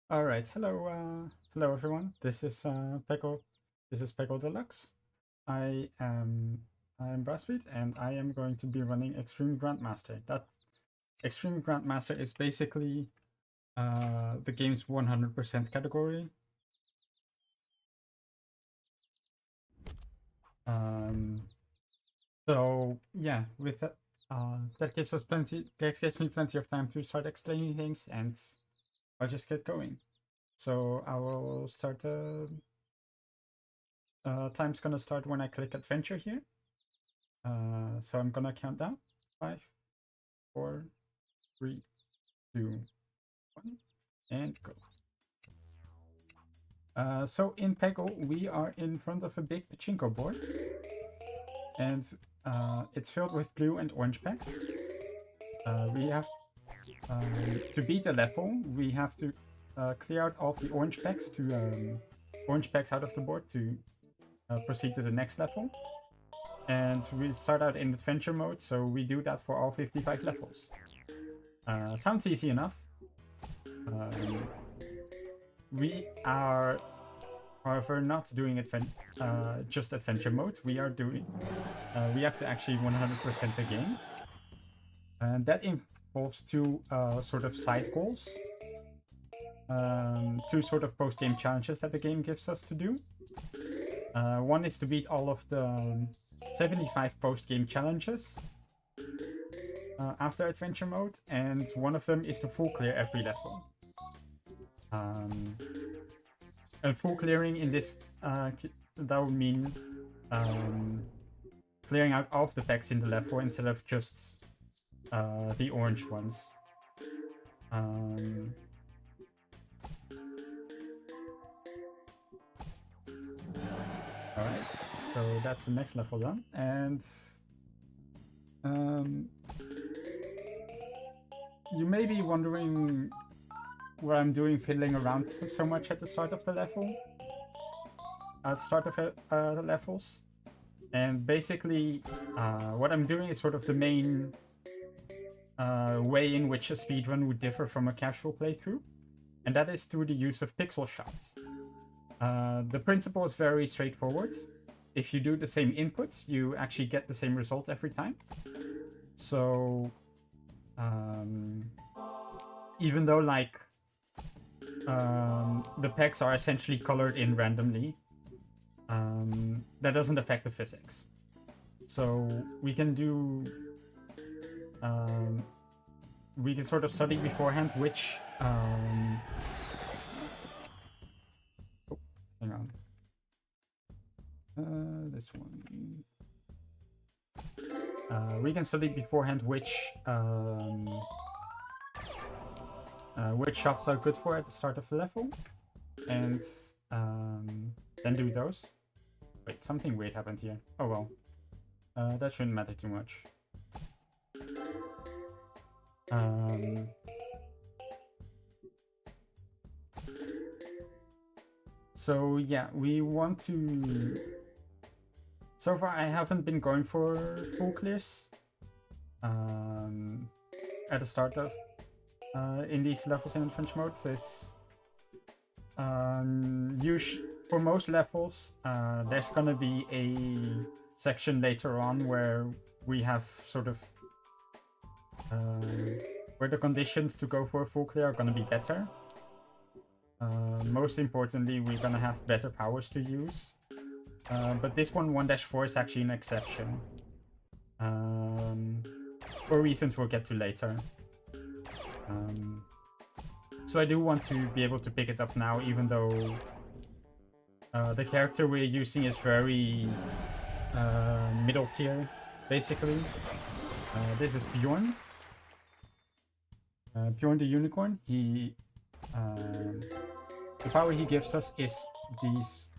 All right, hello everyone. This is Peggle. This is Peggle Deluxe. I am brassbeat, and I am going to be running Extreme Grandmaster. That Extreme Grandmaster is basically the game's 100% category. Um, so yeah, with that, that gives us plenty. That gives me plenty of time to start explaining things, and I'll just get going. So I will start. Time's gonna start when I click adventure here. So I'm gonna count down. 5, 4, 3, 2, 1, and go. So in Peggle, we are in front of a big pachinko board, and it's filled with blue and orange packs. We have to beat the level. We have to clear out all the orange packs out of the board to proceed to the next level. And we start out in adventure mode, so we do that for all 55 levels. Sounds easy enough. We are, however, not doing just adventure mode. We have to actually 100% the game. And that involves two sort of side goals. Two sort of post-game challenges that the game gives us to do. One is to beat all of the 75 post-game challenges after adventure mode, and one of them is to full clear every level. And full clearing in this, that would mean clearing out all of the packs in the level instead of just the orange ones. Alright, so that's the next level done, and you may be wondering what I'm doing fiddling around so much at the start of the level. At the start of the levels. And basically, what I'm doing is sort of the main way in which a speedrun would differ from a casual playthrough. And that is through the use of pixel shots. The principle is very straightforward. If you do the same inputs, you actually get the same result every time. So, even though like the packs are essentially colored in randomly, that doesn't affect the physics. So we can sort of study beforehand which hang on. This one. We can study beforehand which shots are good for at the start of the level, and then do those. Wait, something weird happened here. Oh well. That shouldn't matter too much. So yeah, we want to... So far I haven't been going for full clears at the start of in these levels in adventure mode. This for most levels, there's gonna be a section later on where we have sort of where the conditions to go for a full clear are gonna be better. Most importantly, we're gonna have better powers to use. But this 1-4 is actually an exception. For reasons we'll get to later. So I do want to be able to pick it up now, even though the character we're using is very middle tier, basically. This is Bjorn. Bjorn the Unicorn. The power he gives us is these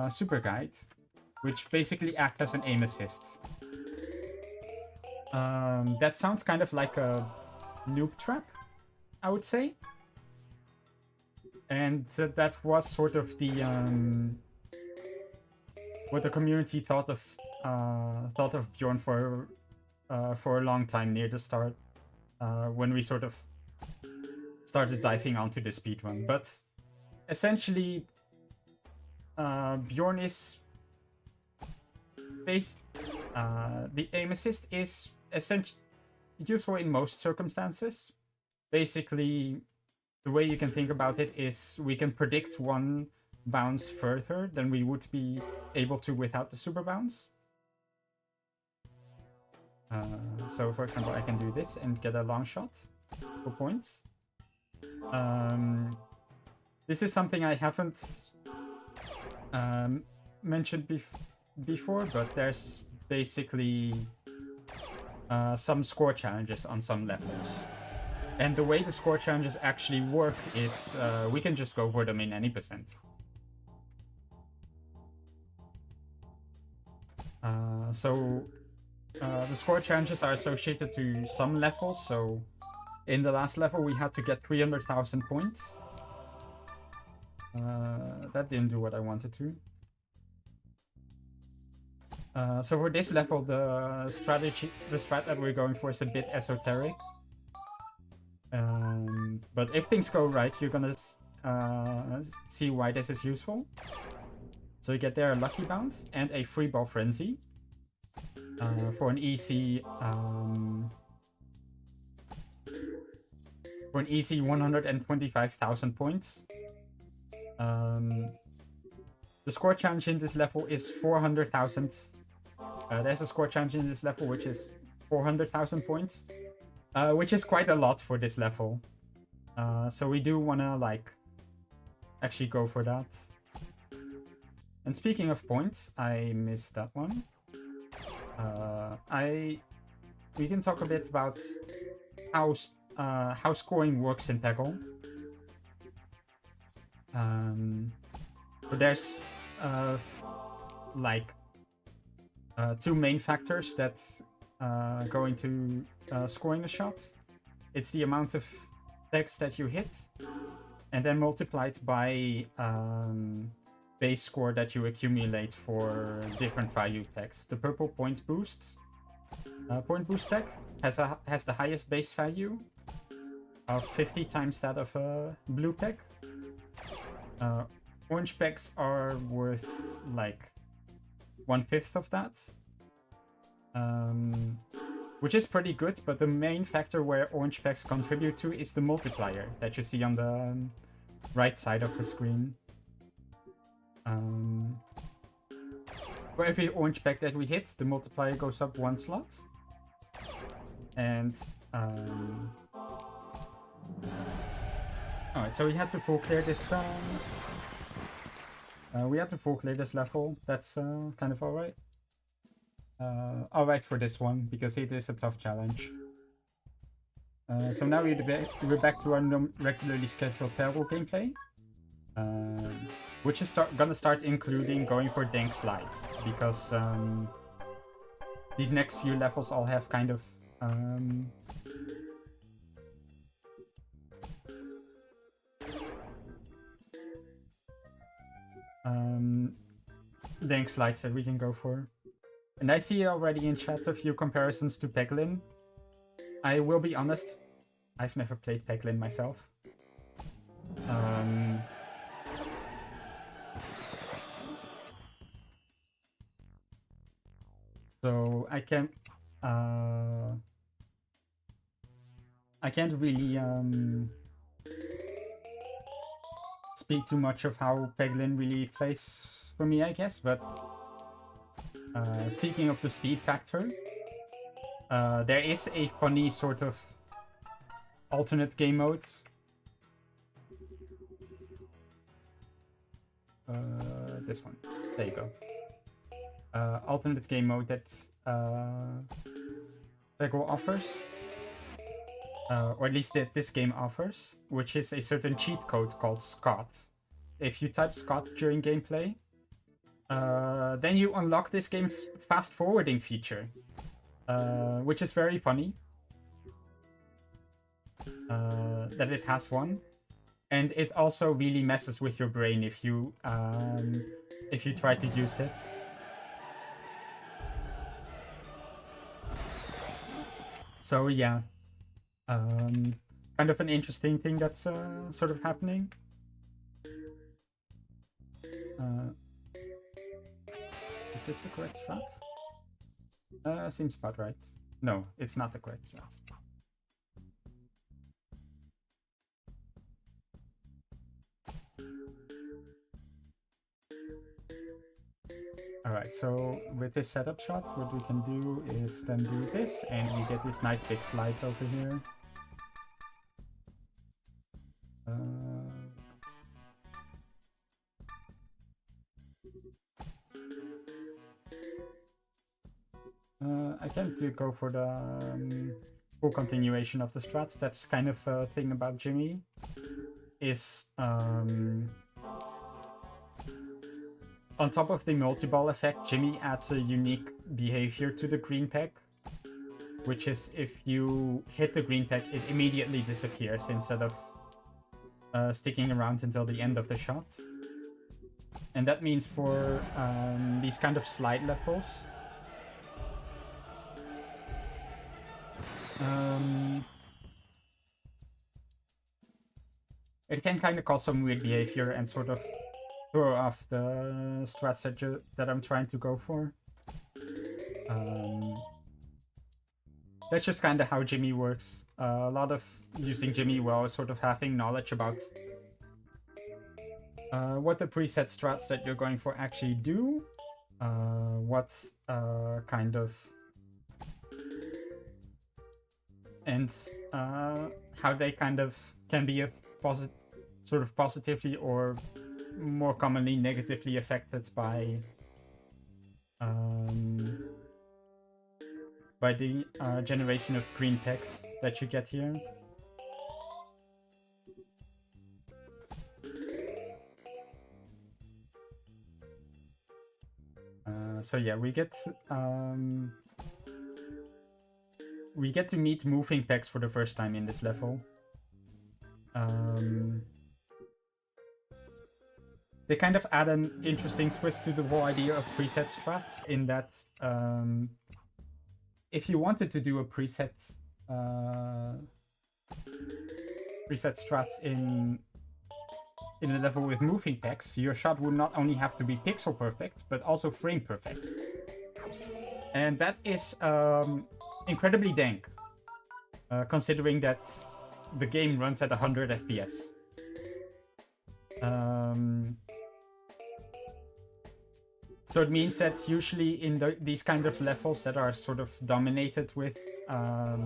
super guide, which basically act as an aim assist. That sounds kind of like a noob trap, I would say. And that was sort of the what the community thought of Bjorn for a long time near the start, when we sort of started diving onto the speedrun. But essentially, Bjorn is based. The aim assist is essentially useful in most circumstances. Basically, the way you can think about it is we can predict one bounce further than we would be able to without the super bounce. So, for example, I can do this and get a long shot for points. This is something I haven't mentioned before, but there's basically some score challenges on some levels. And the way the score challenges actually work is we can just go for them in any percent. The score challenges are associated to some levels. So in the last level, we had to get 300,000 points. That didn't do what I wanted to. So for this level, the strat that we're going for is a bit esoteric. But if things go right, you're gonna see why this is useful. So you get there a lucky bounce and a free ball frenzy for an easy 125,000 points. The score challenge in this level is 400,000. There's a score challenge in this level which is 400,000 points, which is quite a lot for this level. So we do wanna like actually go for that. And speaking of points, I missed that one. We can talk a bit about how scoring works in Peggle. But there's two main factors that go into scoring a shot. It's the amount of text that you hit, and then multiplied by base score that you accumulate for different value text. The purple point boost pack has the highest base value of 50 times that of a blue pack. Orange packs are worth like 1/5 of that, which is pretty good, but the main factor where orange packs contribute to is the multiplier that you see on the right side of the screen. For every orange pack that we hit, the multiplier goes up 1 slot. And alright, so we had to full clear this. We had to full clear this level. That's kind of alright. Alright for this one, because it is a tough challenge. So now we're back to our regularly scheduled Peggle gameplay. Which is gonna start including going for dank slides, because these next few levels all have kind of dank slides that we can go for. And I see already in chat a few comparisons to Peggle. I will be honest, I've never played Peggle myself. So I can't really speak too much of how Peggle really plays for me, I guess. But speaking of the speed factor, there is a funny sort of alternate game mode. This one. There you go. Alternate game mode that Peggle offers, or at least that this game offers, which is a certain cheat code called Scott. If you type Scott during gameplay, then you unlock this game's fast forwarding feature, which is very funny that it has one, and it also really messes with your brain if you try to use it. So yeah, kind of an interesting thing that's sort of happening. Is this the correct strat? Seems about right. No, it's not the correct strat. Alright, so with this setup shot, what we can do is then do this, and we get this nice big slide over here. I tend to go for the full continuation of the strats. That's kind of a thing about Jimmy, is on top of the multi-ball effect, Jimmy adds a unique behavior to the green peg, which is if you hit the green peg, it immediately disappears instead of sticking around until the end of the shot. And that means for these kind of slide levels, it can kind of cause some weird behavior and sort of throw off the strats that I'm trying to go for. That's just kind of how Jimmy works. A lot of using Jimmy well is sort of having knowledge about what the preset strats that you're going for actually do, what kind of... and how they kind of can be a sort of positively or more commonly negatively affected by the generation of green pegs that you get here. So yeah, we get to meet moving pegs for the first time in this level. They kind of add an interesting twist to the whole idea of preset strats, in that if you wanted to do a preset strats in a level with moving pegs, your shot would not only have to be pixel perfect, but also frame perfect. And that is incredibly dank, considering that the game runs at 100 FPS. So it means that usually in these kind of levels that are sort of dominated with are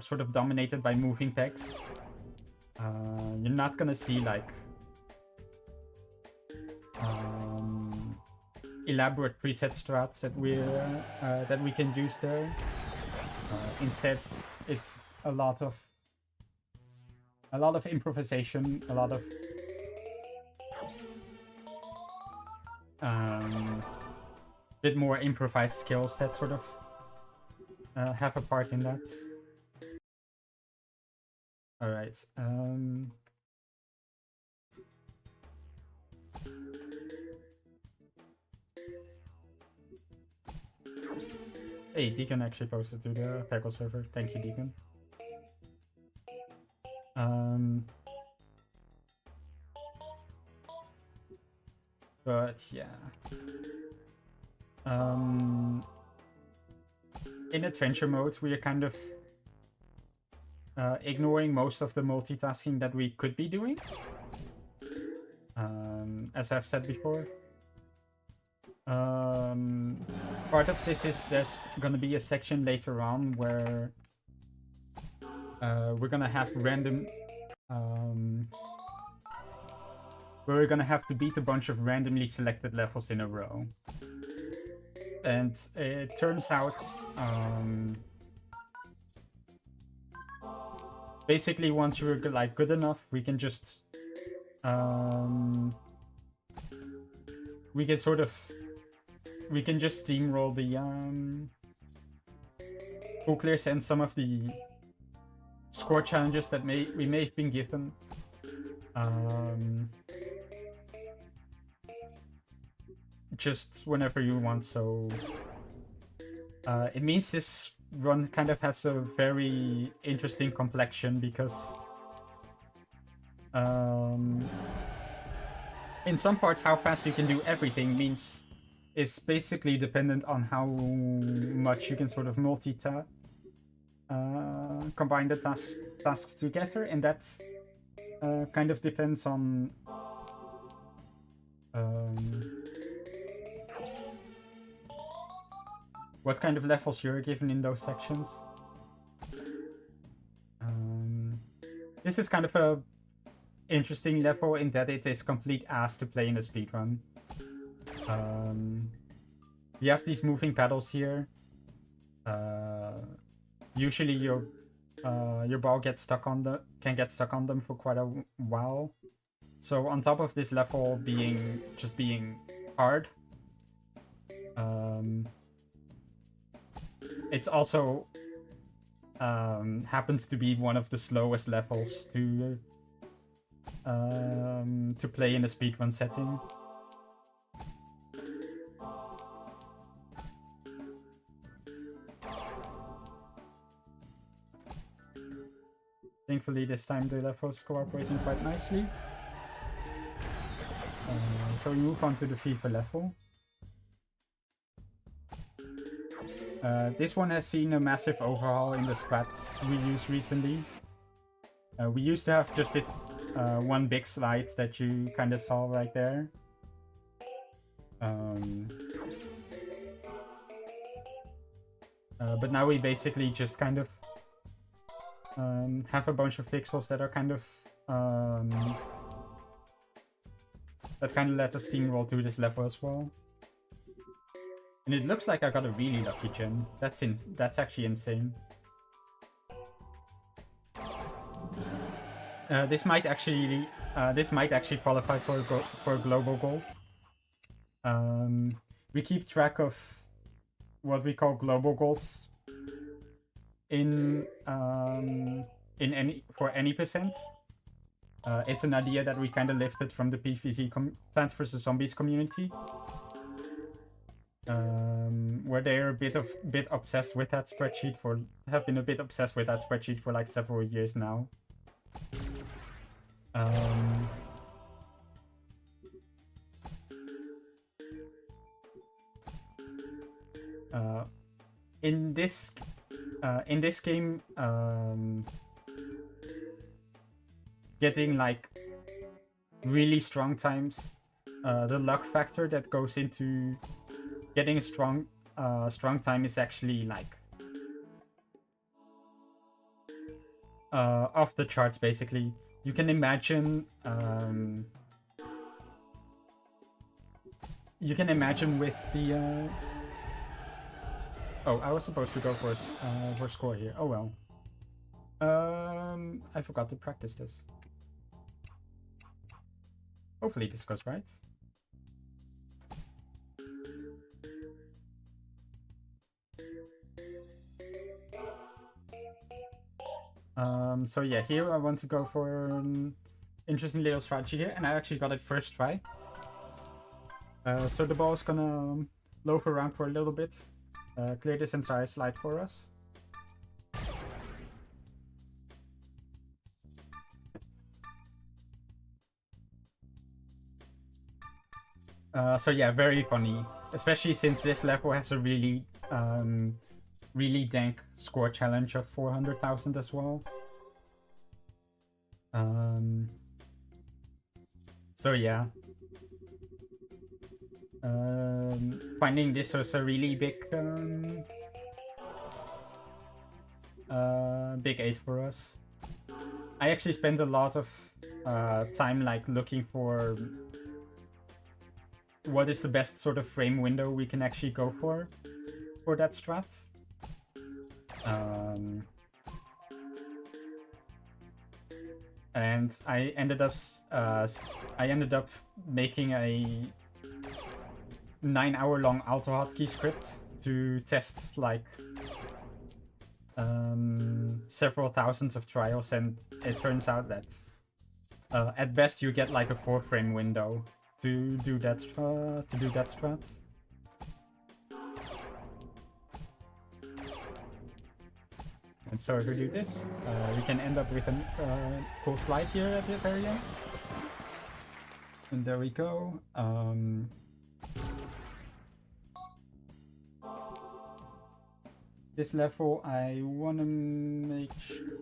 sort of dominated by moving pegs, you're not gonna see like elaborate preset strats that we can use there. Instead, it's a lot of improvisation, a lot of bit more improvised skills that sort of have a part in that. All right. Hey, Deacon actually posted to the Peggle server. Thank you, Deacon. But yeah. In adventure mode, we are kind of ignoring most of the multitasking that we could be doing. As I've said before. Part of this is there's gonna be a section later on where we're gonna have random where we're gonna have to beat a bunch of randomly selected levels in a row. And it turns out basically once we're like good enough, we can just we can just steamroll the full clears and some of the score challenges that we may have been given. Just whenever you want, so it means this run kind of has a very interesting complexion, because in some parts, how fast you can do everything is basically dependent on how much you can sort of multitask, combine the tasks together, and that's kind of depends on what kind of levels you're given in those sections. This is kind of a interesting level in that it is complete ass to play in a speedrun. You have these moving pedals here. Usually your ball can get stuck on them for quite a while. So on top of this level being hard, it's also happens to be one of the slowest levels to play in a speedrun setting. Thankfully, this time the level's cooperating quite nicely. So we move on to the FIFA level. This one has seen a massive overhaul in the squats we used recently. We used to have just this one big slide that you kind of saw right there. But now we basically just kind of have a bunch of pixels that are kind of let us steamroll through this level as well. And it looks like I got a really lucky gem. That's actually insane. This might actually qualify for global gold. We keep track of what we call global golds for any percent. It's an idea that we kind of lifted from the PvZ Plants vs Zombies community, where they're a bit obsessed with that spreadsheet have been a bit obsessed with that spreadsheet for like several years now. In this game, getting like really strong times, the luck factor that goes into getting a strong time is actually like off the charts. Basically, you can imagine with the oh, I was supposed to go for score here. Oh well. I forgot to practice this. Hopefully this goes right. So yeah, here I want to go for an interesting little strategy here, and I actually got it first try. So the ball is gonna loaf around for a little bit, clear this entire slide for us. So yeah, very funny, especially since this level has a really dank score challenge of 400,000 as well. So yeah, finding this was a really big aid for us. I actually spent a lot of time like looking for what is the best sort of frame window we can actually go for that strat. And I ended up making a 9-hour-long AutoHotkey script to test like several thousands of trials, and it turns out that at best you get like a 4-frame window to do that strat. And so if we do this, we can end up with a cool slide here at the very end. And there we go. This level, I want to make sure...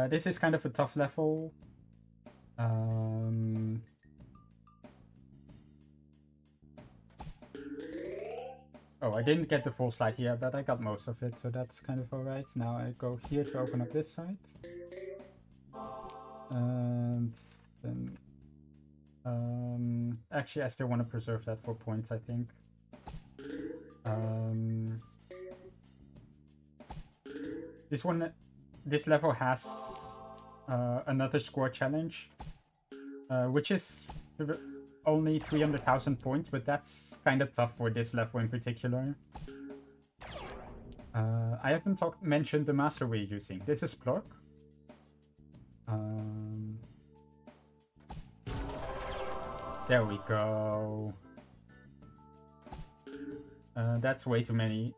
this is kind of a tough level. Oh, I didn't get the full slide here, but I got most of it, so that's kind of alright. Now I go here to open up this side. And then... actually, I still want to preserve that for points, I think. This level has another score challenge, which is only 300,000 points, but that's kind of tough for this level in particular. I haven't mentioned the master we're using. This is Plork. There we go. That's way too many.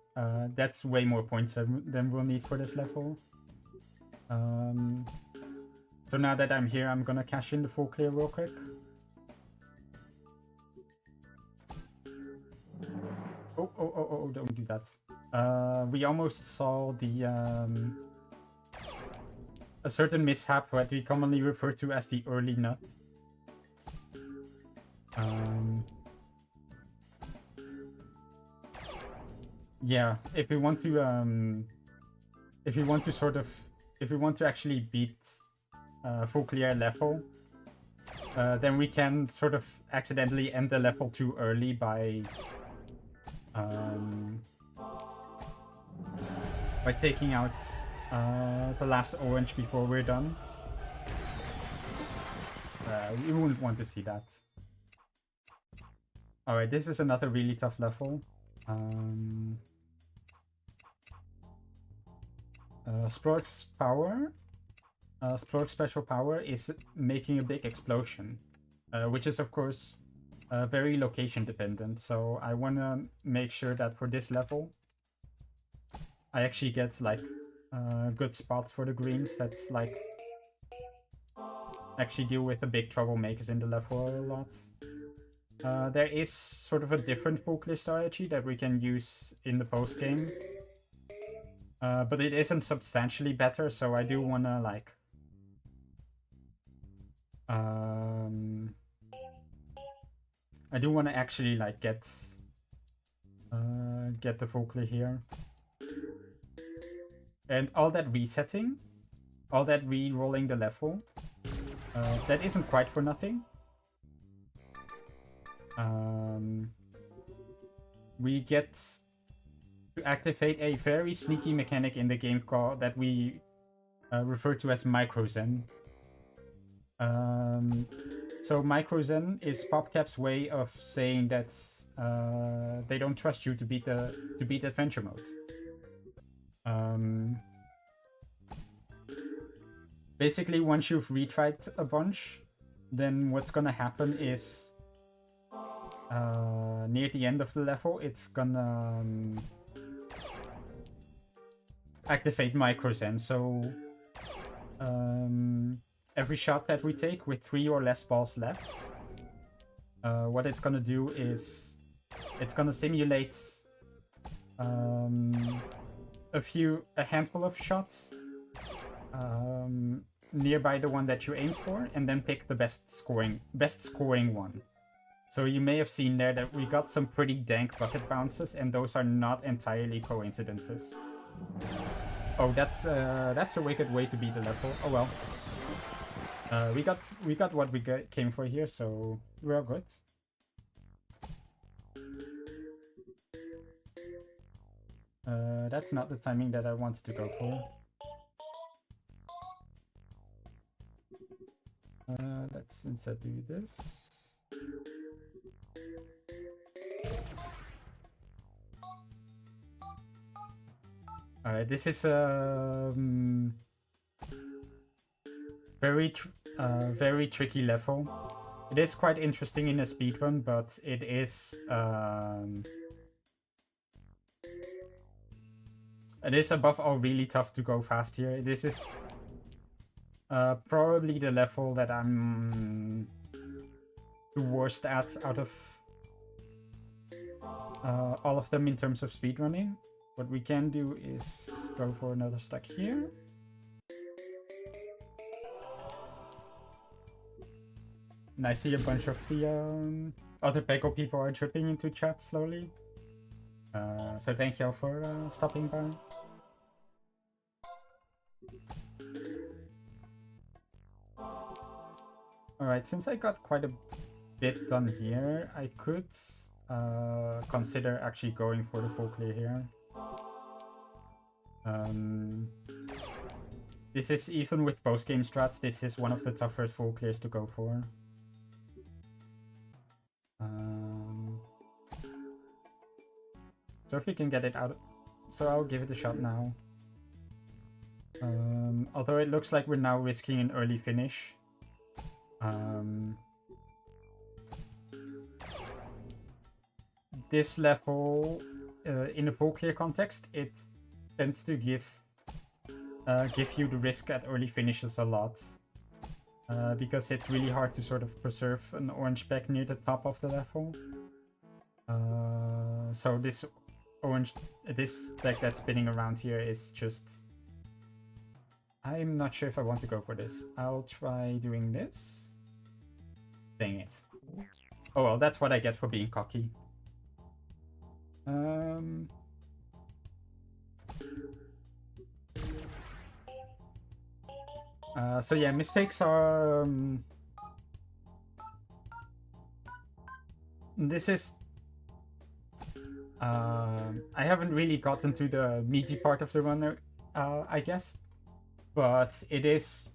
That's way more points than we'll need for this level. So now that I'm here, I'm gonna cash in the full clear real quick. Oh, don't do that. We almost saw the a certain mishap that we commonly refer to as the early nut. Yeah, if we want to actually beat full clear level, then we can sort of accidentally end the level too early by taking out the last orange before we're done. We wouldn't want to see that. Alright, this is another really tough level. Splork's power, Splork's special power is making a big explosion, which is of course very location dependent. So I want to make sure that for this level, I actually get like good spots for the greens that's like actually deal with the big troublemakers in the level a lot. There is sort of a different full clear strategy that we can use in the post game. But it isn't substantially better, so I do want to like I do want to actually like get the full clear here. And all that resetting, all that re-rolling the level, that isn't quite for nothing. We get to activate a very sneaky mechanic in the game called that we refer to as micro-zen. So micro-zen is PopCap's way of saying that they don't trust you to beat adventure mode. Basically, once you've retried a bunch, then what's gonna happen is near the end of the level, it's gonna activate micro-zen. So every shot that we take with 3 or less balls left, what it's gonna do is it's gonna simulate a handful of shots nearby the one that you aimed for, and then pick the best scoring one. So you may have seen there that we got some pretty dank bucket bounces, and those are not entirely coincidences. Oh, that's a wicked way to beat the level. Oh well. We got what we came for here, so we're all good. That's not the timing that I wanted to go for. Let's instead do this. Alright, this is a very tricky level. It is quite interesting in a speedrun, but it is It is above all really tough to go fast here. This is probably the level that I'm the worst at out of all of them in terms of speedrunning. What we can do is go for another stack here. And I see a bunch of the other Peggle people are dripping into chat slowly. So thank you all for stopping by. Alright, since I got quite a bit done here, I could consider actually going for the full clear here. This is, even with post-game strats, this is one of the tougher full clears to go for. So if we can get it out, so I'll give it a shot now. Although it looks like we're now risking an early finish. This level, in a full clear context, it tends to give you the risk at early finishes a lot. Because it's really hard to sort of preserve an orange pack near the top of the level. So this deck that's spinning around here is just... I'm not sure if I want to go for this. I'll try doing this. Dang it. Oh well, that's what I get for being cocky. So yeah, mistakes are... this is... I haven't really gotten to the meaty part of the runner, I guess. But it is...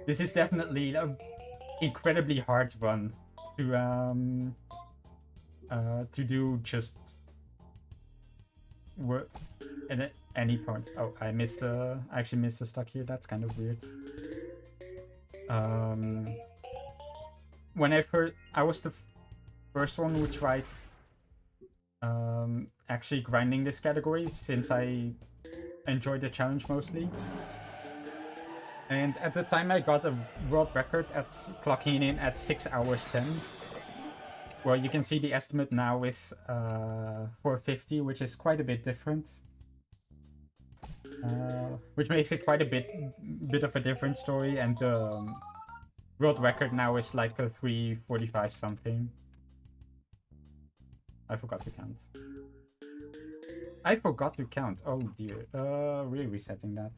this is definitely an incredibly hard run to do just work at any point. Oh, I actually missed a stack here. That's kind of weird. When I was the first one who tried actually grinding this category, since I enjoyed the challenge mostly. And at the time I got a world record at clocking in at 6 hours 10. Well, you can see the estimate now is 450, which is quite a bit different. Which makes it quite a bit of a different story, and the world record now is like a 345 something. I forgot to count. I forgot to count. Oh dear. Really resetting that.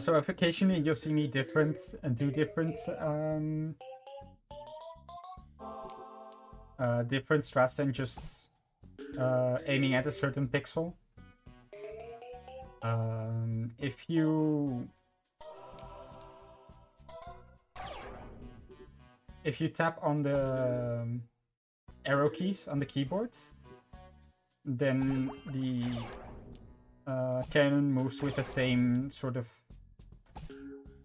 So if occasionally you'll see me do different different strats than just aiming at a certain pixel. If you tap on the arrow keys on the keyboard, then the cannon moves with the same sort of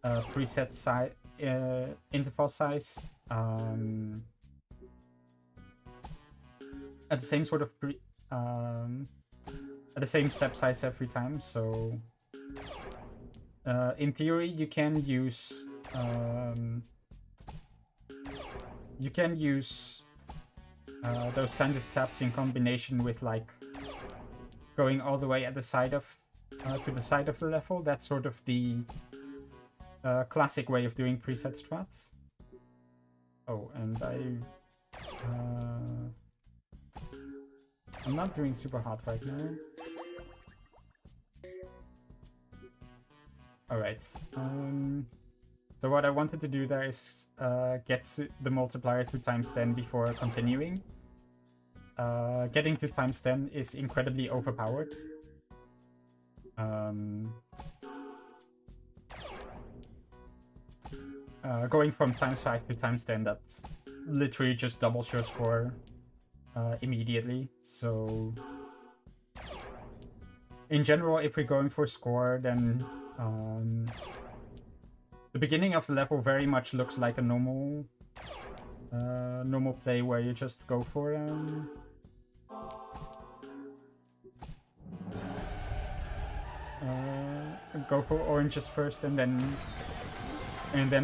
preset size, interval size, at the same sort of at the same step size every time. So in theory, you can use those kind of taps in combination with like going all the way at the side of to the side of the level. That's sort of the classic way of doing preset strats. Oh, and I'm not doing super hot right now. Alright. So what I wanted to do there is get the multiplier to ×10 before continuing. Getting to ×10 is incredibly overpowered. Going from ×5 to ×10, that's literally just doubles your score immediately. So in general, if we're going for score, then The beginning of the level very much looks like a normal normal play where you just go for oranges first and then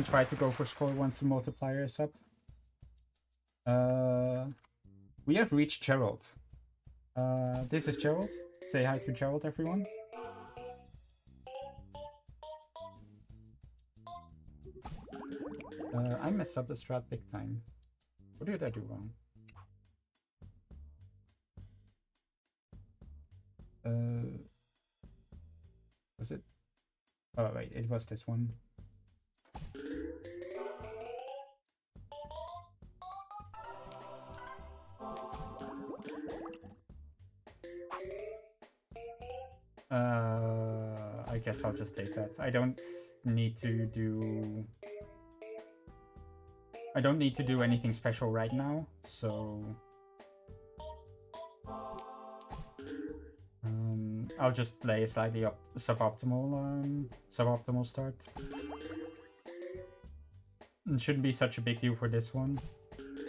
try to go for score once the multiplier is up. We have reached Gerald. This is Gerald. Say hi to Gerald, everyone. I messed up the strat big time. What did I do wrong? Was it? Oh wait, it was this one. I guess I'll just take that. I don't need to do anything special right now, so I'll just play a slightly suboptimal start. It shouldn't be such a big deal for this one.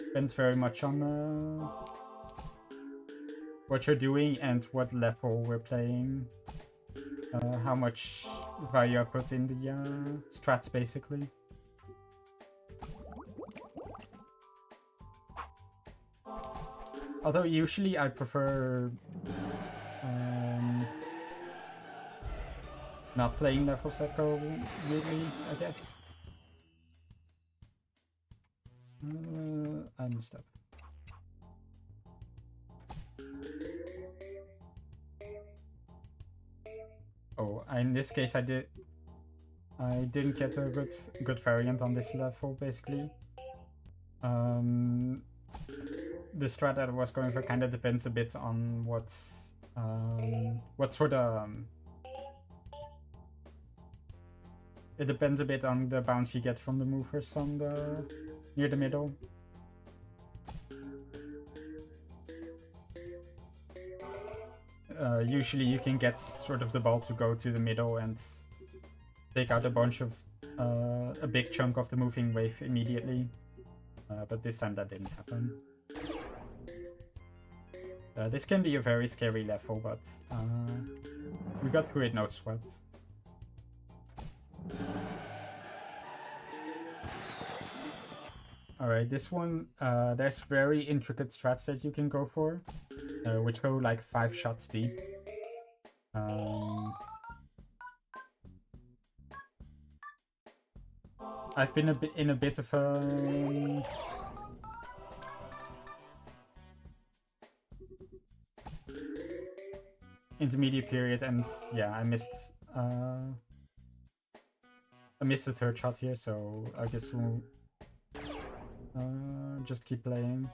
Depends very much on what you're doing and what level we're playing. How much value I put in the strats, basically. Although usually I prefer not playing levels that go really, I guess. I messed up. Oh, in this case I didn't get a good variant on this level, basically. The strat that I was going for kind of depends a bit on what sort of it depends a bit on the bounce you get from the movers on the near the middle. Usually you can get sort of the ball to go to the middle and take out a bunch of a big chunk of the moving wave immediately, but this time that didn't happen. This can be a very scary level, but we got through it no sweat. Alright, this one, there's very intricate strats that you can go for, which go like 5 shots deep. I've been in a bit of a intermediate period, and yeah, I missed the third shot here, so I guess we'll just keep playing.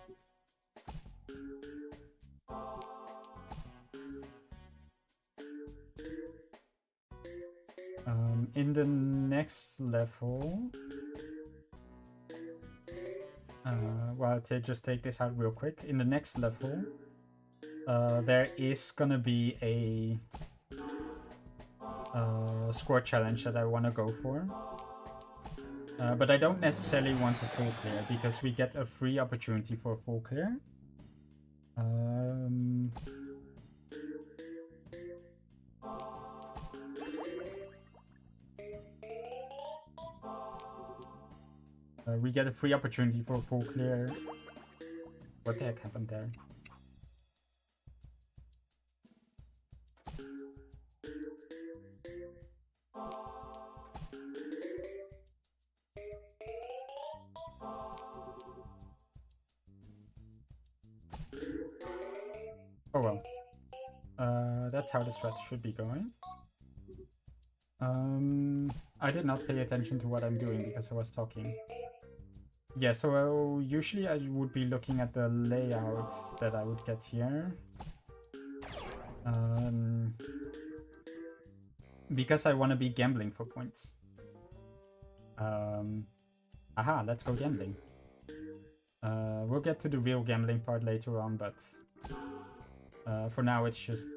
In the next level, well, I'll just take this out real quick. In the next level, there is gonna be a score challenge that I want to go for. But I don't necessarily want a full clear, because we get a free opportunity for a full clear. We get a free opportunity for a full clear. What the heck happened there? Oh well. That's how the strat should be going. I did not pay attention to what I'm doing because I was talking. Yeah, so usually I would be looking at the layouts that I would get here. Because I want to be gambling for points. Aha, let's go gambling. We'll get to the real gambling part later on, but for now it's just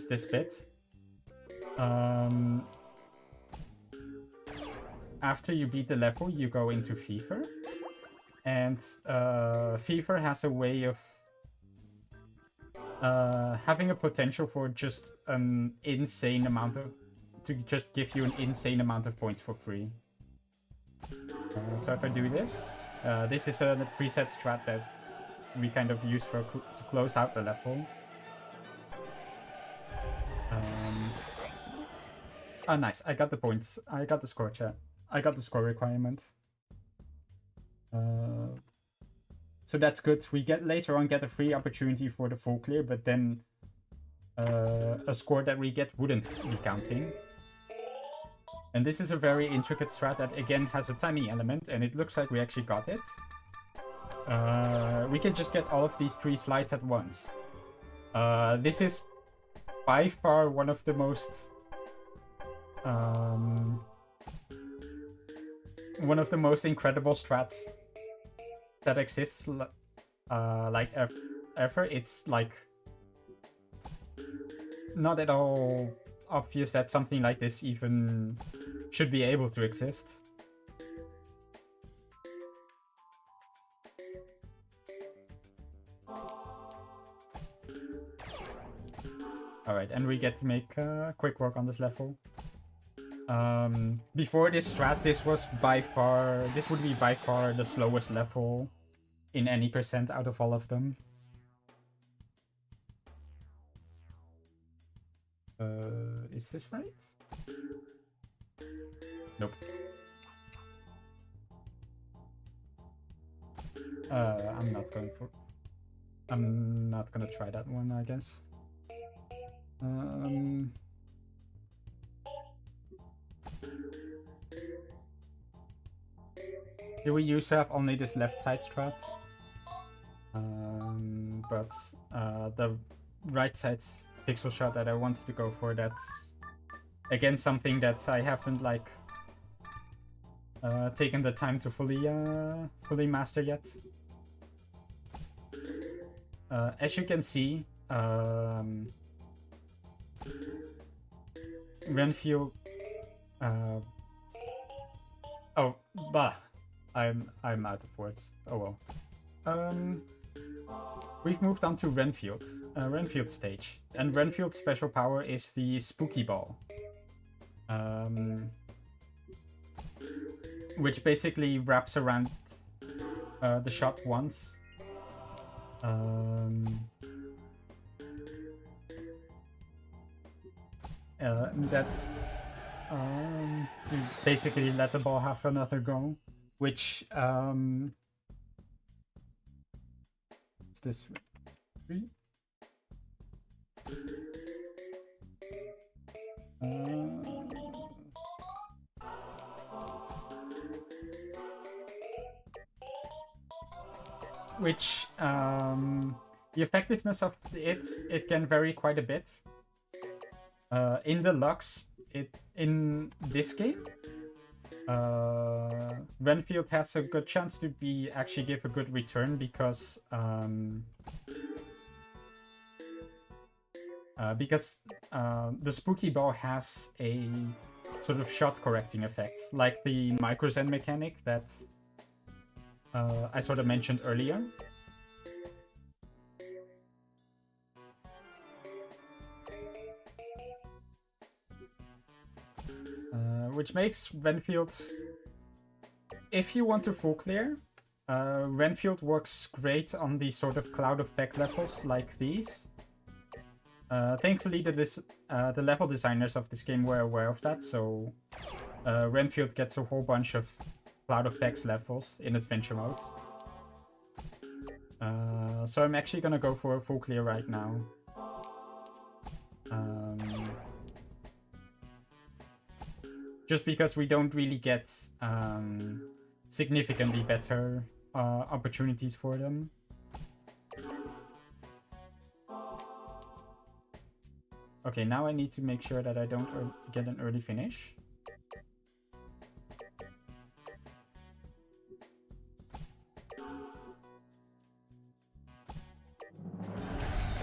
this bit. After you beat the level, you go into Fever. And Fever has a way of having a potential for just an insane amount of... to just give you an insane amount of points for free. So if I do this, this is a preset strat that we kind of use for to close out the level. Oh, nice. I got the points. I got the score, chat. I got the score requirement. So that's good. We later on get a free opportunity for the full clear, but then a score that we get wouldn't be counting. And this is a very intricate strat that again has a timing element, and it looks like we actually got it. We can just get all of these 3 slides at once. This is by far one of the most incredible strats that exists, like ever. It's like not at all obvious that something like this even should be able to exist. Alright, and we get to make quick work on this level. Before this strat, this would be by far the slowest level in any percent out of all of them. Is this right? Nope. I'm not gonna try that one, I guess. Do we used to have only this left side strat? But the right side pixel shot that I wanted to go for, that's again something that I haven't like taken the time to fully master yet. As you can see, Renfield. Oh, bah. I'm out of words. Oh well. We've moved on to Renfield. Renfield stage. And Renfield's special power is the Spooky Ball. Which basically wraps around the shot once. To basically let the ball have another go. Which, is this 3? Which, the effectiveness of it can vary quite a bit. In Deluxe, in this game, Renfield has a good chance to actually give a good return because the Spooky Ball has a sort of shot correcting effect, like the Micro Zen mechanic that I sort of mentioned earlier. Which makes Renfield, if you want to full clear, Renfield works great on these sort of cloud of Peggle levels like these. Thankfully, the level designers of this game were aware of that, so Renfield gets a whole bunch of cloud of Peggle levels in adventure mode. So I'm actually gonna go for a full clear right now. Just because we don't really get significantly better opportunities for them. Okay, now I need to make sure that I don't get an early finish.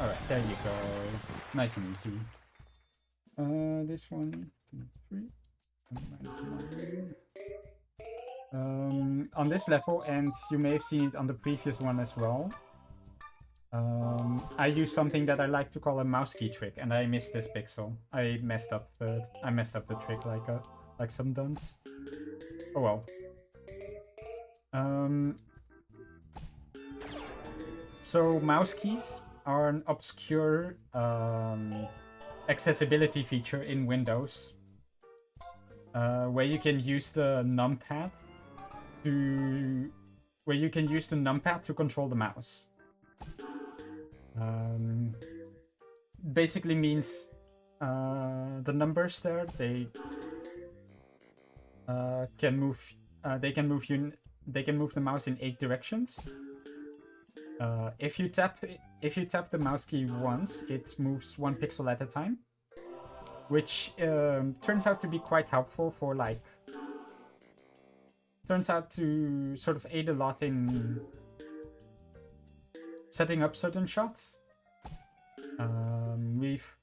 Alright, there you go. Nice and easy. this one, 2, 3, -9. On this level, and you may have seen it on the previous one as well, I use something that I like to call a mouse key trick, and I missed this pixel. I messed up the trick like some dunce. Oh well. So mouse keys are an obscure accessibility feature in Windows, where you can use the numpad to control the mouse. Basically means the numbers there, they can move. They can move the mouse in 8 directions. If you tap the mouse key once, it moves 1 pixel at a time, which turns out to be quite helpful for turns out to sort of aid a lot in setting up certain shots. We've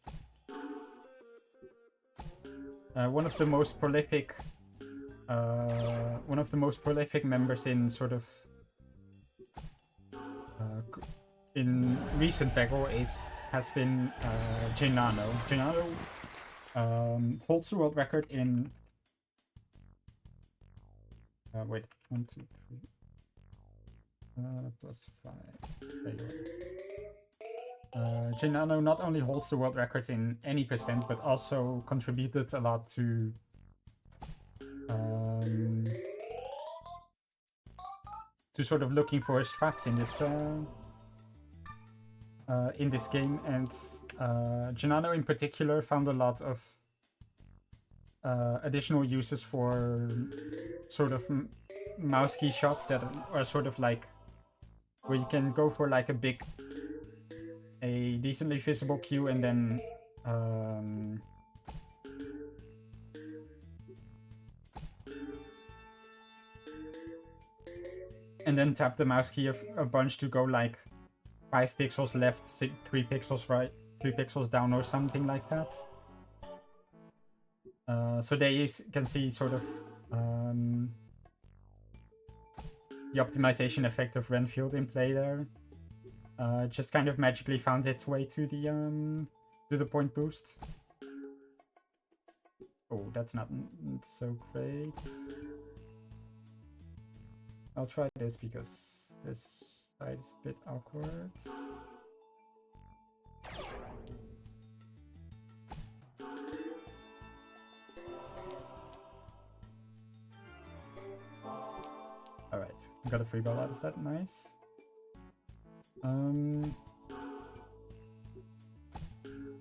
one of the most prolific members in sort of in recent Peggle has been Genano. Genano holds the world record in wait, 1, 2, 3 +5. There you are. Genano not only holds the world record in any percent, but also contributed a lot to sort of looking for strats in this game, and Genano in particular found a lot of additional uses for sort of mouse key shots that are sort of like where you can go for like a decently visible cue and then tap the mouse key a bunch to go like 5 pixels left, 3 pixels right, 3 pixels down, or something like that. So there you can see sort of the optimization effect of Renfield in play there. Just kind of magically found its way to the point boost. Oh, that's not so great. I'll try this because this side is a bit awkward. Alright, got a free ball out of that, nice.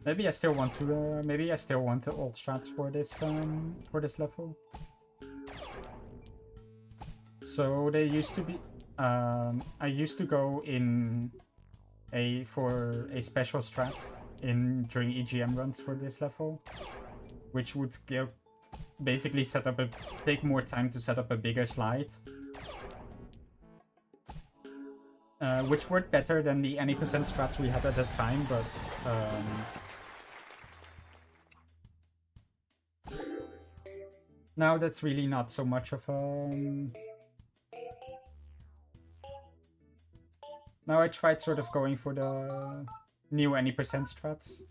Maybe I still want to the old strats for this level. So they used to be I used to go in for a special strat during EGM runs for this level, which would basically take more time to set up a bigger slide. Which worked better than the any percent strats we had at the time, but now that's really not so much of a... Now I tried sort of going for the new any percent strats,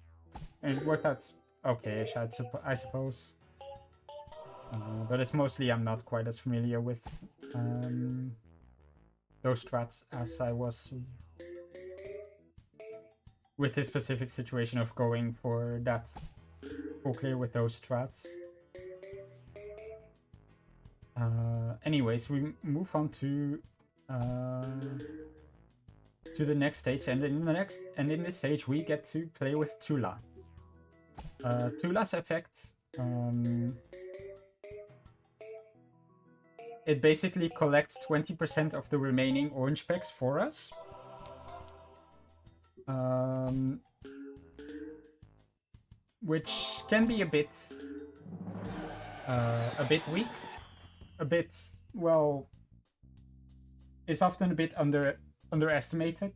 and it worked out okay-ish, I suppose. But it's mostly I'm not quite as familiar with those strats as I was with this specific situation of going for that full clear with those strats. Anyways, we move on to the next stage, and in this stage we get to play with Tula. Tula's effect, it basically collects 20% of the remaining orange packs for us. Which can be a bit weak, well, is often a bit underestimated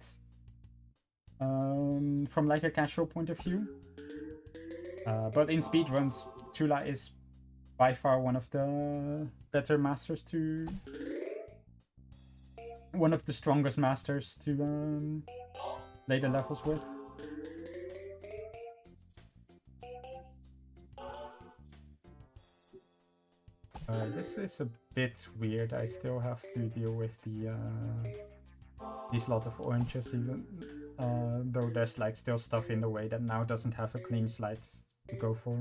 from like a casual point of view. But in speedruns, Chula is by far one of the better masters to... One of the strongest masters to play the levels with. This is a bit weird. I still have to deal with the these lot of oranges, even though there's like still stuff in the way that now doesn't have a clean slide to go for.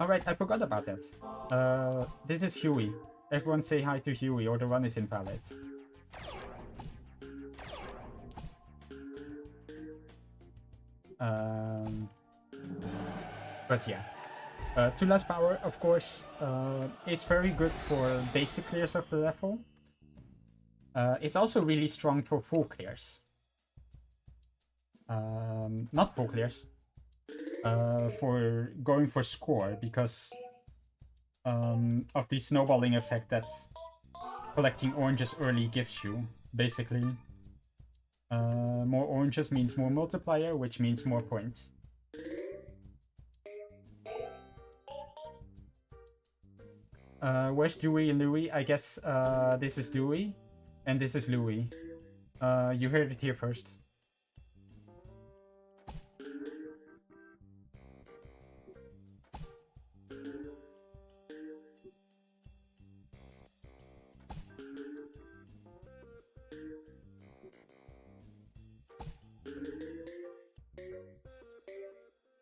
Alright, I forgot about that. This is Huey. Everyone say hi to Huey, or the run is invalid. But yeah. Tula's power, of course, is very good for basic clears of the level. It's also really strong for full clears. Not full clears. For going for score, because of the snowballing effect that collecting oranges early gives you, basically. More oranges means more multiplier, which means more points. Where's Dewey and Louie? I guess this is Dewey, and this is Louie. You heard it here first.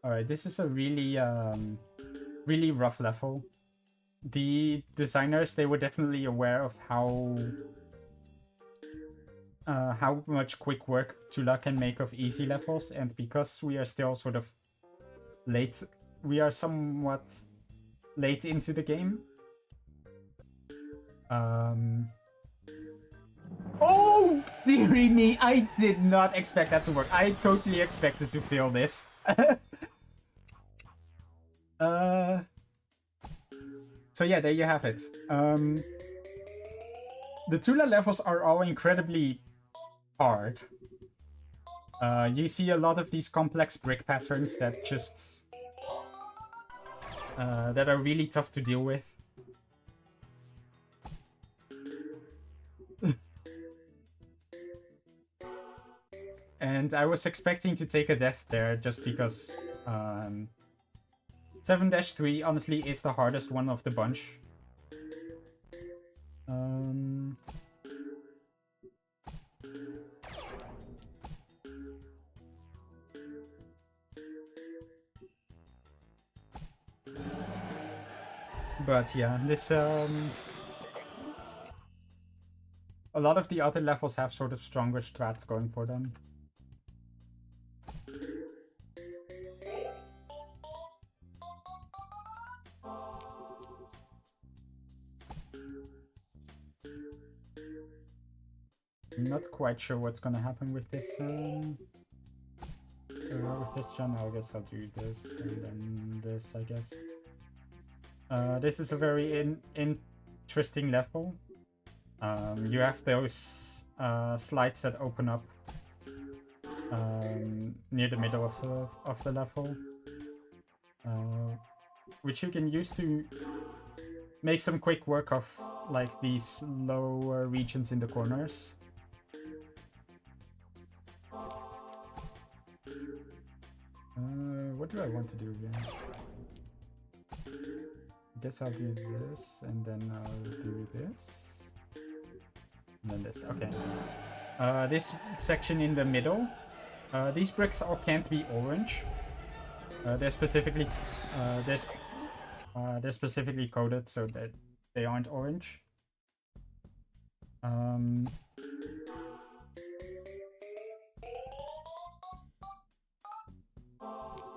Alright, this is a really, really rough level. The designers, they were definitely aware of how much quick work Tula can make of easy levels, and because we are still sort of late, we are somewhat late into the game. Oh, dearie me, I did not expect that to work. I totally expected to fail this. So yeah, there you have it. The Tula levels are all incredibly hard. You see a lot of these complex brick patterns that just... that are really tough to deal with. And I was expecting to take a death there just because 7-3 honestly is the hardest one of the bunch. But yeah, this a lot of the other levels have sort of stronger strats going for them. I'm not quite sure what's gonna happen with this jump. I guess I'll do this and then this, I guess. This is a very interesting level. You have those slides that open up near the middle of the level, which you can use to make some quick work of like these lower regions in the corners. What do I want to do here? I guess I'll do this, and then I'll do this. And then this, okay. This section in the middle, these bricks all can't be orange. They're specifically coded so that they aren't orange.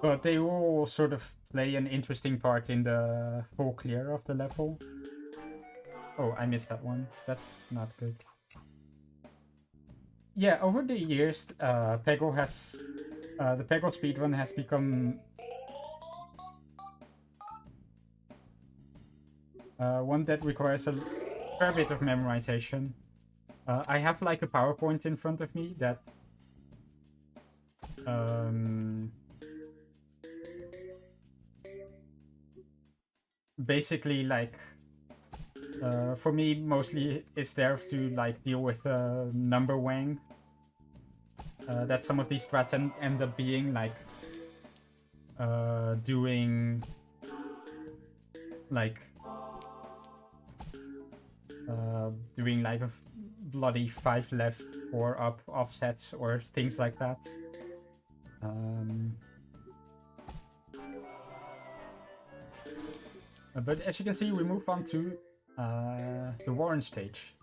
But they will sort of play an interesting part in the full clear of the level. Oh, I missed that one. That's not good. Yeah, over the years, Peggle has... the Peggle speedrun has become... one that requires a fair bit of memorization. I have like a PowerPoint in front of me that... basically like for me mostly is there to like deal with number wang. That some of these strats end up being like doing like a bloody 5 left 4 up offsets or things like that. But as you can see, we move on to the Warren stage.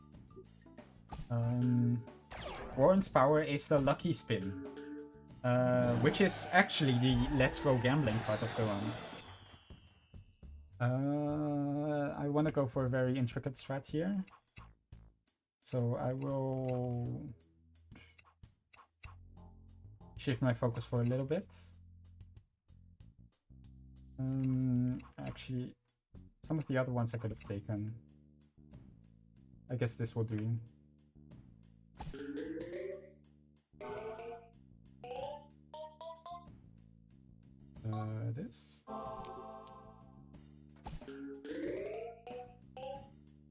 Warren's power is the lucky spin, which is actually the let's go gambling part of the run. I want to go for a very intricate strat here. So I will shift my focus for a little bit. Actually, some of the other ones I could have taken. I guess this will do. This.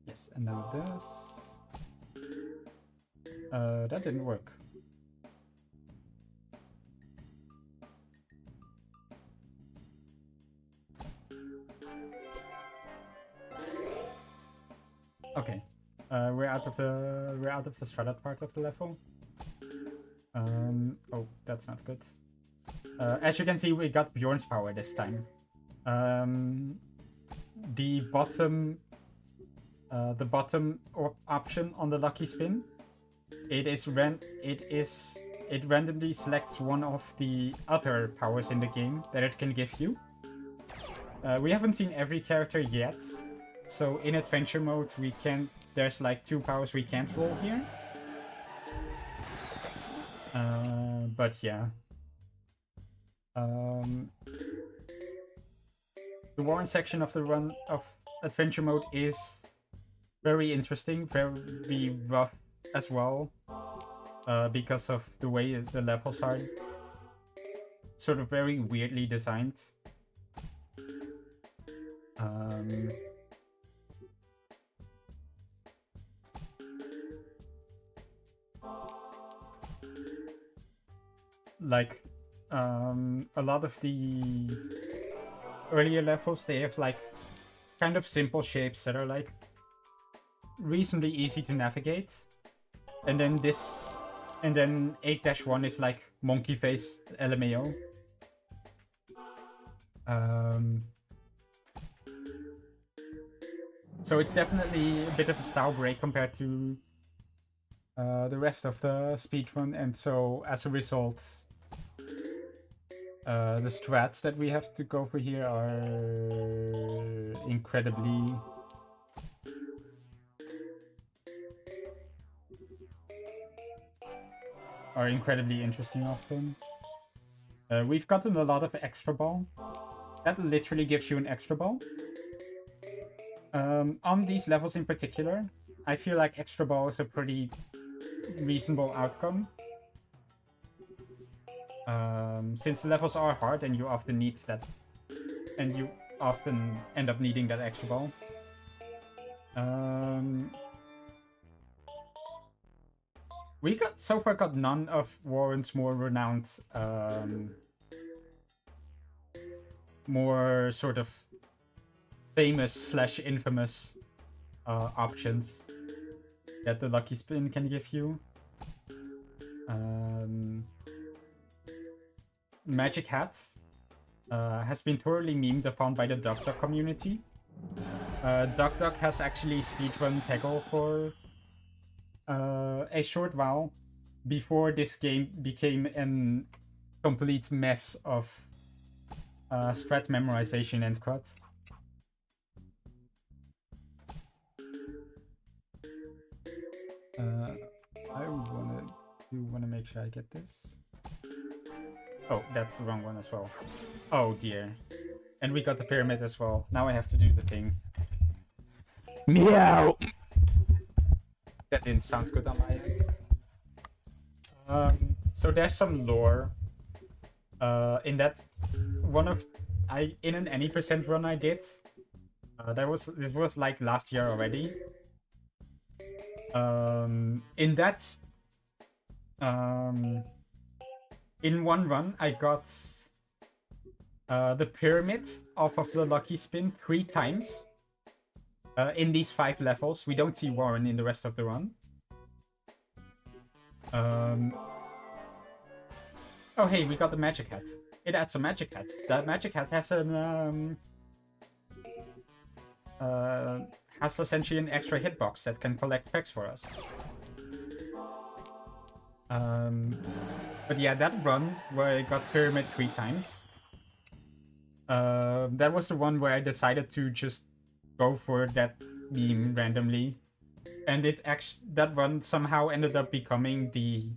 Yes, and now this. That didn't work. Okay, we're out of the strata part of the level. Oh, that's not good. As you can see, we got Bjorn's power this time. The bottom option on the lucky spin, it randomly selects one of the other powers in the game that it can give you. We haven't seen every character yet, so in adventure mode there's like 2 powers we can't roll here. But yeah. The Warren section of the run of adventure mode is very interesting, very rough as well, because of the way the levels are sort of very weirdly designed. Like a lot of the earlier levels, they have like kind of simple shapes that are like reasonably easy to navigate, and then 8-1 is like monkey face LMAO. So it's definitely a bit of a style break compared to the rest of the speedrun, and so as a result, the strats that we have to go for here are incredibly interesting often. We've gotten a lot of extra ball. That literally gives you an extra ball. On these levels in particular, I feel like extra ball is a pretty reasonable outcome. Since the levels are hard and you often need that, and you often end up needing that extra ball. We so far got none of Warren's more renowned, more sort of famous/infamous options that the lucky spin can give you. Magic Hat has been thoroughly memed upon by the Duck community. Duck has actually speedrun Peggle for a short while before this game became a complete mess of strat memorization and crud. I wanna make sure I get this. Oh, that's the wrong one as well. Oh dear. And we got the pyramid as well. Now I have to do the thing. Meow! That didn't sound good on my end. So there's some lore. In that in an any percent run I did, This was like last year already. In that, in one run, I got the pyramid off of the lucky spin 3 times. In these 5 levels, we don't see Warren in the rest of the run. Oh hey, we got the magic hat. It adds a magic hat. That magic hat has an has essentially an extra hitbox that can collect packs for us. But yeah, that run where I got pyramid 3 times, that was the one where I decided to just go for that beam randomly, and that run somehow ended up becoming the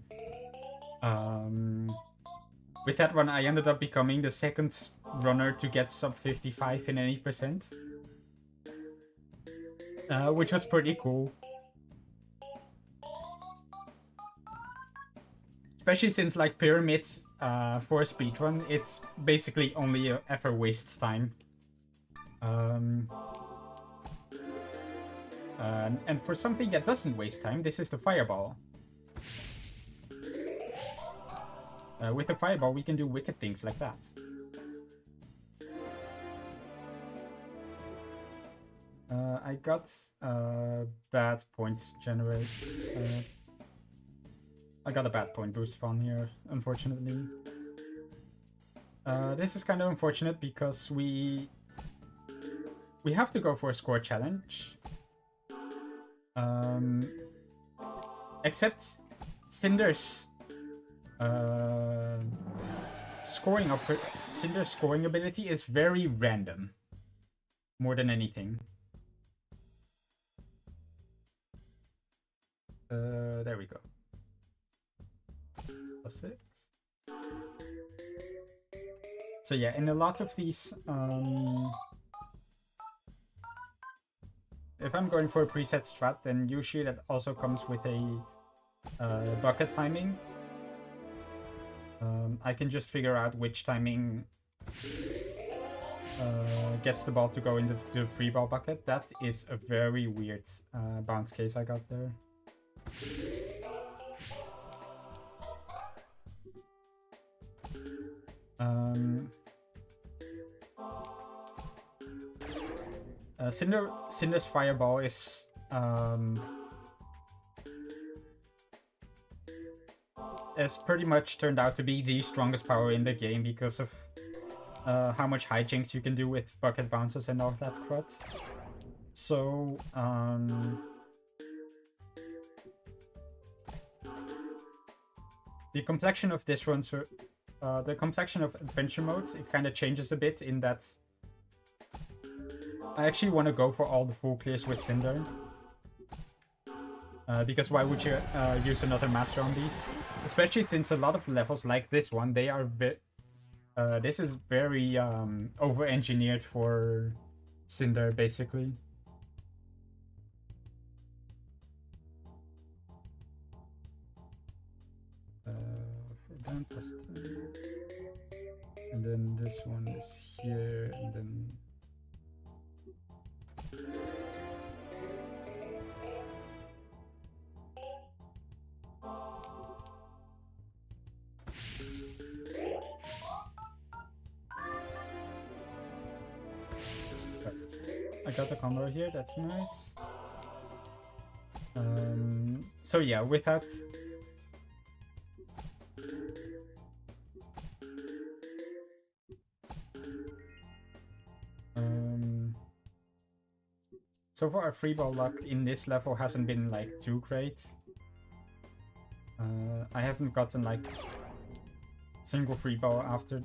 with that one I ended up becoming the second runner to get sub 55 in any percent, which was pretty cool. Especially since, like, pyramids for a speedrun, it's basically only ever wastes time. And for something that doesn't waste time, this is the fireball. With the fireball, we can do wicked things like that. I got bad points generate. I got a bad point boost spawn here, unfortunately. This is kind of unfortunate because we have to go for a score challenge. Except Cinder's Cinder's scoring ability is very random, more than anything. There we go. +6. So yeah, in a lot of these, if I'm going for a preset strat, then usually that also comes with a bucket timing. I can just figure out which timing gets the ball to go into the free ball bucket. That is a very weird bounce case I got there. Cinder's fireball is pretty much turned out to be the strongest power in the game because of how much hijinks you can do with bucket bounces and all that crud. So the complexion of this run, the complexion of adventure modes, it kind of changes a bit in that I actually want to go for all the full clears with Cinder. Because why would you use another master on these? Especially since a lot of levels like this one, they are this is very over-engineered for Cinder, basically. +10. And then this one is here, and then I got the combo here, that's nice. So yeah, with that, so far our free ball luck in this level hasn't been like too great. I haven't gotten like single free ball after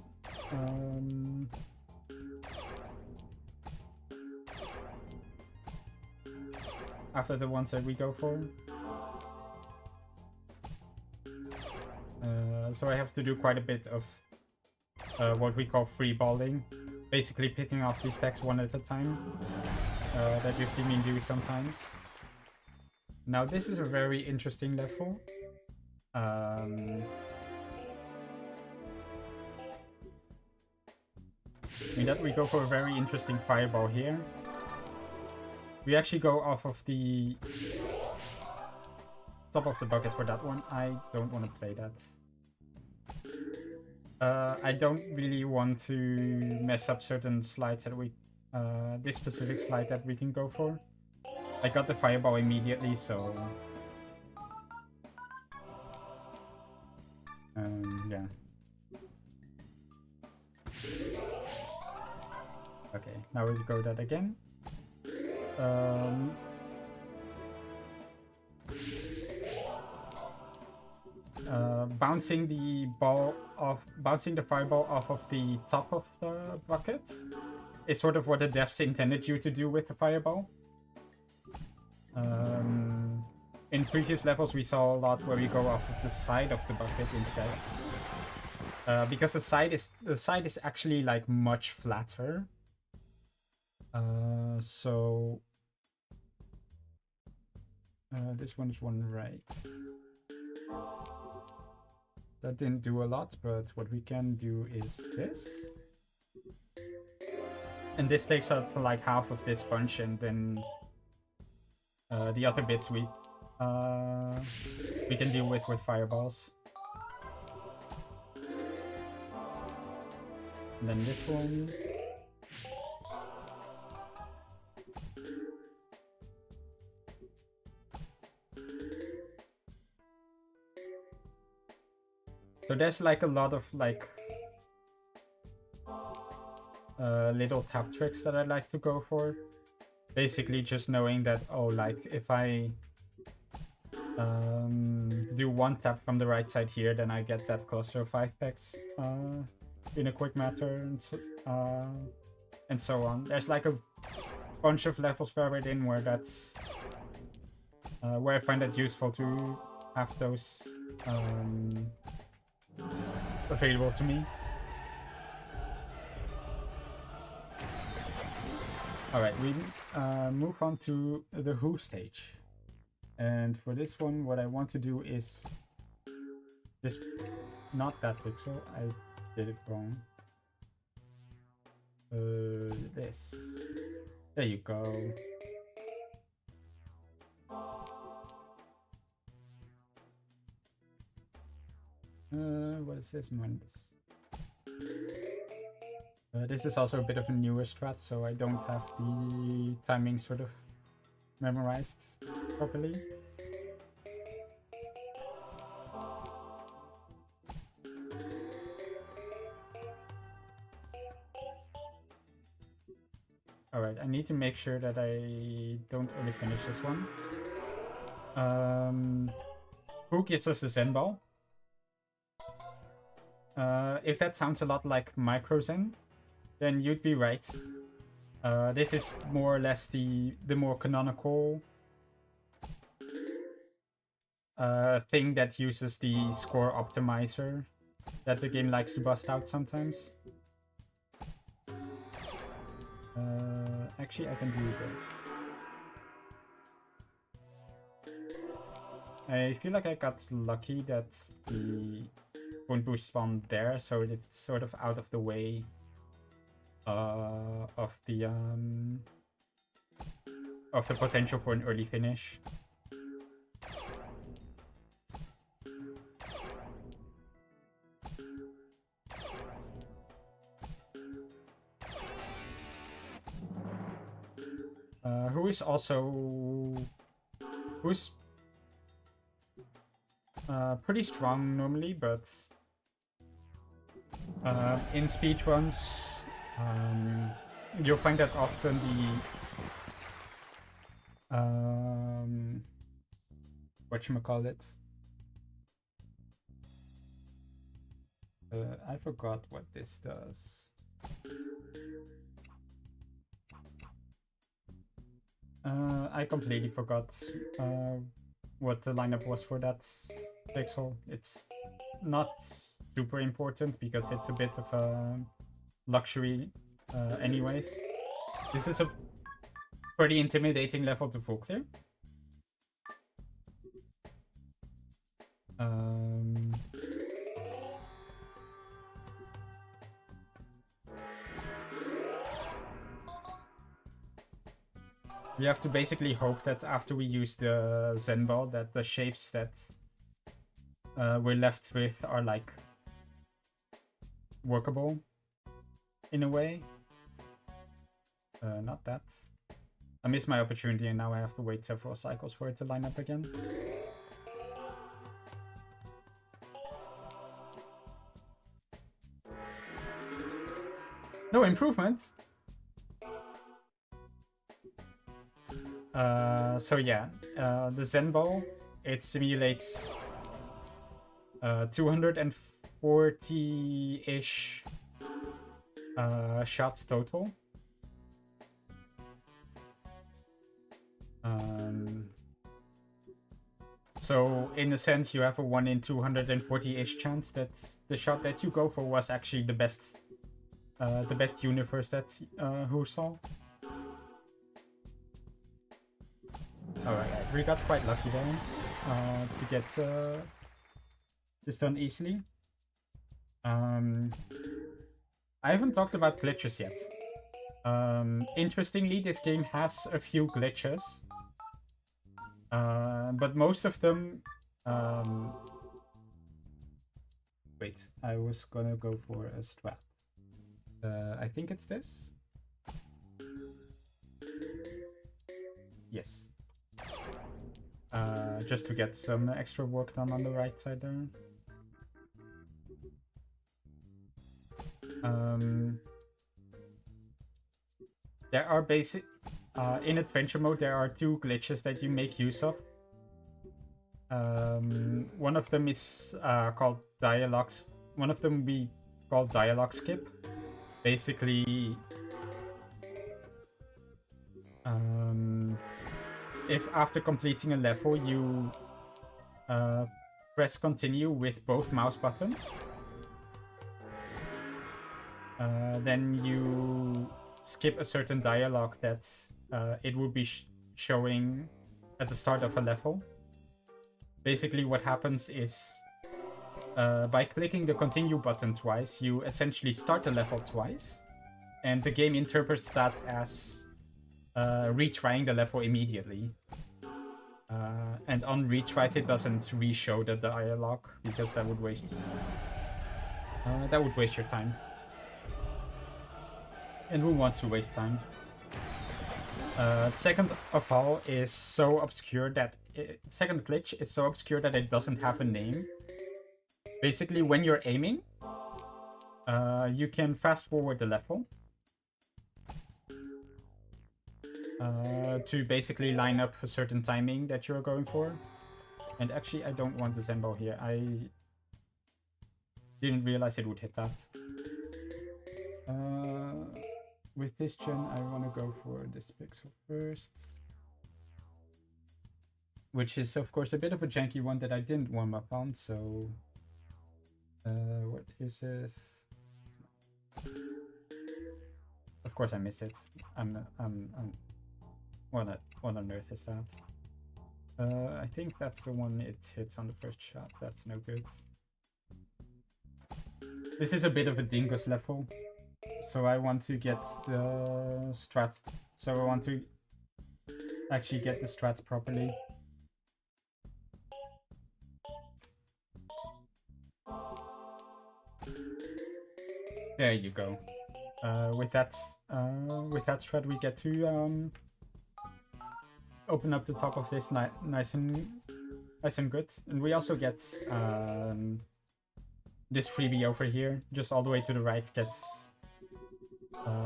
after the ones that we go for. So I have to do quite a bit of what we call free balling, basically picking off these packs one at a time. That you see me do sometimes. Now this is a very interesting level. I mean that we go for a very interesting fireball here. We actually go off of the top of the bucket for that one. I don't want to play that. I don't really want to mess up certain slides that we... this specific slide that we can go for. I got the fireball immediately, so... yeah. Okay, now we go that again. Bouncing the fireball off of the top of the bucket is sort of what the devs intended you to do with the fireball. In previous levels, we saw a lot where we go off of the side of the bucket instead, because the side is actually like much flatter. So this one is one right. That didn't do a lot, but what we can do is this. And this takes up like half of this bunch, and then the other bits we can deal with fireballs. And then this one. So there's like a lot of like little tap tricks that I like to go for. Basically just knowing that, oh, like if I do one tap from the right side here, then I get that cluster of 5 packs in a quick matter, and so on. There's like a bunch of levels buried in where that's where I find it useful to have those available to me. Alright, we move on to the Who stage. And for this one, what I want to do is this, not that pixel, I did it wrong. This. There you go. What is this? Minus. This is also a bit of a newer strat, so I don't have the timing sort of memorized properly. Alright, I need to make sure that I don't only finish this one. Who gives us the Zen ball? If that sounds a lot like Micro Zen, then you'd be right. This is more or less the more canonical thing that uses the score optimizer that the game likes to bust out sometimes. Actually, I can do this. I feel like I got lucky that the point boost spawned there, so it's sort of out of the way of the potential for an early finish. Who's pretty strong normally, but in speedruns you'll find that often the whatchamacallit, I forgot what this does. I completely forgot what the lineup was for that pixel. It's not super important because it's a bit of a luxury anyways. This is a pretty intimidating level to full clear. We have to basically hope that after we use the Zen Ball, that the shapes that we're left with are like workable in a way. Not that. I missed my opportunity and now I have to wait several cycles for it to line up again. No improvement. So yeah, the Zen Ball, it simulates 240-ish shots total. So in a sense, you have a 1 in 240-ish chance that the shot that you go for was actually the best universe that who saw. Alright, we got quite lucky there to get this done easily. I haven't talked about glitches yet. Interestingly, this game has a few glitches. But most of them... wait, I was gonna go for a strat. I think it's this. Yes. Just to get some extra work done on the right side there. There are basic... in adventure mode, there are two glitches that you make use of. One of them is called dialogues. One of them we call dialogue skip. Basically, if after completing a level you press continue with both mouse buttons, then you skip a certain dialogue that it would be showing at the start of a level. Basically what happens is by clicking the continue button twice, you essentially start the level twice, and the game interprets that as retrying the level immediately. And on retries it doesn't re-show the dialogue, because that would waste your time. And who wants to waste time? Second of all is so obscure that... second glitch is so obscure that it doesn't have a name. Basically, when you're aiming, you can fast forward the level to basically line up a certain timing that you're going for. And actually, I don't want the Zen Ball here. I didn't realize it would hit that. With this gen, I want to go for this pixel first. Which is, of course, a bit of a janky one that I didn't warm up on, so... what is this? Of course I miss it. What on earth is that? I think that's the one it hits on the first shot. That's no good. This is a bit of a dingus level. So I want to get the strats. So I want to actually get the strats properly. There you go. With that strat, we get to open up the top of this nice and good, and we also get this freebie over here, just all the way to the right, gets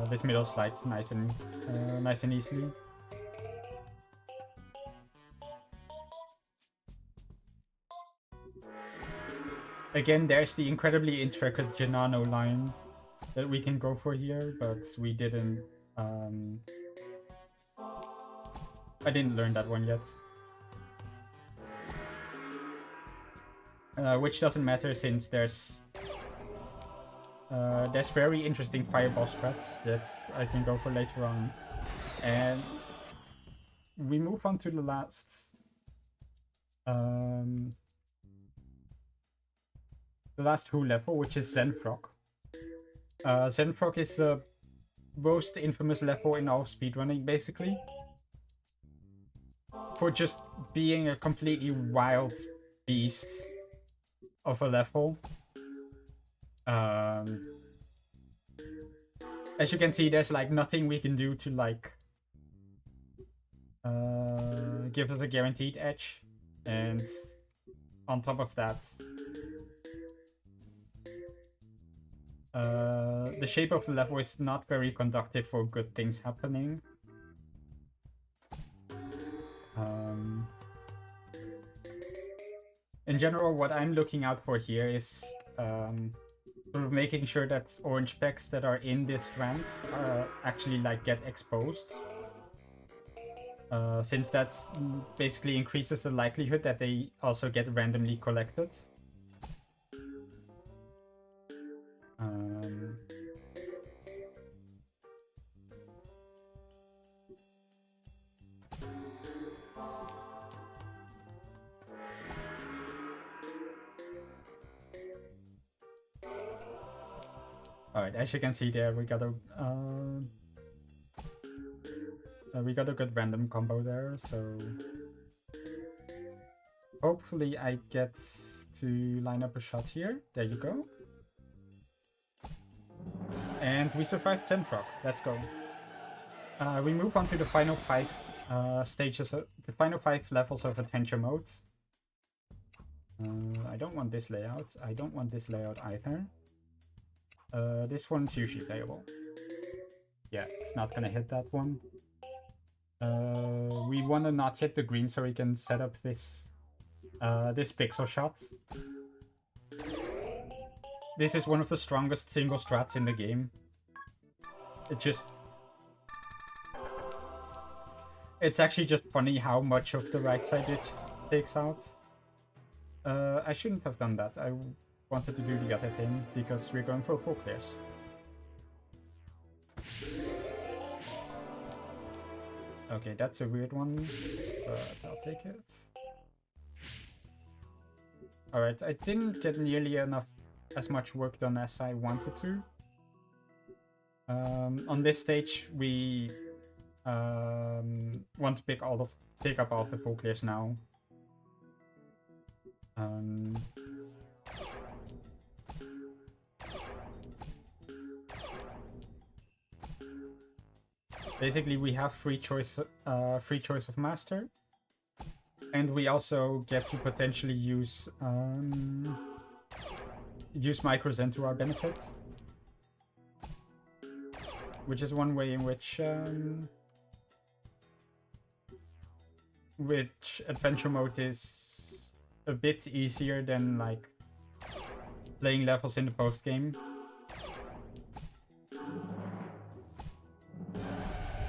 this middle slide nice and easily. Again, there's the incredibly intricate Janano line that we can go for here, but we didn't. I didn't learn that one yet. Which doesn't matter, since there's very interesting fireball strats that I can go for later on. And we move on to the last Who level, which is Zenfrog. Zenfrog is the most infamous level in all of speedrunning, basically. for just being a completely wild beast of a level. As you can see, there's like nothing we can do to like give us a guaranteed edge, and on top of that, the shape of the level is not very conducive for good things happening. In general, what I'm looking out for here is sort of making sure that orange pecks that are in this strands actually like get exposed. Since that's basically increases the likelihood that they also get randomly collected. Alright, as you can see there, we got a good random combo there, so hopefully I get to line up a shot here. There you go. And we survived 10 frog. Let's go. We move on to the final 5 stages, the final 5 levels of Adventure Mode. I don't want this layout. I don't want this layout either. This one's usually playable. Yeah, it's not gonna hit that one. We wanna not hit the green so we can set up this this pixel shot. This is one of the strongest single strats in the game. It's actually just funny how much of the right side it takes out. I shouldn't have done that. I wanted to do the other thing because we're going for full clears. Okay, that's a weird one, but I'll take it. Alright, I didn't get nearly as much work done as I wanted to. On this stage, we want to pick up all of the full clears now. Basically, we have free choice of master, and we also get to potentially use microzen to our benefit, which is one way in which adventure mode is a bit easier than like playing levels in the post game.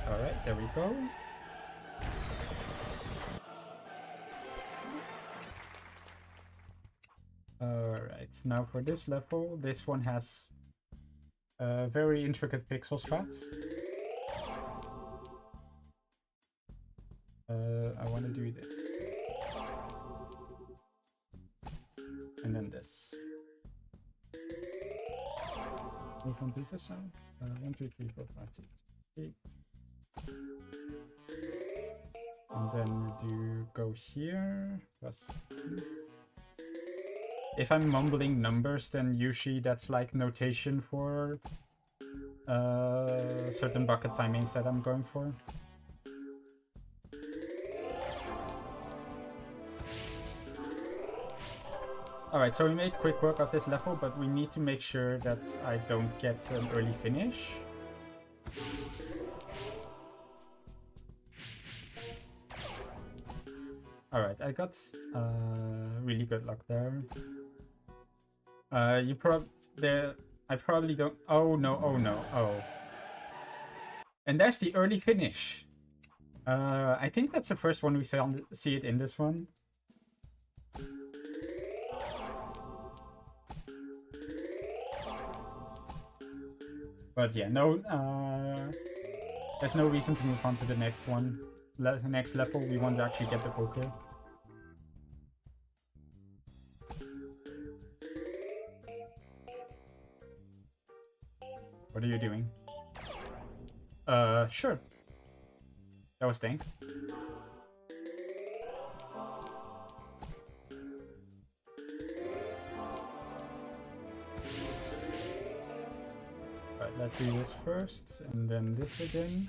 Alright, there we go. Alright, now for this level, this one has very intricate pixel strats. I want to do this. And then this. Move on to this side. 1, 2, 3, 4, 5, 6, 8. And then we go here. Plus. If I'm mumbling numbers, then usually that's like notation for certain bucket timings that I'm going for. Alright, so we made quick work of this level, but we need to make sure that I don't get an early finish. Alright, I got really good luck there. I probably don't... Oh no, oh no, oh. And there's the early finish. I think that's the first one we see it in this one. But yeah, no, there's no reason to move on to the next one. The next level, we want to actually get the full kill. What are you doing? Sure. That was dank. let's do this first, and then this again.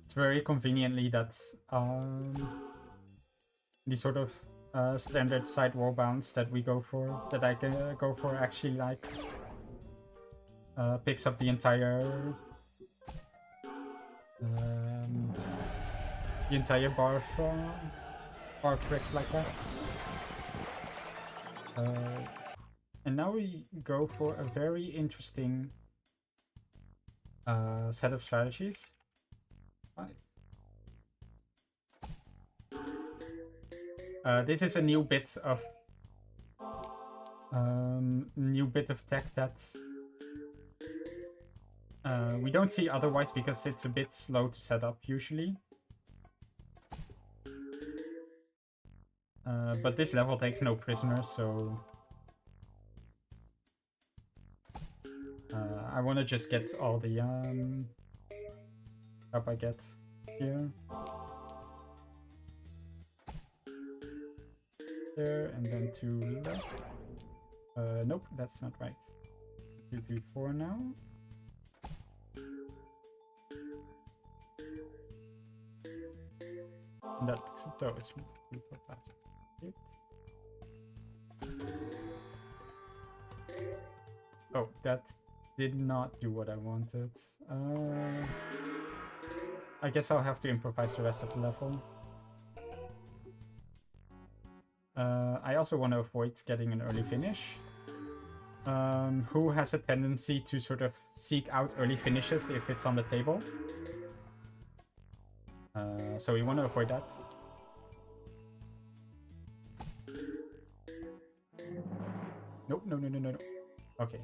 It's very conveniently that's the sort of standard side wall bounce that we go for, that I can go for, actually like picks up the entire bar of bricks like that. And now we go for a very interesting set of strategies. This is a new bit of tech that we don't see otherwise because it's a bit slow to set up usually. But this level takes no prisoners, so I want to just get all the up I get here. There, and then to left. Nope, that's not right. 2, 3, 4 now. And that looks those. Oh, that did not do what I wanted. I guess I'll have to improvise the rest of the level. I also want to avoid getting an early finish. Who has a tendency to sort of seek out early finishes if it's on the table. So we want to avoid that. Nope, no. Okay.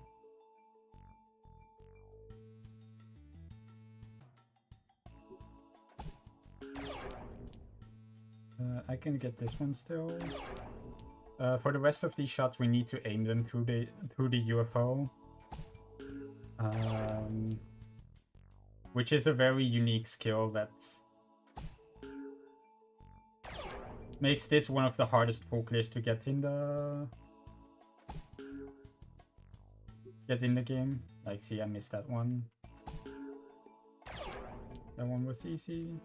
I can get this one still. For the rest of these shots, we need to aim them through the UFO, which is a very unique skill that makes this one of the hardest full clears to get in the game. Like, see, I missed that one. That one was easy.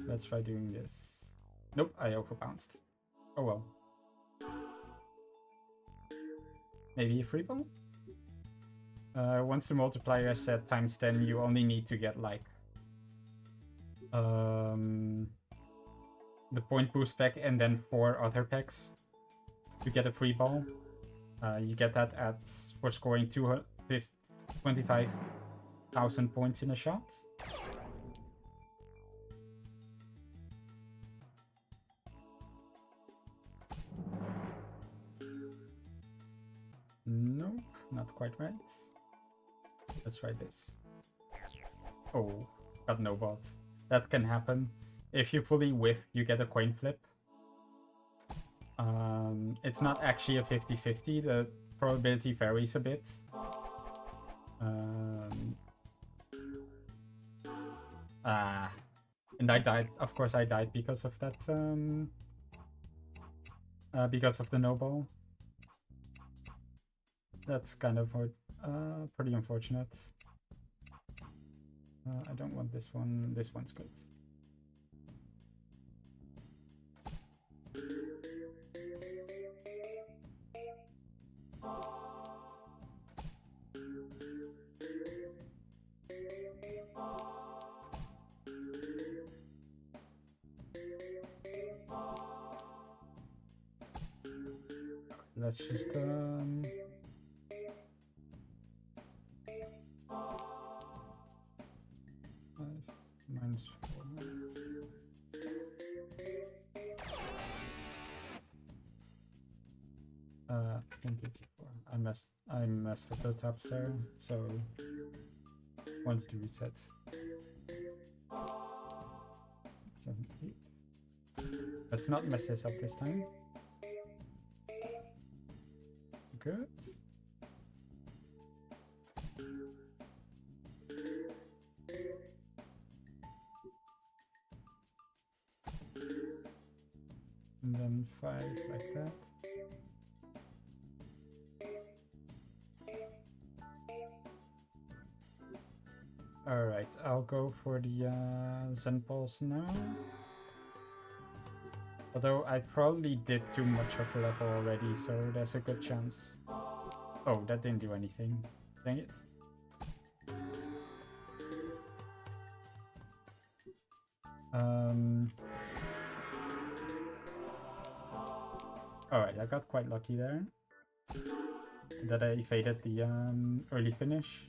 Let's try doing this. Nope, I overbounced. Oh well. Maybe a free ball? Once the multiplier is set times 10, you only need to get like the point boost pack and then 4 other packs to get a free ball. You get that for scoring 25,000 points in a shot. Nope, not quite right. Let's try this. Oh, got no bot. That can happen. If you fully whiff, you get a coin flip. It's not actually a 50-50. The probability varies a bit. And I died. Of course, I died because of that. Because of the no ball. That's kind of pretty unfortunate. I don't want this one. This one's good. Let's just minus 4. I messed up the top stair, so wanted to reset. 7, 8. Let's not mess this up this time. Good. And then 5 like that. Alright, I'll go for the Zen balls now. Although I probably did too much of the level already, so there's a good chance. Oh, that didn't do anything. Dang it. Alright, I got quite lucky there. That I evaded the early finish.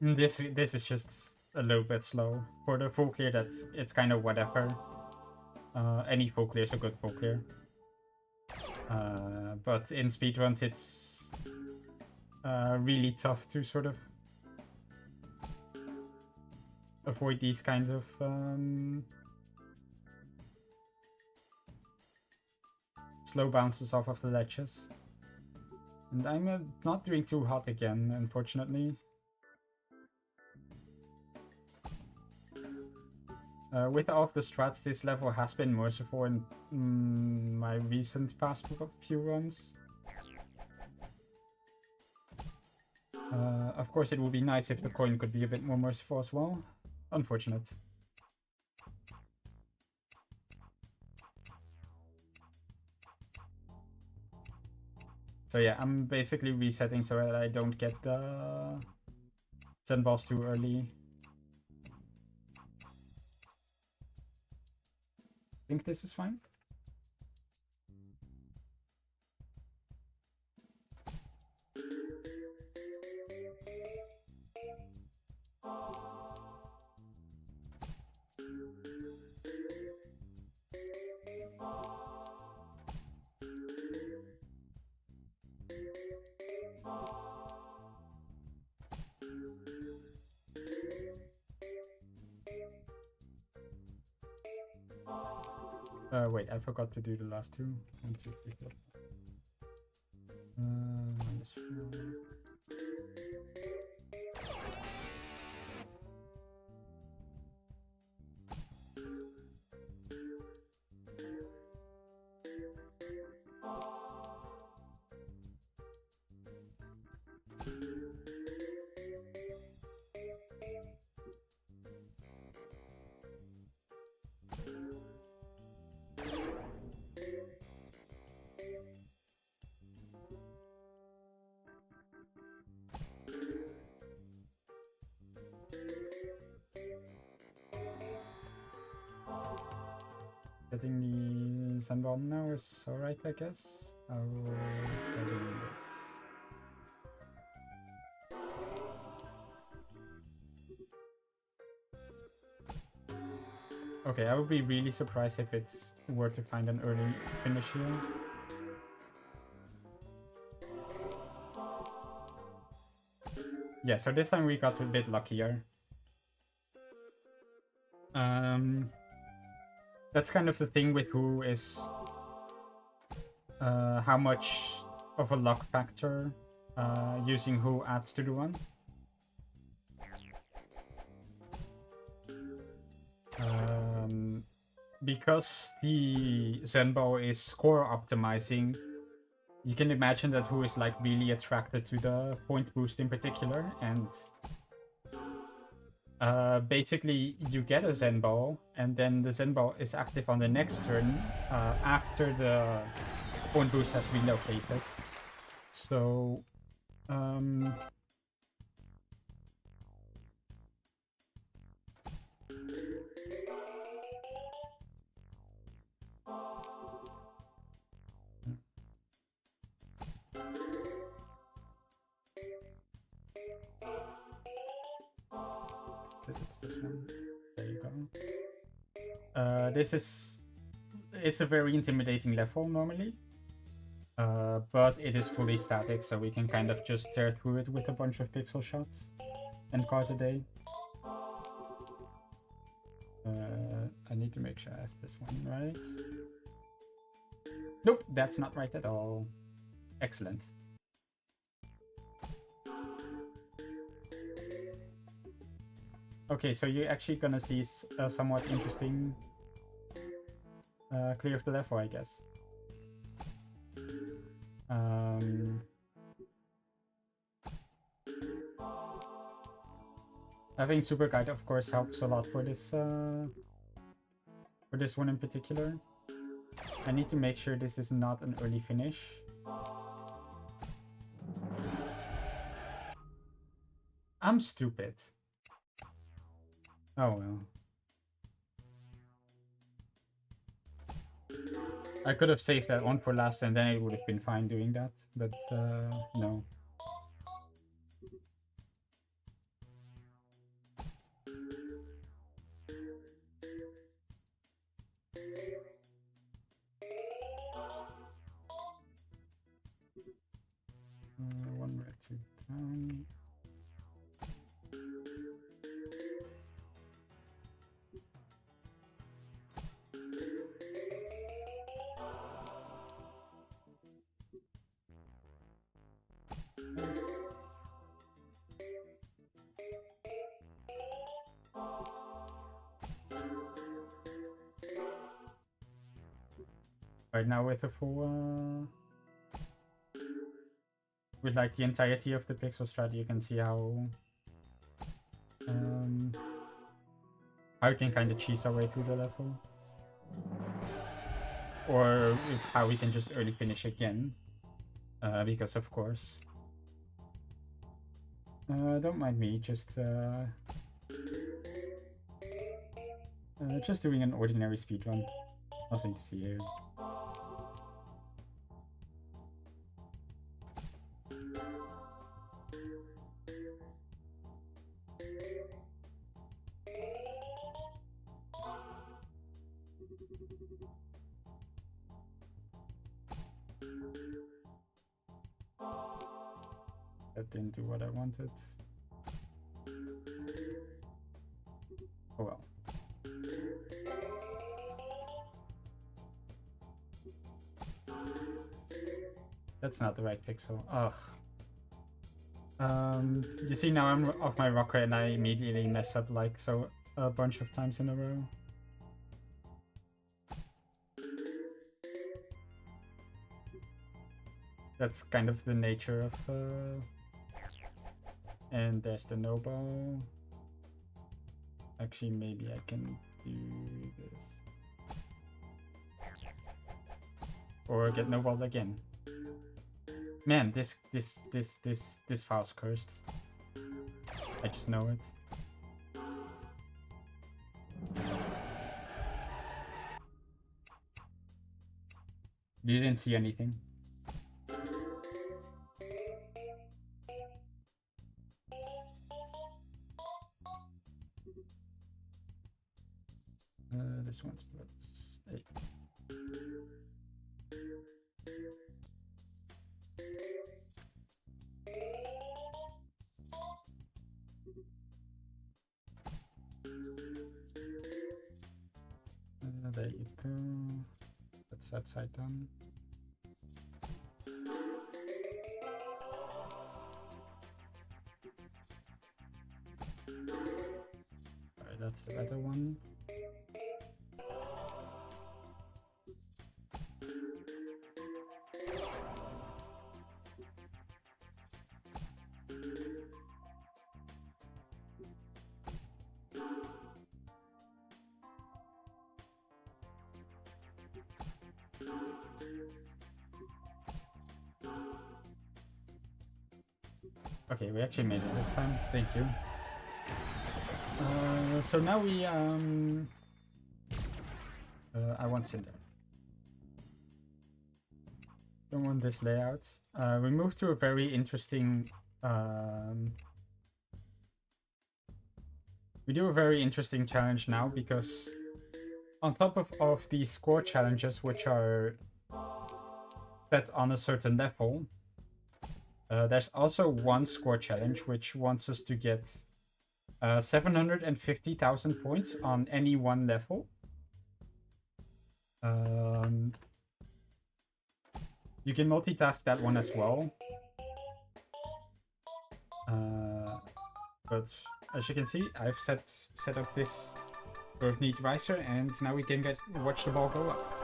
This is just a little bit slow. For the full clear, it's kind of whatever. Any full clear is a good full clear. But in speedruns, it's really tough to sort of avoid these kinds of slow bounces off of the ledges. And I'm not doing too hot again, unfortunately. With all of the strats, this level has been merciful in my recent past few runs. Of course, it would be nice if the coin could be a bit more merciful as well. Unfortunate. So yeah, I'm basically resetting so that I don't get the Zen balls too early. I think this is fine. Wait, I forgot to do the last two. 1, 2, 3, 4. -4. Getting the Zen ball now is alright, I guess. I will try doing this. Okay, I would be really surprised if it's were to find an early finish here. Yeah, so this time we got a bit luckier. That's kind of the thing with who is how much of a luck factor using who adds to the one. Because the Zen ball is score optimizing, you can imagine that who is like really attracted to the point boost in particular, and basically you get a Zen ball, and then the Zen ball is active on the next turn after the point boost has relocated. So it's this one. There you go. This is a very intimidating level normally, but it is fully static, so we can kind of just tear through it with a bunch of pixel shots and call it a day. I need to make sure I have this one right. Nope, that's not right at all. Excellent. Okay, so you're actually gonna see a somewhat interesting clear of the level, I guess. Having Super Guide, of course, helps a lot for this one in particular. I need to make sure this is not an early finish. I'm stupid. Oh well. I could have saved that one for last and then it would have been fine doing that, but no. One red, two down. Right now with a full with like the entirety of the pixel strat, you can see how we can kind of cheese our way through the level, or how we can just early finish again, because of course. Don't mind me, just doing an ordinary speedrun. Nothing to see here. That didn't do what I wanted. Oh well. That's not the right pixel. Ugh. You see, now I'm off my rocker and I immediately mess up like so a bunch of times in a row. That's kind of the nature of and there's the no ball. Actually, maybe I can do this. Or get no ball again. Man, this file's cursed. I just know it. You didn't see anything. This one's +8. There you go. That's that side done. Alright, that's the better one. Okay, we actually made it this time. Thank you. So now we I want Cinder. Don't want this layout. We move to a very interesting we do a very interesting challenge now, because on top of the score challenges, which are set on a certain level, there's also one score challenge which wants us to get 750,000 points on any one level. You can multitask that one as well. But as you can see, I've set up this curve neat riser, and now we can watch the ball go up.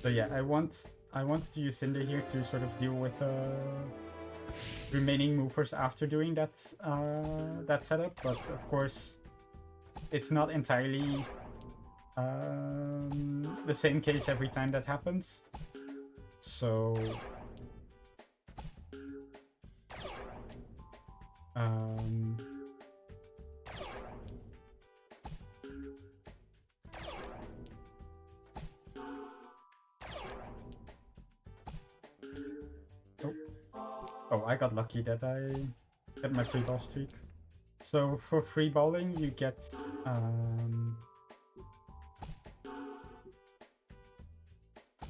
So yeah, I wanted to use Cinder here to sort of deal with remaining movers after doing that that setup, but of course it's not entirely the same case every time that happens. So oh, I got lucky that I get my free ball streak. So for free balling, you get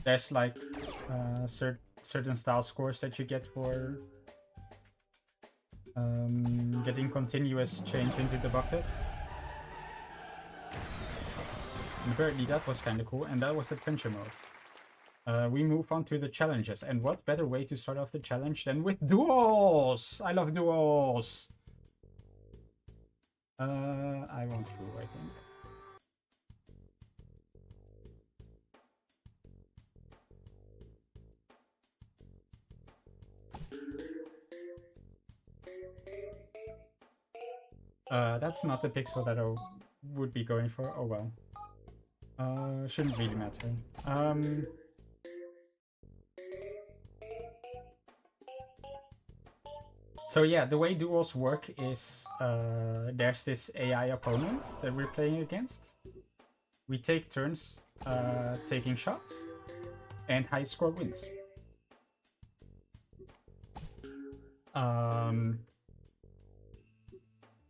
there's like certain style scores that you get for getting continuous chains into the bucket. And apparently that was kind of cool, and that was adventure mode. We move on to the challenges, and what better way to start off the challenge than with duels? I love duels! I want to, I think. That's not the pixel that I would be going for. Oh well. Shouldn't really matter. So yeah, the way duels work is there's this AI opponent that we're playing against. We take turns taking shots, and high score wins.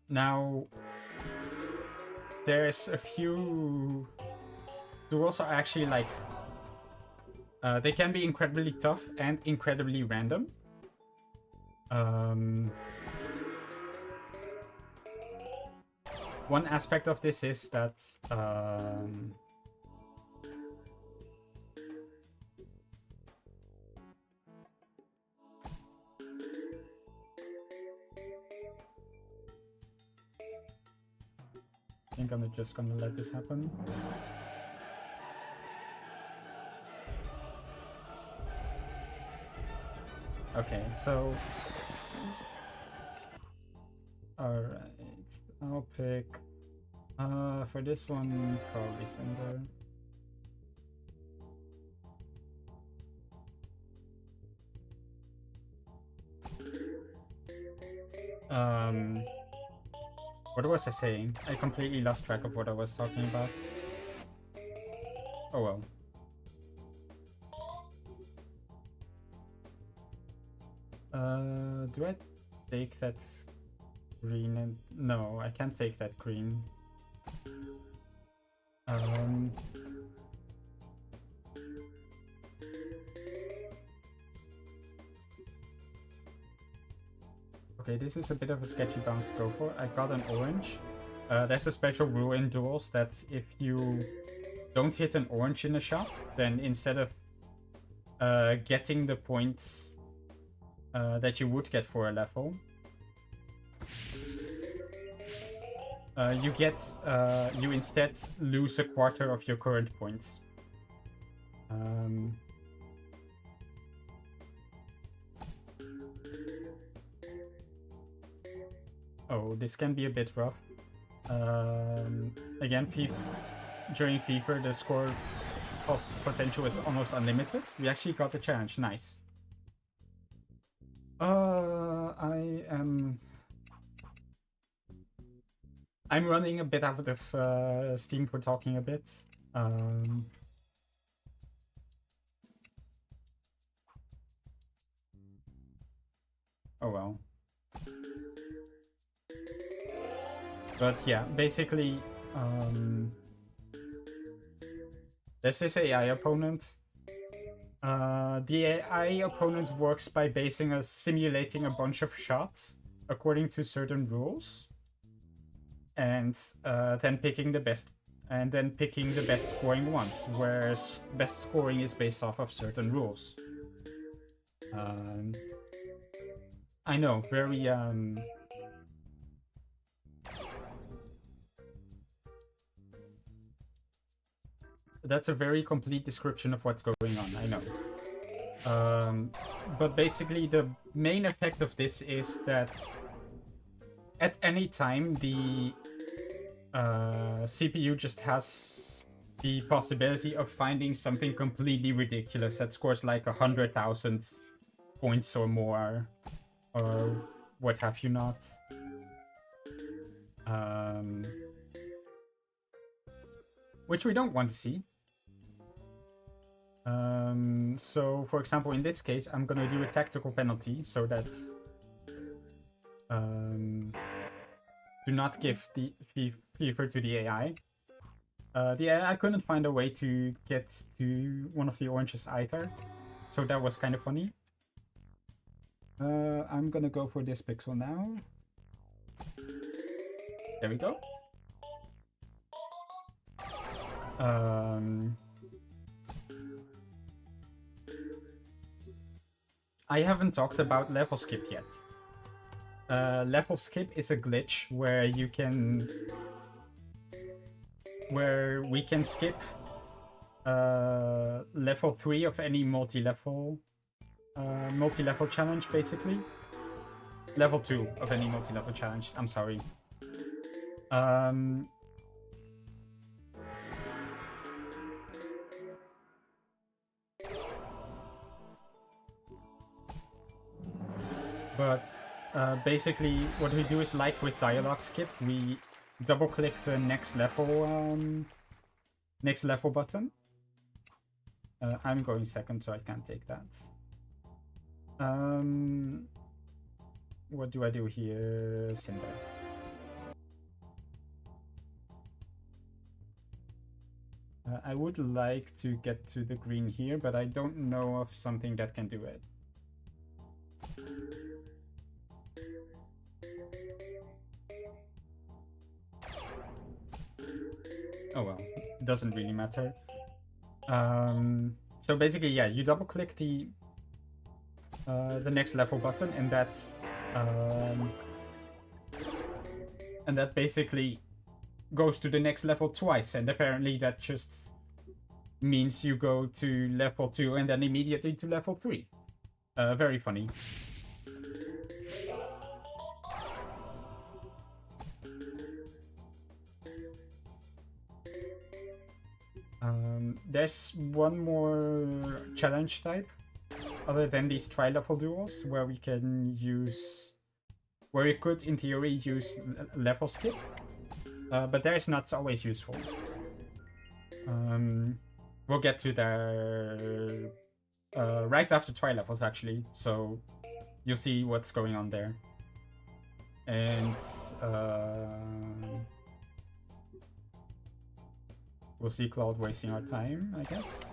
Now, there's a few duels are actually like they can be incredibly tough and incredibly random. One aspect of this is that I think I'm just gonna let this happen. Okay, so alright, I'll pick for this one probably Cinder. What was I saying? I completely lost track of what I was talking about. Oh well. Do I take that green? And no, I can't take that green. Okay, this is a bit of a sketchy bounce to go for. I got an orange. There's a special rule in duels that if you don't hit an orange in a shot, then instead of getting the points that you would get for a level, you instead lose a quarter of your current points. Oh, this can be a bit rough. Again, during FIFA, the score potential is almost unlimited. We actually got the challenge. Nice. I'm running a bit out of steam for talking a bit. Oh well. But yeah, basically, there's this AI opponent. The AI opponent works by simulating a bunch of shots according to certain rules. and then picking the best scoring ones, whereas best scoring is based off of certain rules. I know, very that's a very complete description of what's going on, I know. But basically the main effect of this is that at any time the CPU just has the possibility of finding something completely ridiculous that scores like 100,000 points or more, or what have you not. Which we don't want to see. So, for example, in this case, I'm gonna do a tactical penalty so that do not give the fever to the AI. The AI couldn't find a way to get to one of the oranges either, so that was kind of funny. I'm gonna go for this pixel now. There we go. I haven't talked about level skip yet. Level skip is a glitch where we can skip level 3 of any multi-level challenge, basically. Level 2 of any multi-level challenge, I'm sorry. But basically what we do is, like with dialogue skip, we double click the next level button. I'm going second, so I can't take that. What do I do here? Cinder. I would like to get to the green here, but I don't know of something that can do it. Oh well, it doesn't really matter. So basically, yeah, you double click the next level button, and that basically goes to the next level twice, and apparently that just means you go to level 2 and then immediately to level 3. Very funny. There's one more challenge type other than these tri-level duels where we can use, where we could in theory use level skip, but that is not always useful. We'll get to there right after tri-levels actually, so you'll see what's going on there. And we'll see Claude wasting our time, I guess.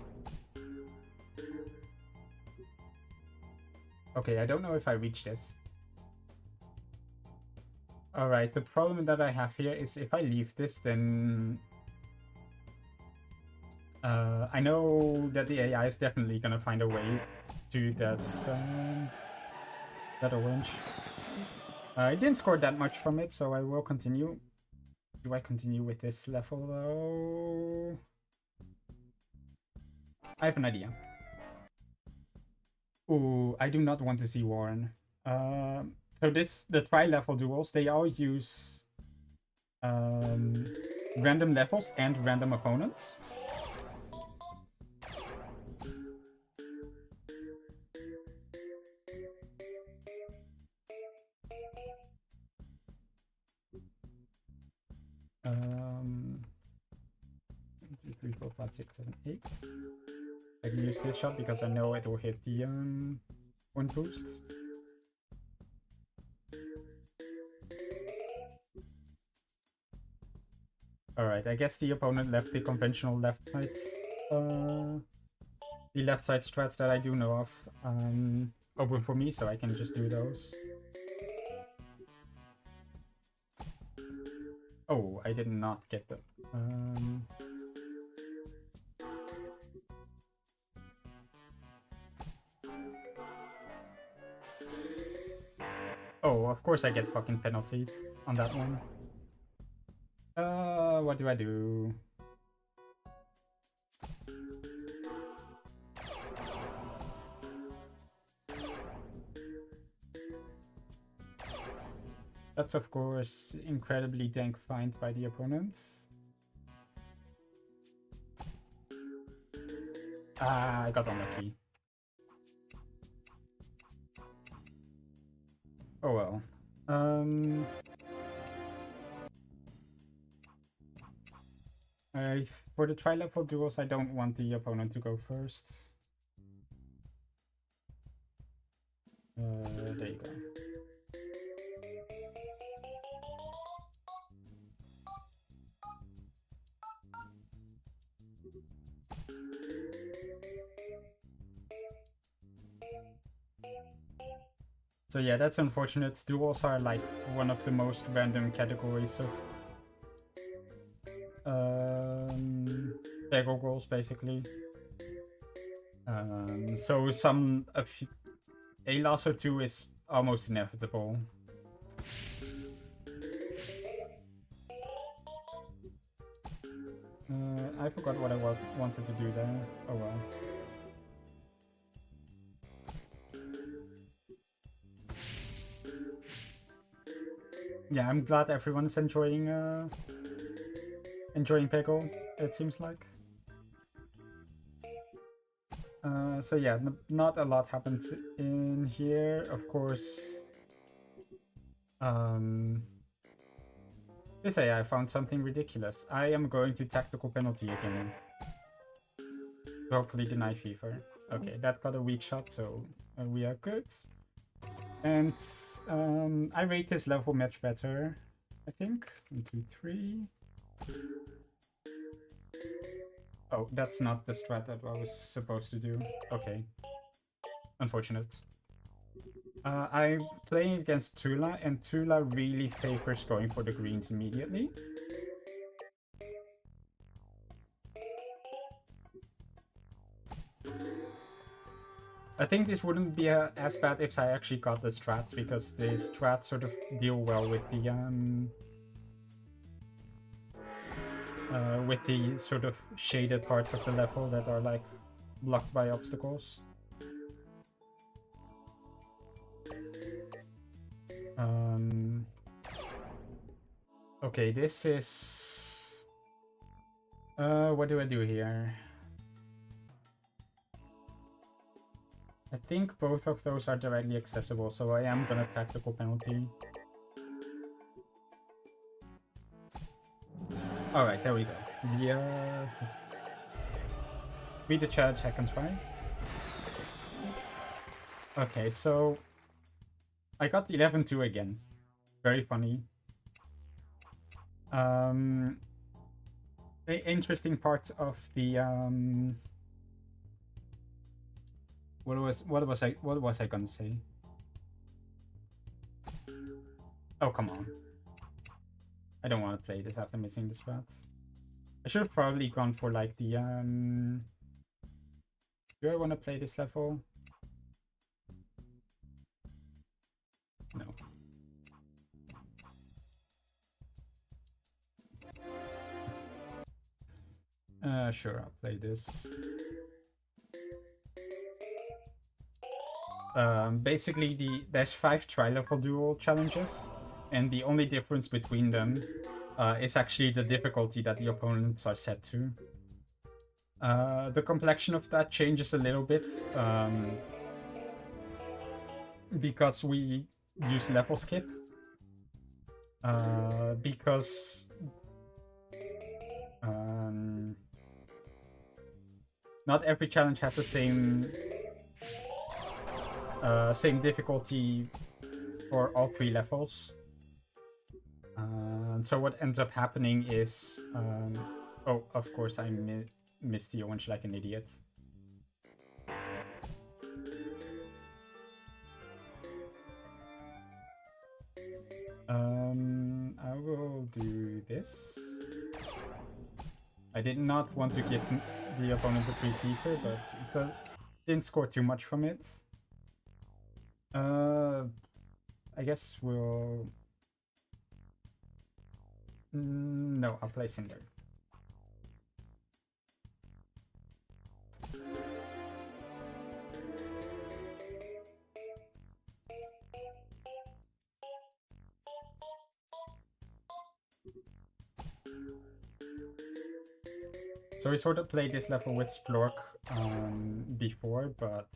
Okay, I don't know if I reach this. Alright, the problem that I have here is if I leave this, then I know that the AI is definitely gonna find a way to that orange. I didn't score that much from it, so I will continue. Do I continue with this level though? I have an idea. Ooh, I do not want to see Warren. So the tri-level duels, they all use random levels and random opponents. One, 2, 3, 4, 5, 6, 7, 8. I can use this shot because I know it will hit the one boost. Alright, I guess the opponent left the conventional left side, the left side strats that I do know of open for me, so I can just do those. Oh, I did not get the... Oh, of course I get fucking penaltied on that one. What do I do? That's of course incredibly dank find by the opponent. Ah, I got unlucky. Oh well. For the tri-level duels, I don't want the opponent to go first. There you go. So yeah, that's unfortunate. Duels are like one of the most random categories of Peggle goals, basically. So a loss or two is almost inevitable. I forgot what I wanted to do there. Oh well. Yeah, I'm glad everyone's enjoying Peggle, it seems like. So yeah, not a lot happened in here, of course. This AI found something ridiculous. I am going to tactical penalty again. Hopefully deny fever. Okay, that got a weak shot, so we are good. And I rate this level much better, I think. 1, 2, 3. Oh, that's not the strat that I was supposed to do. Okay. Unfortunate. I'm playing against Tula, and Tula really favors going for the greens immediately. I think this wouldn't be as bad if I actually got the strats, because the strats sort of deal well with the sort of shaded parts of the level that are like blocked by obstacles. Okay, this is... what do I do here? I think both of those are directly accessible, so I am gonna tactical penalty. Alright, there we go. Yeah. Read the chat, check and try. Okay, so I got 11-2 again. Very funny. The interesting part of the what was I gonna say? Oh, come on. I don't want to play this after missing the strats. I should have probably gone for like the do I want to play this level? No. Sure, I'll play this. Basically, there's 5 tri-level duel challenges, and the only difference between them is actually the difficulty that the opponents are set to. The complexion of that changes a little bit because we use level skip. Because not every challenge has the same difficulty for all 3 levels. So what ends up happening is... oh, of course I missed the orange like an idiot. I will do this. I did not want to give the opponent a free fever, but it didn't score too much from it. I guess we'll... no, I'll play Cinder. So we sort of played this level with Splork before, but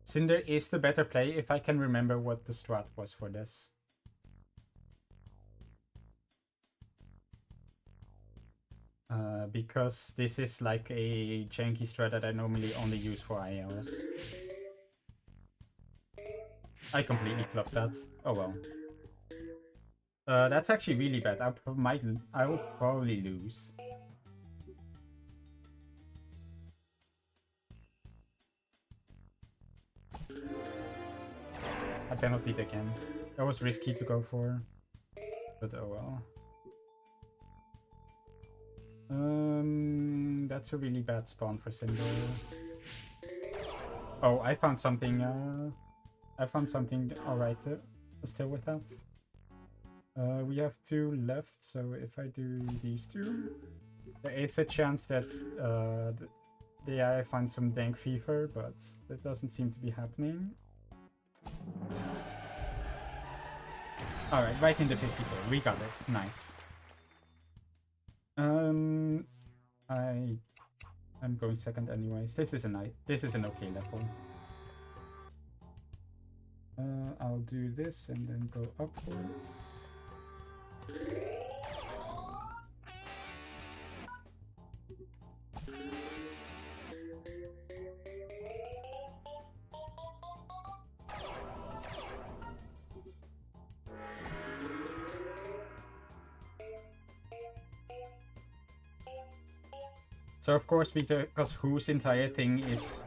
Cinder is the better play if I can remember what the strat was for this. Because this is like a janky strat that I normally only use for IOs. I completely flopped that. Oh well. That's actually really bad. I will probably lose. I penaltied again. That was risky to go for, but oh well. That's a really bad spawn for Cinder. Oh, I found something. Alright. Still with that. We have 2 left, so if I do these 2, there is a chance that the AI finds some dank fever, but that doesn't seem to be happening. Alright, right in the 50k. We got it. Nice. I'm going second anyways. This is an okay level. I'll do this and then go upwards. So of course, because whose entire thing is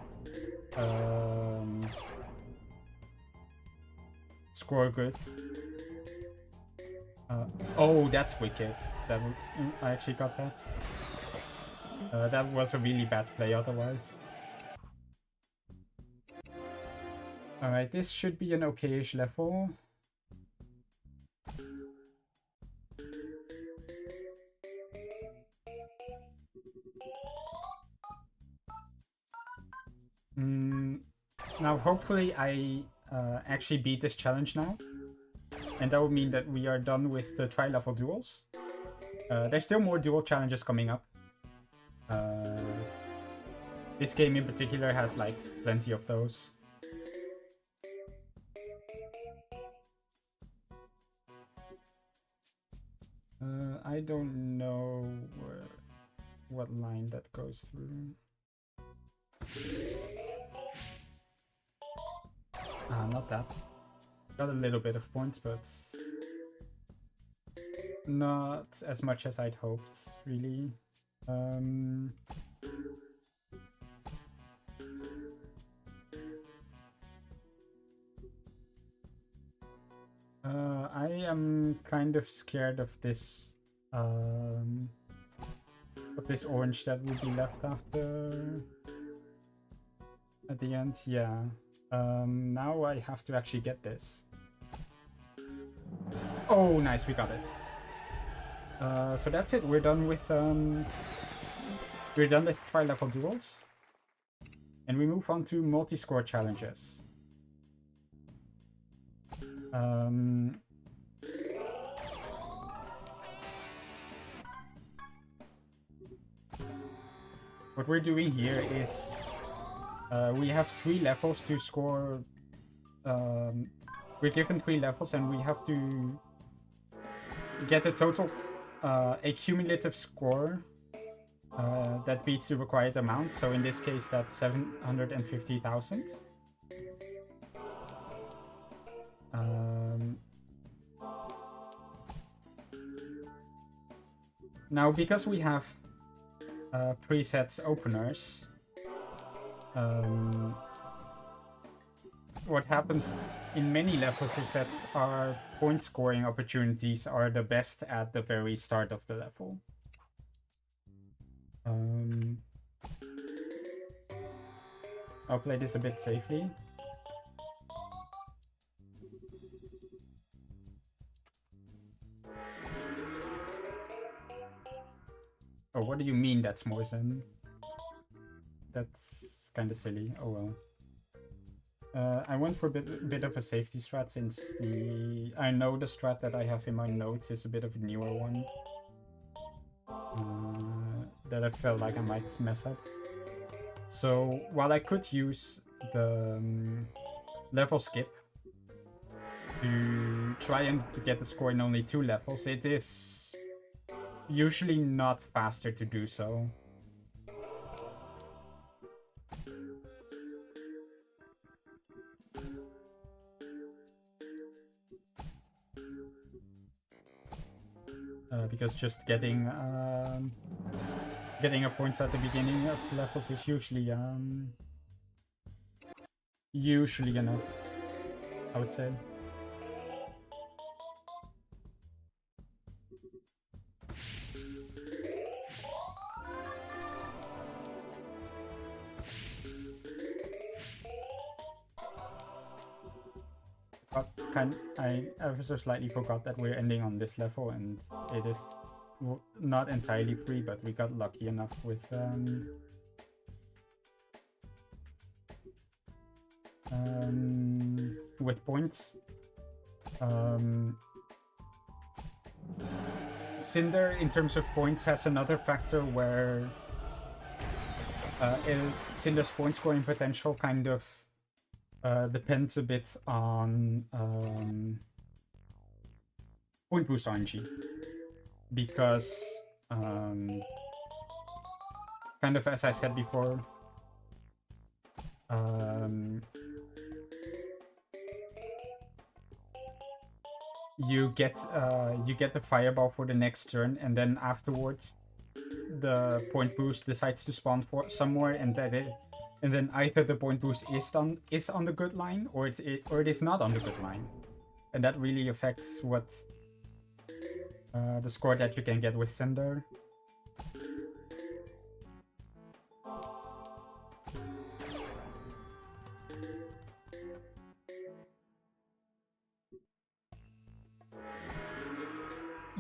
score good. Oh, that's wicked. I actually got that. That was a really bad play otherwise. Alright, this should be an okay-ish level. Now, hopefully I actually beat this challenge now. And that would mean that we are done with the tri-level duels. There's still more duel challenges coming up. This game in particular has like plenty of those. I don't know what line that goes through. Not that. Got a little bit of points, but not as much as I'd hoped, really. I am kind of scared of this orange that will be left after at the end. Yeah. Now I have to actually get this. Oh, nice, we got it. So that's it. We're done with tri-level duels, and we move on to multi-score challenges. What we're doing here is we have 3 levels to score. We're given 3 levels and we have to get a total, a cumulative score that beats the required amount. So in this case, that's 750,000. Now, because we have preset openers, what happens in many levels is that our point scoring opportunities are the best at the very start of the level. I'll play this a bit safely. Oh, what do you mean that's Morrison? That's kind of silly. Oh well. I went for a bit of a safety strat since I know the strat that I have in my notes is a bit of a newer one. That I felt like I might mess up. So while I could use the level skip to try and get the score in only 2 levels, it is usually not faster to do so. Because just getting a points at the beginning of levels is usually enough, I would say. But I ever so slightly forgot that we're ending on this level, and it is not entirely free, but we got lucky enough with points. Cinder, in terms of points, has another factor where Cinder's point scoring potential kind of depends a bit on point boost RNG, because kind of as I said before, you get the fireball for the next turn, and then afterwards the point boost decides to spawn for somewhere, and then either the point boost is on the good line, or it is not on the good line, and that really affects what the score that you can get with Cinder.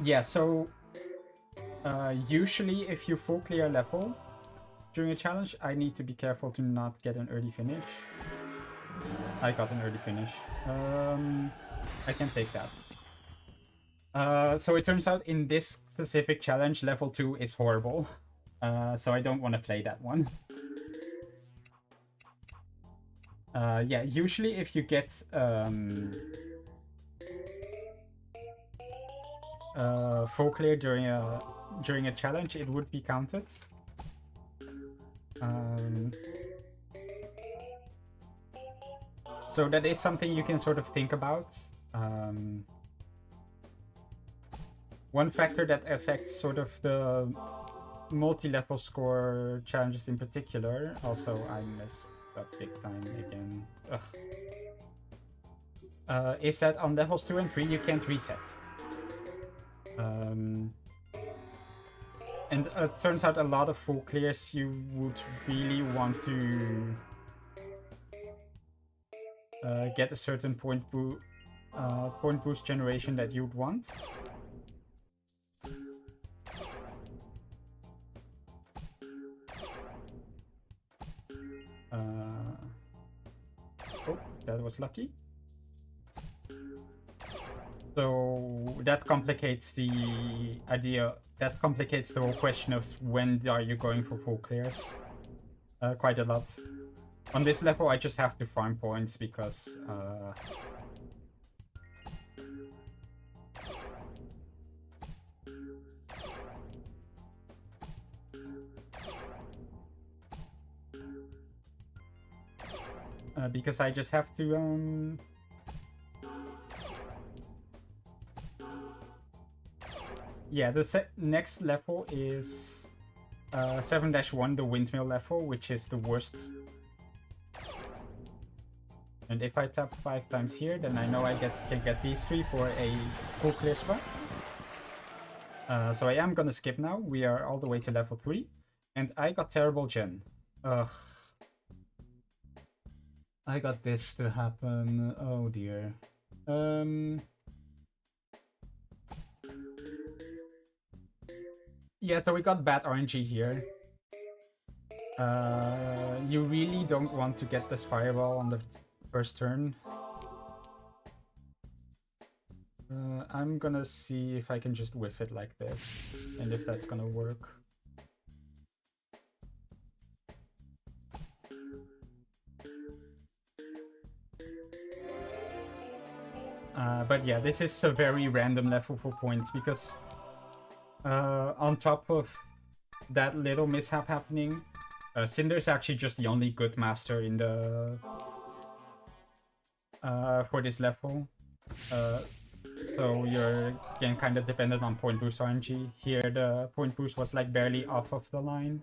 Yeah, so usually if you full clear level during a challenge, I need to be careful to not get an early finish. I got an early finish. I can take that. So it turns out in this specific challenge, level 2 is horrible. So I don't want to play that one. Yeah, usually if you get full clear during a challenge, it would be counted. So that is something you can sort of think about. One factor that affects sort of the multi-level score challenges in particular, also I messed up big time again, is that on levels 2 and 3 you can't reset. And it turns out a lot of full clears you would really want to get a certain point boost generation that you'd want. Oh, that was lucky. So that complicates the idea. That complicates the whole question of when are you going for full clears quite a lot. On this level, I just have to farm points because I just have to yeah, the next level is 7-1, the windmill level, which is the worst. And if I tap 5 times here, then I know I can get these 3 for a full clear spot. So I am gonna skip now. We are all the way to level 3. And I got terrible gen. Ugh. I got this to happen. Oh dear. Yeah, so we got bad RNG here. You really don't want to get this fireball on the first turn. I'm gonna see if I can just whiff it like this, and if that's gonna work. But yeah, this is a very random level for points, because on top of that little mishap happening, Cinder is actually just the only good master in the for this level. So you're again kind of dependent on point boost RNG. Here the point boost was like barely off of the line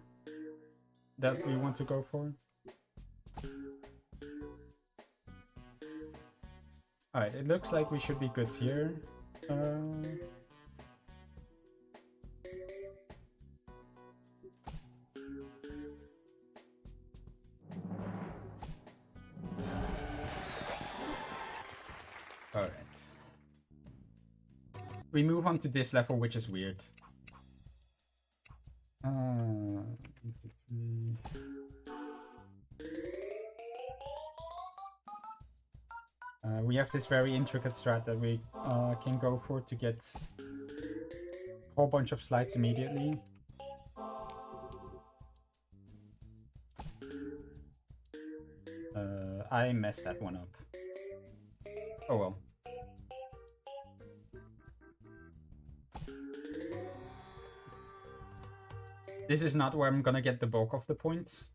that we want to go for. Alright, it looks like we should be good here. Alright. We move on to this level, which is weird. We have this very intricate strat that we can go for to get a whole bunch of slides immediately. I messed that one up. Oh well. This is not where I'm gonna get the bulk of the points.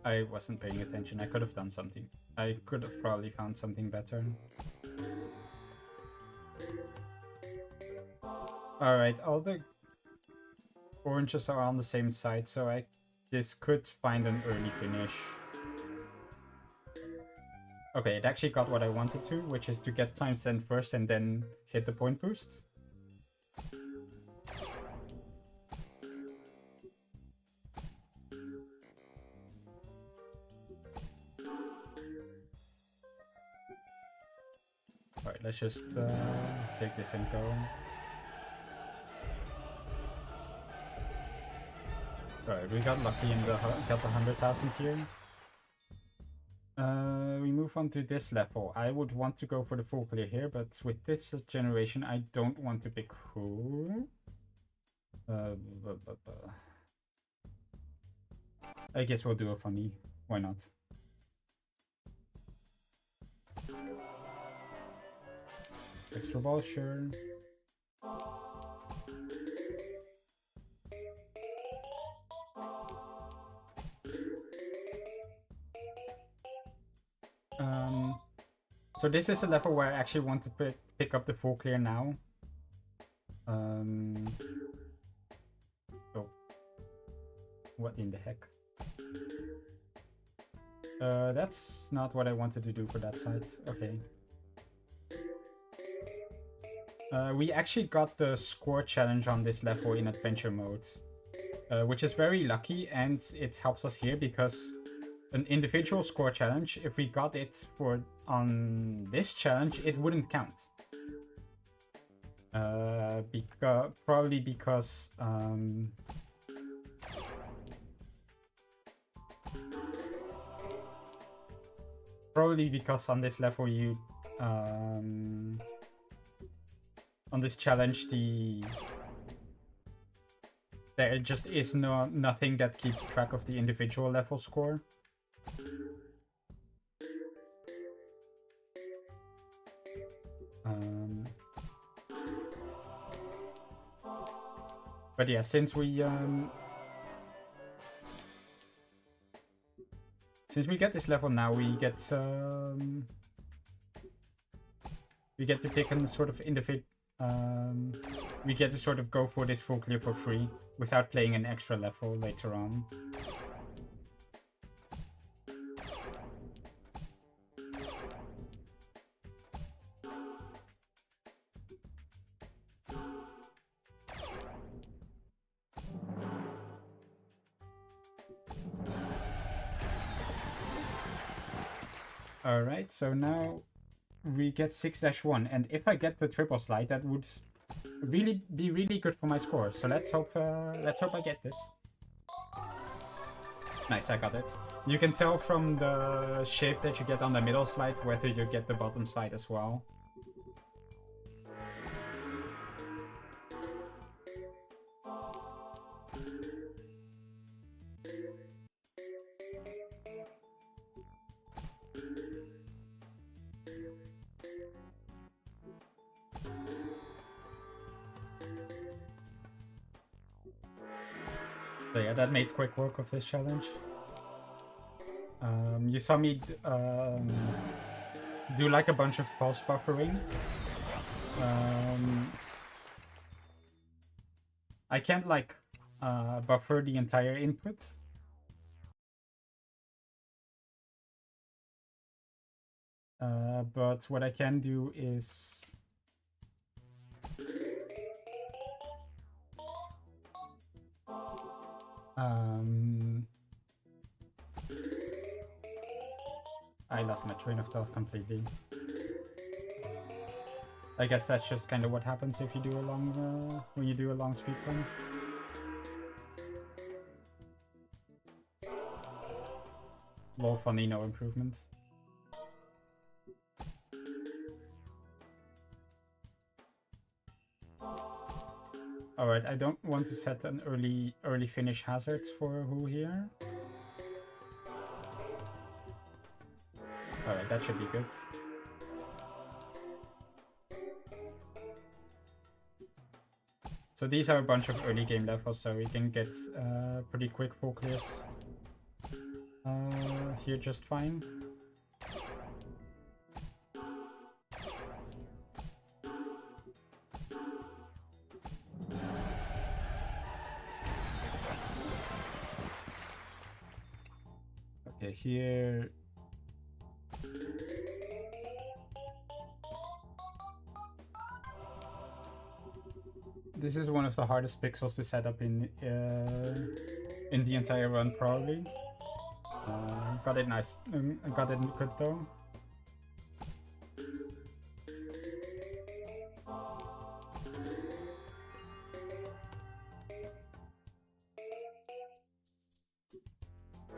I wasn't paying attention. I could have done something. I could have probably found something better. Alright, all the oranges are on the same side, so this could find an early finish. Okay, it actually got what I wanted to, which is to get times 10 first and then hit the point boost. Alright, let's just take this and go. Alright, we got lucky and got the 100,000 here. We move on to this level. I would want to go for the full clear here, but with this generation, I don't want to pick who. I guess we'll do a funny. Why not? Extra ball, sure. So this is a level where I actually want to pick up the full clear now. Oh. What in the heck? That's not what I wanted to do for that side. Okay. We actually got the score challenge on this level in adventure mode, which is very lucky, and it helps us here because an individual score challenge, if we got it on this challenge, it wouldn't count. Probably because on this level you on this challenge there just is nothing that keeps track of the individual level score. But yeah, since we get this level now, we get to pick a sort of we get to sort of go for this full clear for free without playing an extra level later on. Alright, so now we get 6-1, and if I get the triple slide, that would really be really good for my score. So let's hope I get this. Nice, I got it. You can tell from the shape that you get on the middle slide whether you get the bottom slide as well. So yeah, that made quick work of this challenge. You saw me do like a bunch of pulse buffering. I can't like buffer the entire input. But what I can do is I lost my train of thought completely. I guess that's just kind of what happens if you do a long, when you do a long speedrun. Lol, funny, no improvement. Alright, I don't want to set an early finish hazard for who here. Alright, that should be good. So these are a bunch of early game levels, so we can get pretty quick full clears here just fine. Okay, here... This is one of the hardest pixels to set up in the entire run, probably. Got it nice. Got it good though.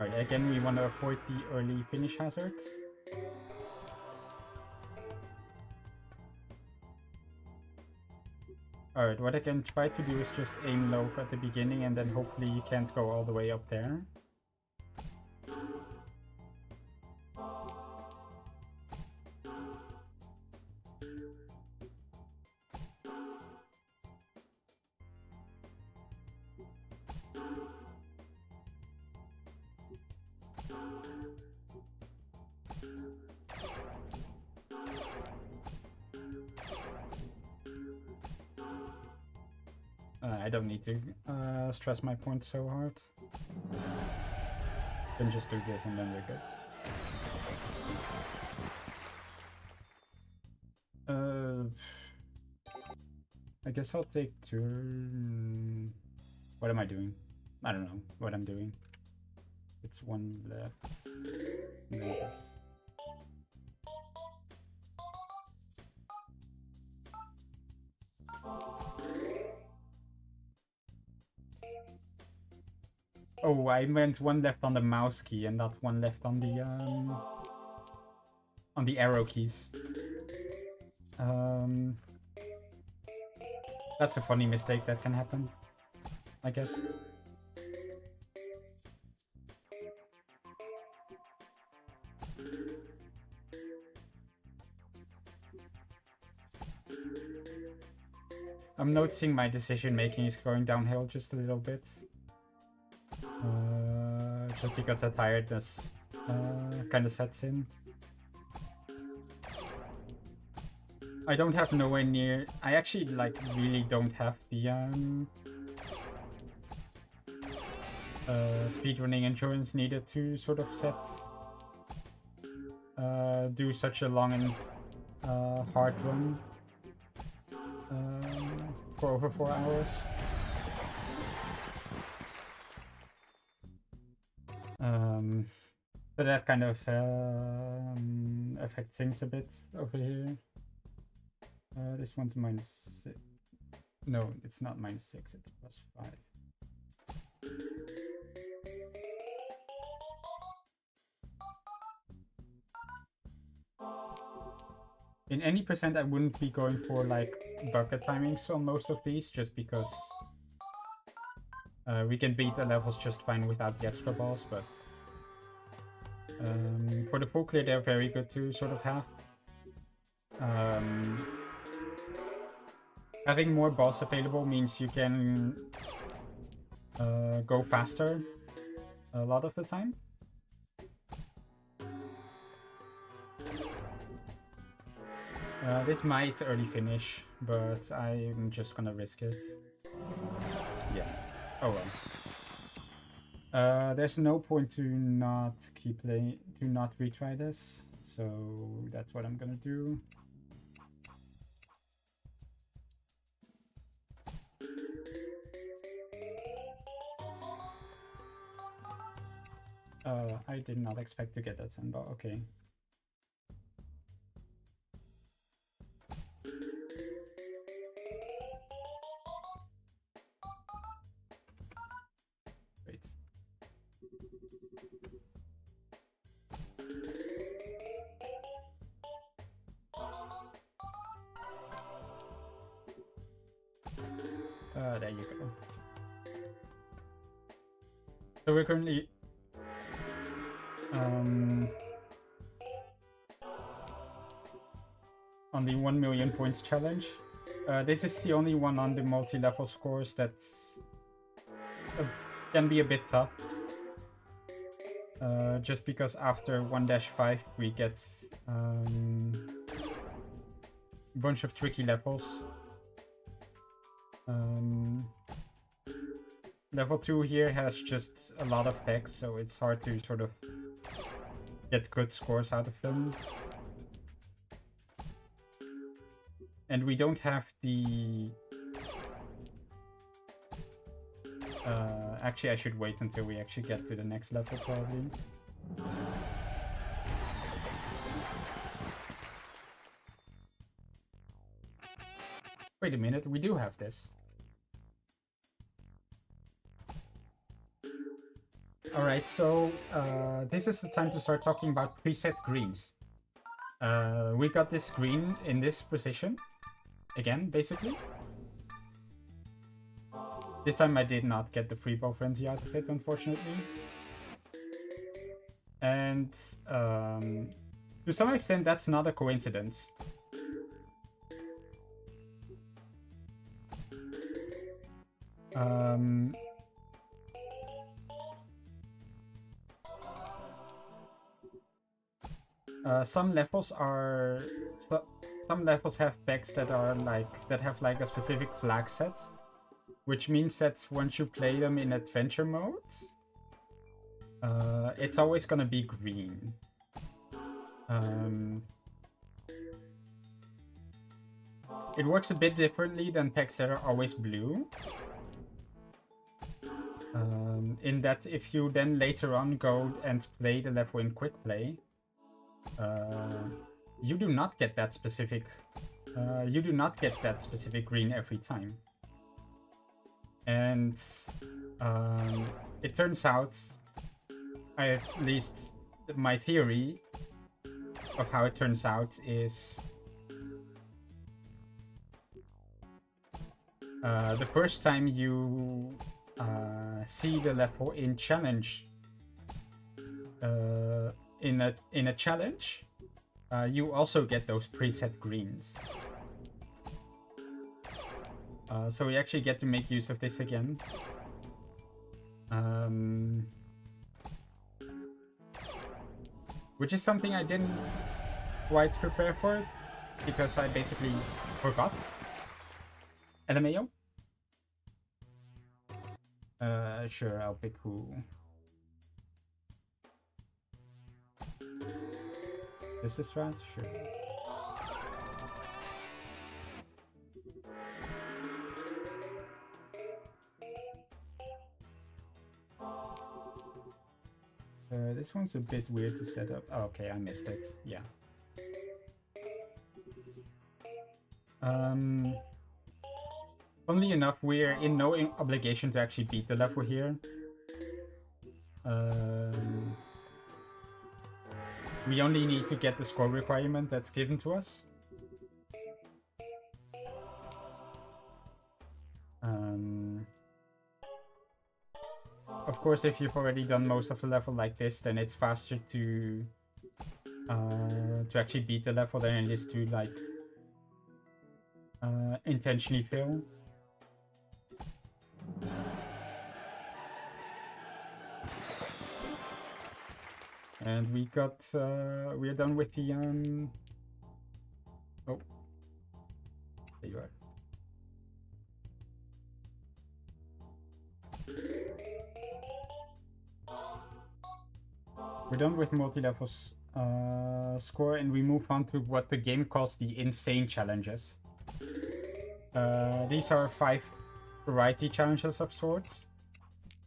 Alright, again we want to avoid the early finish hazards. Alright, what I can try to do is just aim low at the beginning and then hopefully you can't go all the way up there. I don't need to stress my point so hard. Then just do this and then we're good. I guess I'll take turn... What am I doing? I don't know what I'm doing. It's one left. Nice. Oh, I meant one left on the mouse key and not one left on the arrow keys. That's a funny mistake that can happen, I guess. I'm noticing my decision making is going downhill just a little bit. Just because the tiredness kind of sets in. I don't have nowhere near... I actually, like, really don't have the speedrunning endurance needed to sort of do such a long and hard run for over 4 hours. But that kind of affects things a bit over here. This one's -6. No, it's not -6, it's +5. In any percent, I wouldn't be going for like bucket timings on most of these, just because we can beat the levels just fine without the extra balls, but for the full clear, they're very good to sort of have. Having more balls available means you can go faster a lot of the time. This might early finish, but I'm just gonna risk it. Yeah. Oh well. There's no point to not keep playing, to not retry this, so that's what I'm gonna do. I did not expect to get that sandbar. Okay. Wait. There you go. So we're currently on the 1 million points challenge. This is the only one on the multi-level scores that's can be a bit tough. Just because after 1-5 we get a bunch of tricky levels. Level 2 here has just a lot of pegs, so it's hard to sort of get good scores out of them. And we don't have the... actually, I should wait until we actually get to the next level, probably. Wait a minute, we do have this. Alright, so this is the time to start talking about preset greens. We got this green in this position. Again, basically. This time I did not get the free ball frenzy out of it, unfortunately. And to some extent that's not a coincidence. Some levels are... some levels have pegs that are like... that have like a specific flag set. Which means that once you play them in adventure mode, it's always gonna be green. It works a bit differently than pegs that are always blue. In that if you then later on go and play the level in quick play, you do not get that specific green every time. And it turns out, at least my theory of how it turns out is the first time you see the level in challenge, in a challenge, you also get those preset greens. So we actually get to make use of this again. Which is something I didn't quite prepare for. because I basically forgot. LMAO? Sure, I'll pick who. This is strat? Sure. This one's a bit weird to set up. Oh, okay, I missed it. Yeah. Funnily enough, we're in no obligation to actually beat the level here. We only need to get the score requirement that's given to us. Of course, if you've already done most of the level like this, then it's faster to actually beat the level than it is to like intentionally fail. And we got we're done with the oh, there you are. We're done with multi-levels score, and we move on to what the game calls the insane challenges. These are 5 variety challenges of sorts.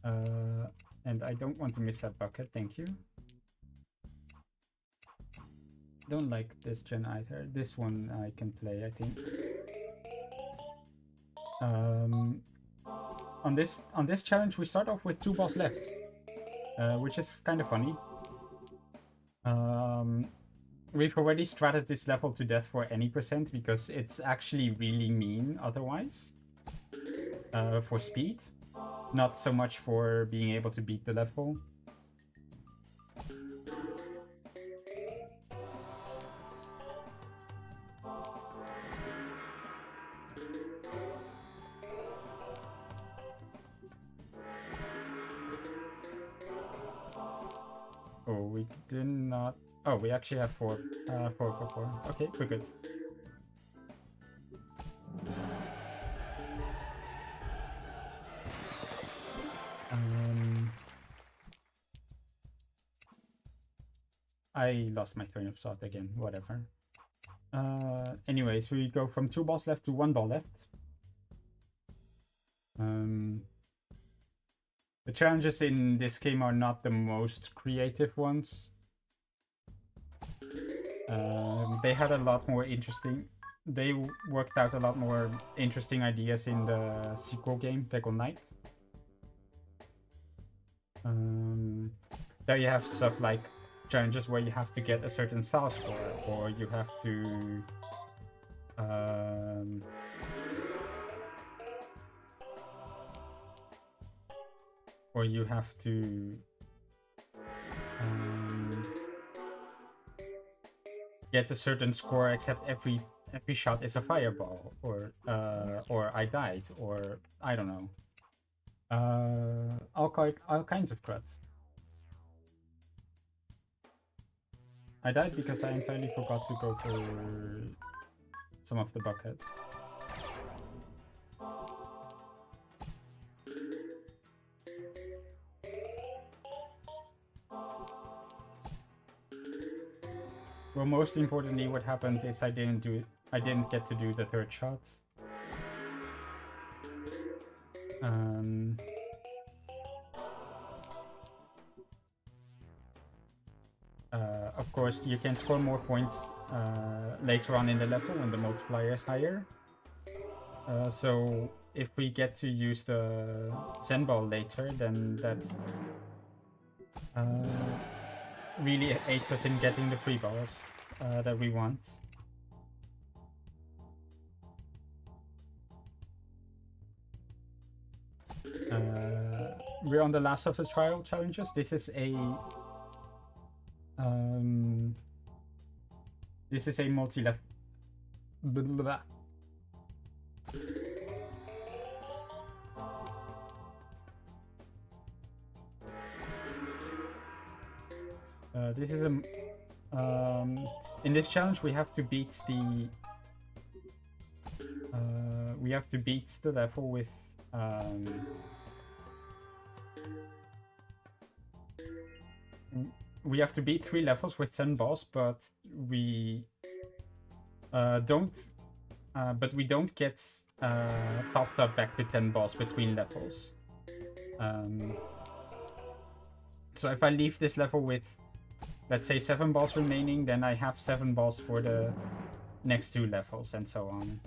And I don't want to miss that bucket, thank you. Don't like this gen either. This one I can play, I think. On this challenge, we start off with 2 balls left, which is kind of funny. We've already stratted this level to death for any percent because it's actually really mean otherwise. For speed, not so much for being able to beat the level. Oh, we did not. Oh, we actually have 4. 4. Okay, we're good. I lost my train of thought again. Whatever. Anyways, we go from 2 balls left to 1 ball left. The challenges in this game are not the most creative ones. They had a lot more interesting... They worked out a lot more interesting ideas in the sequel game, Peggle Knight. There you have stuff like challenges where you have to get a certain style score, or you have to... or you have to get a certain score, except every shot is a fireball, or I died, or I don't know, all kinds of crud. I died because I entirely forgot to go for some of the buckets. Well, most importantly, what happened is I didn't get to do the 3rd shot. Of course, you can score more points later on in the level when the multiplier is higher. So if we get to use the Zen Ball later, then that's really aids us in getting the free balls that we want. We're on the last of the trial challenges. This is a multi-level. This is a in this challenge we have to beat the we have to beat the level with we have to beat 3 levels with 10 balls, but we don't get topped up back to 10 balls between levels. So if I leave this level with, let's say, 7 balls remaining, then I have 7 balls for the next 2 levels, and so on.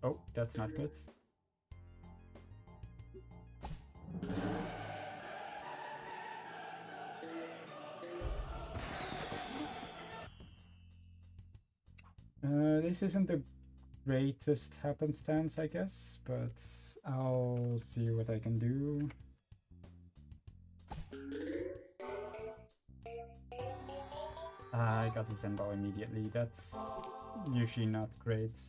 Oh, that's not good. This isn't the greatest happenstance, I guess, but I'll see what I can do. I got the Zen Ball immediately. That's usually not great.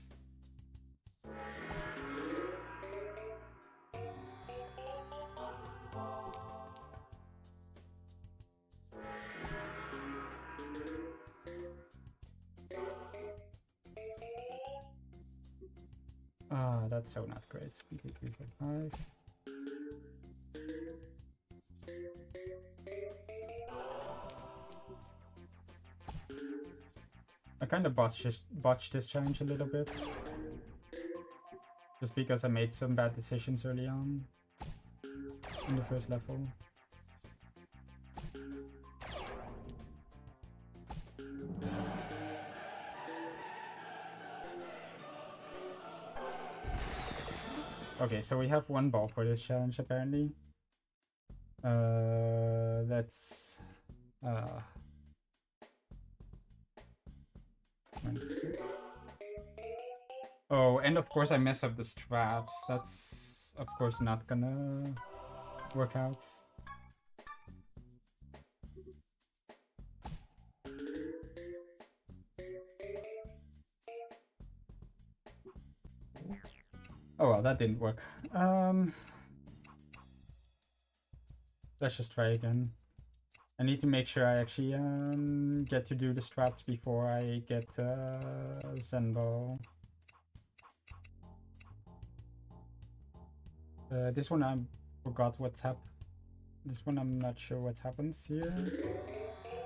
That's so not great. 3, 5. I kind of botched this challenge a little bit. Just because I made some bad decisions early on in the first level. Okay, so we have 1 ball for this challenge apparently. Let's 26. Oh, and of course I mess up the strats. That's of course not gonna work out. Oh well, that didn't work. Let's just try again. I need to make sure I actually get to do the strats before I get Zen Ball. This one I forgot what's happened. This one I'm not sure what happens here.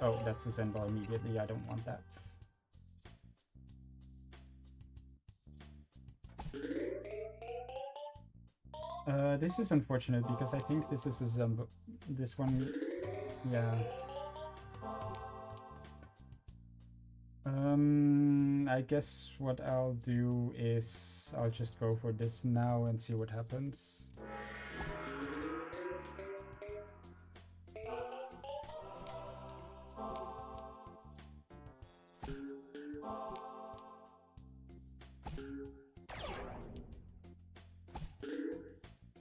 Oh, that's a Zen Ball immediately. I don't want that. This is unfortunate because I think this is a Zen Ball. This one, yeah. I guess what I'll do is I'll just go for this now and see what happens.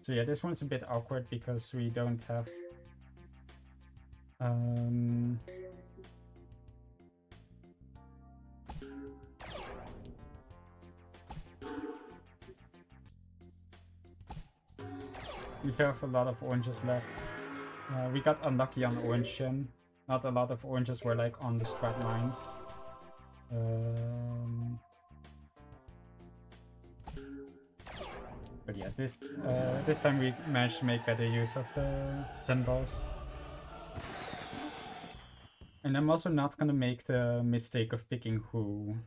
So yeah, this one's a bit awkward because we don't have we still have a lot of oranges left. We got unlucky on orange gen. Not a lot of oranges were like on the strat lines. But yeah, this time we managed to make better use of the Zen Balls. And I'm also not gonna make the mistake of picking who.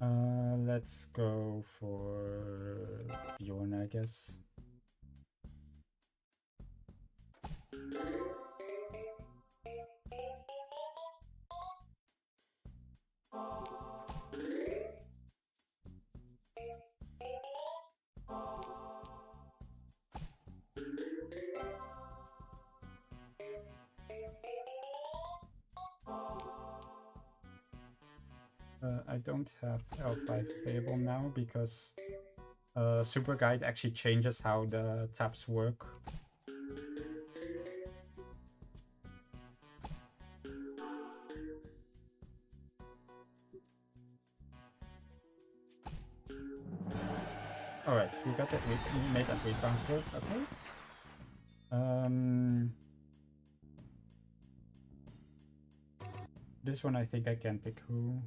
Let's go for Bjorn, I guess. I don't have L5 playable now because Super Guide actually changes how the taps work. Alright, we got that. We made that retransfer. Okay. This one I think I can pick who.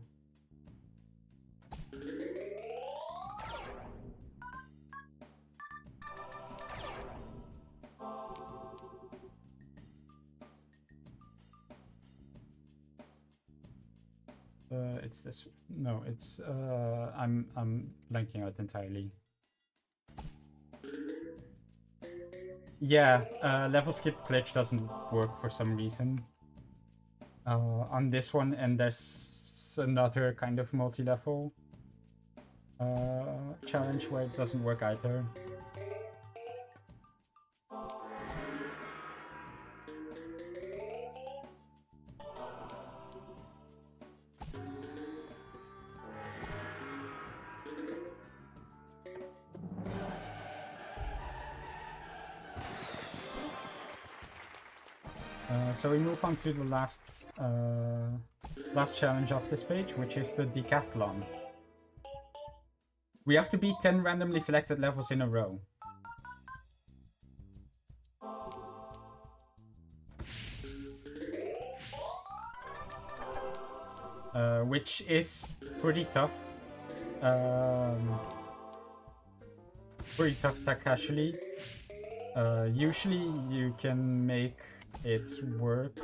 it's this. No, it's I'm blanking out entirely. Yeah, level skip glitch doesn't work for some reason on this one, and there's another kind of multi-level challenge where it doesn't work either. So we move on to the last challenge of this page, which is the decathlon. We have to beat 10 randomly selected levels in a row. Which is pretty tough. Pretty tough tech actually. Usually you can make it work.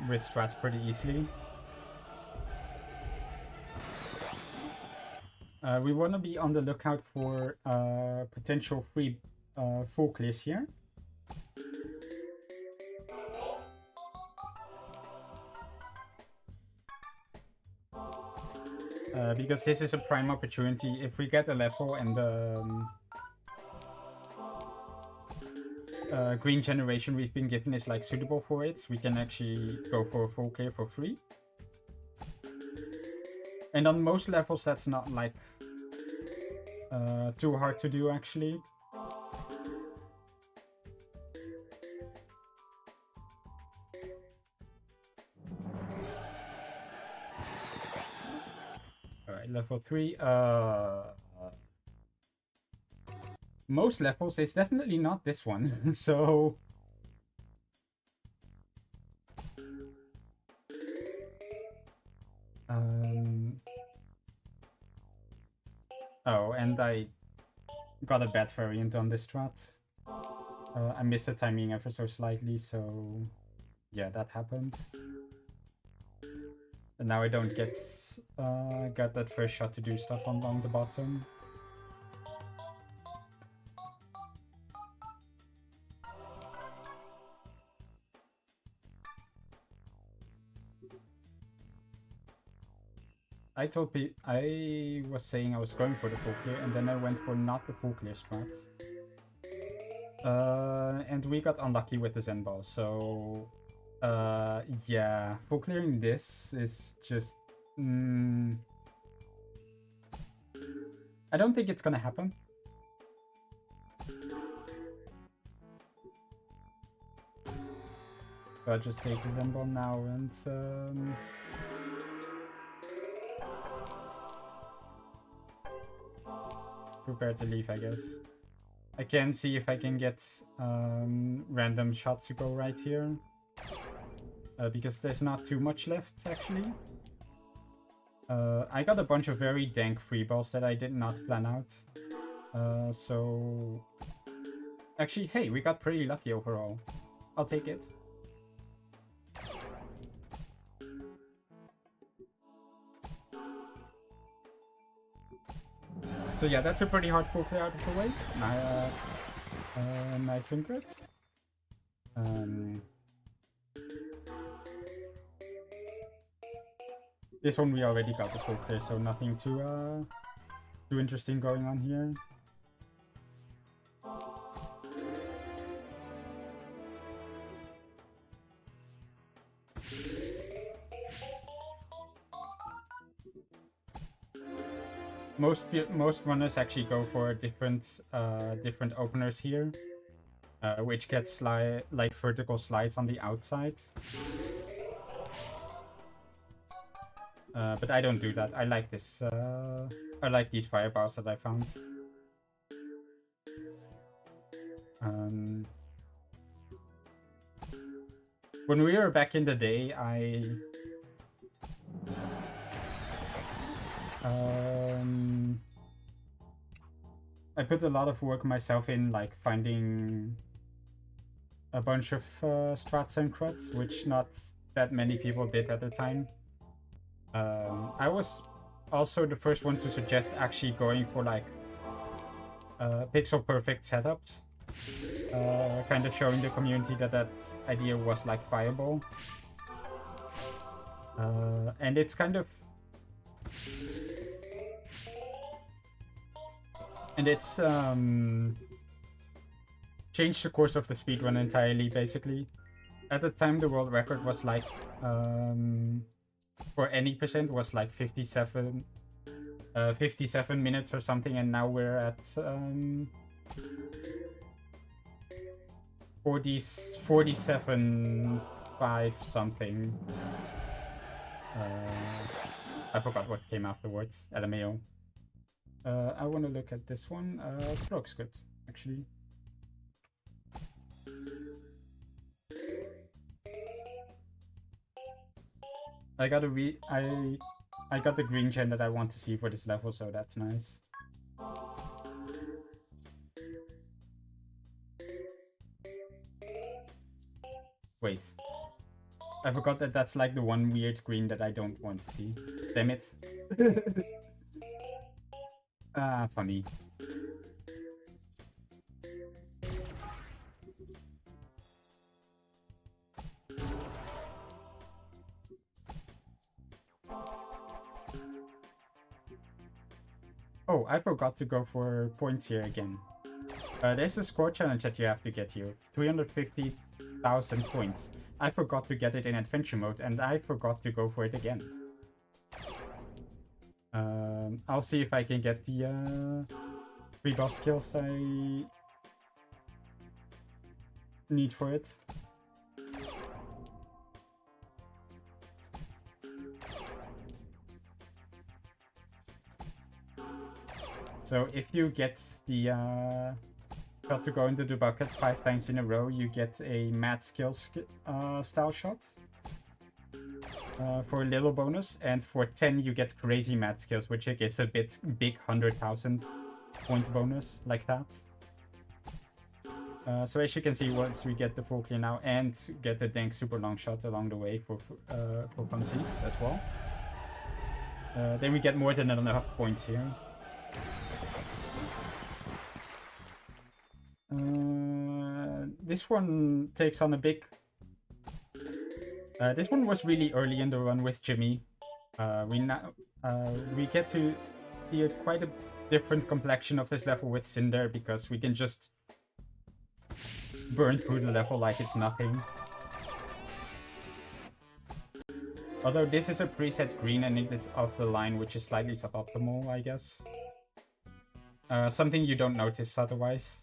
With strats pretty easily. We want to be on the lookout for potential free full clears here. Because this is a prime opportunity. If we get a level and the green generation we've been given is like suitable for it, we can actually go for a full clear for free. And on most levels that's not like too hard to do actually. Alright, level 3. Most levels is definitely not this one, so... Oh, and I got a bad variant on this strat. I missed the timing ever so slightly, so... Yeah, that happened. And now I don't get that first shot to do stuff on the bottom. I was saying I was going for the full clear, and then I went for not the full clear strat. And we got unlucky with the Zen Ball, so... yeah, full clearing this is just... I don't think it's gonna happen. So I'll just take the Zen Ball now and... prepare to leave, I guess. I can see if I can get random shots to go right here. Because there's not too much left, actually. I got a bunch of very dank free balls that I did not plan out. So... Actually, hey, we got pretty lucky overall. I'll take it. So yeah, that's a pretty hard full clear out of the way. Nice and good. This one we already got the full clear, so nothing too interesting going on here. Most runners actually go for different openers here, which gets like vertical slides on the outside. But I don't do that. I like this. I like these fireballs that I found. When we were back in the day, I put a lot of work myself in, like finding a bunch of strats and cruds, which not that many people did at the time. I was also the first one to suggest actually going for like pixel perfect setups, kind of showing the community that that idea was like viable. And it's kind of, and it's changed the course of the speedrun entirely, basically. At the time, the world record was like, for any percent was like 57 minutes or something, and now we're at 47.5 something. I forgot what came afterwards. LMAO. I want to look at this one. Stroke's good, actually. I got I got the green gen that I want to see for this level, so that's nice. Wait. I forgot that that's like the one weird green that I don't want to see. Damn it. Ah, funny. Oh, I forgot to go for points here again. There's a score challenge that you have to get here. 350,000 points. I forgot to get it in adventure mode, and I forgot to go for it again. I'll see if I can get the free boss skills I need for it. So if you get the got to go into the bucket 5 times in a row, you get a mad skills style shot for a little bonus, and for 10 you get crazy mad skills, which is a big 100,000 point bonus like that. So as you can see, once we get the full clear now and get the dank super long shot along the way for funsies as well, then we get more than enough points here. This one takes on a big... this one was really early in the run with Jimmy. We get to see quite a different complexion of this level with Cinder, because we can just burn through the level like it's nothing. Although this is a preset green and it is off the line, which is slightly suboptimal, I guess. Something you don't notice otherwise.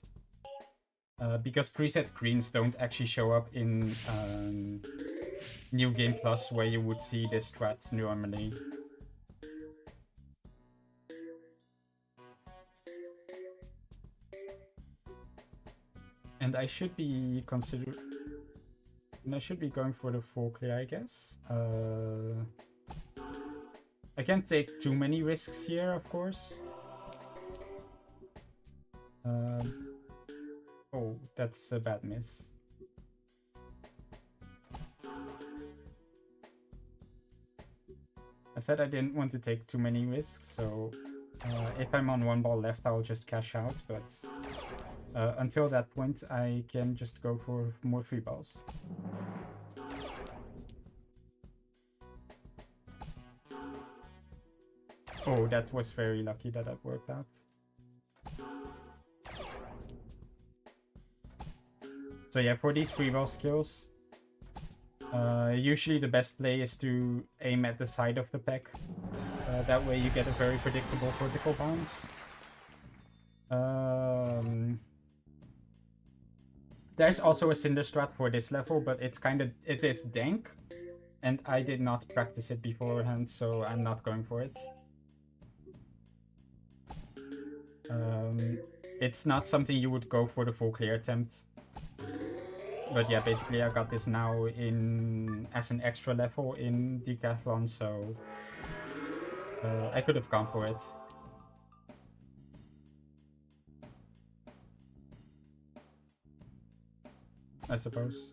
Because preset greens don't actually show up in New Game Plus, where you would see this strat normally. And I should be going for the full clear, I guess. I can't take too many risks here, of course. Oh, that's a bad miss. I said I didn't want to take too many risks, so if I'm on one ball left, I'll just cash out, but until that point, I can just go for more free balls. Oh, that was very lucky that that worked out. So yeah, for these free ball skills, usually the best play is to aim at the side of the pack. That way you get a very predictable vertical bounce. There's also a Cinder strat for this level, but it is dank, and I did not practice it beforehand, so I'm not going for it. It's not something you would go for the full clear attempt. But yeah, basically I got this now as an extra level in Decathlon, so I could have gone for it. I suppose.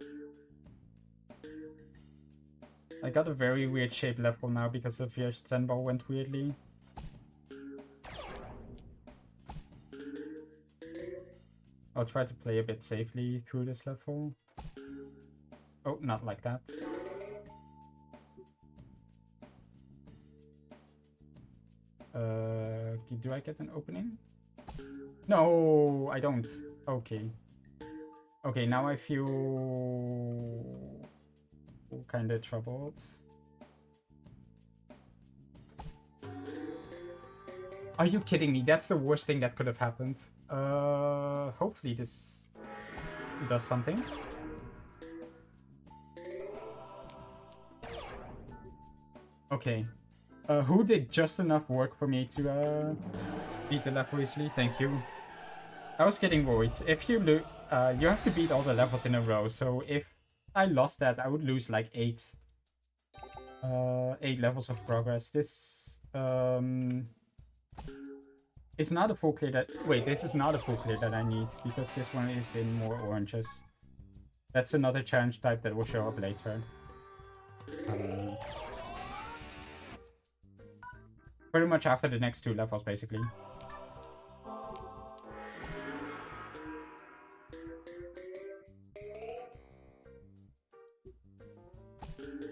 I got a very weird shape level now because the fierce Zenball went weirdly. I'll try to play a bit safely through this level. Oh, not like that. Do I get an opening? No, I don't. Okay. Okay, now I feel kind of troubled. Are you kidding me? That's the worst thing that could have happened. Hopefully this does something. Okay. Who did just enough work for me to beat the level easily? Thank you. I was getting worried. If you you have to beat all the levels in a row, so if I lost that, I would lose like 8 levels of progress. This is not a full clear that... Wait, this is not a full clear that I need, because this one is in more oranges. That's another challenge type that will show up later. Pretty much after the next 2 levels, basically.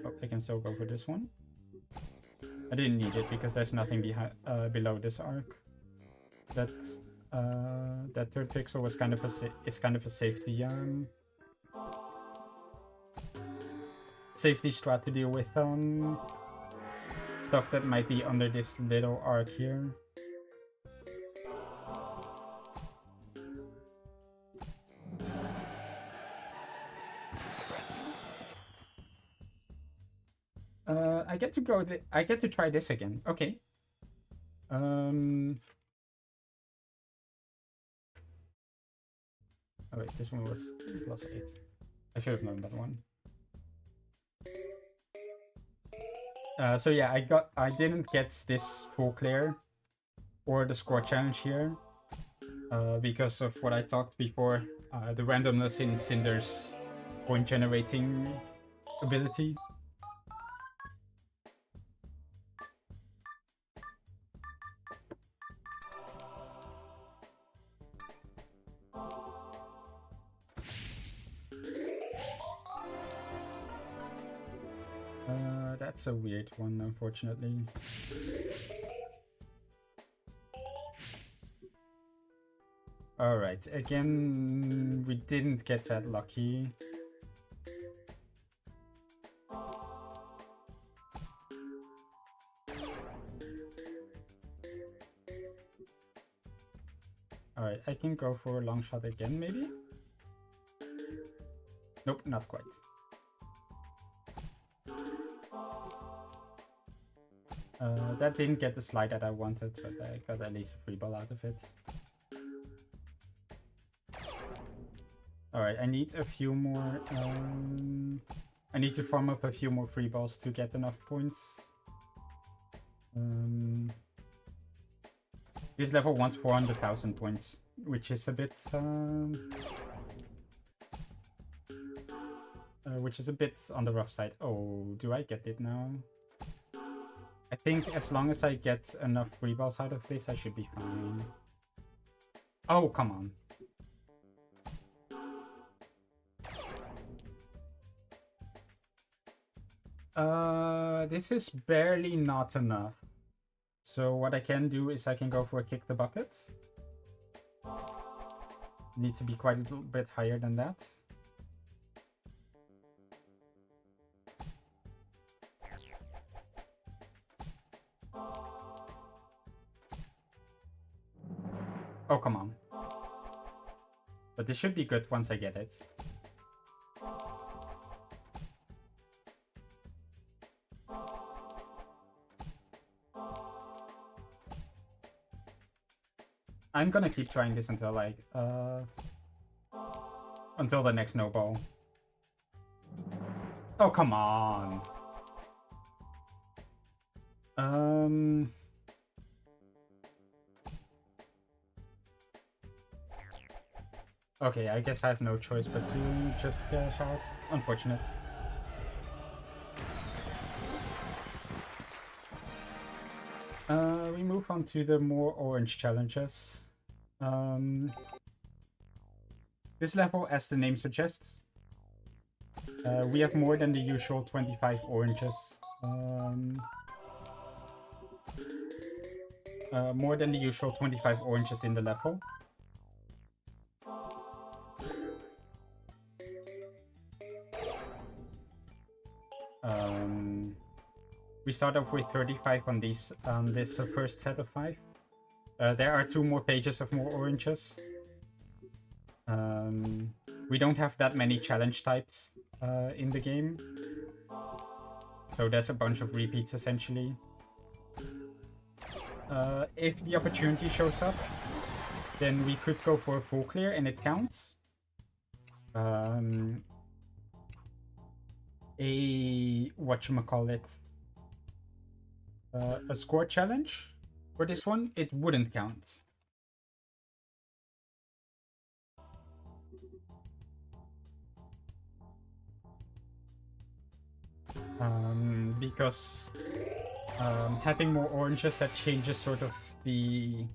Oh, I can still go for this one. I didn't need it because there's nothing below this arc. That's that third pixel was kind of a safety safety strat to deal with stuff that might be under this little arc here. I get to go. I get to try this again. Okay. Oh wait, this one was +8. I should have known that one. So yeah, I didn't get this full clear or the score challenge here because of what I talked before, the randomness in Cinder's point generating ability. That's a weird one, unfortunately. Alright, again, we didn't get that lucky. Alright, I can go for a long shot again, maybe? Nope, not quite. That didn't get the slide that I wanted, but I got at least a free ball out of it. Alright, I need a few more... I need to farm up a few more free balls to get enough points. This level wants 400,000 points, which is a bit... which is a bit on the rough side. Oh, do I get it now? I think as long as I get enough free balls out of this, I should be fine. Oh, come on. This is barely not enough. So what I can do is I can go for a kick the bucket. Needs to be quite a little bit higher than that. Oh, come on. But this should be good once I get it. I'm gonna keep trying this until like, until the next no ball. Oh, come on. Okay, I guess I have no choice but to just cash out. Unfortunate. We move on to the more orange challenges. This level, as the name suggests, we have more than the usual 25 oranges. More than the usual 25 oranges in the level. We start off with 35 on these this first set of 5. There are 2 more pages of more oranges. We don't have that many challenge types in the game, so there's a bunch of repeats essentially. If the opportunity shows up, then we could go for a full clear and it counts. A score challenge for this one, it wouldn't count. Because having more oranges, that changes sort of the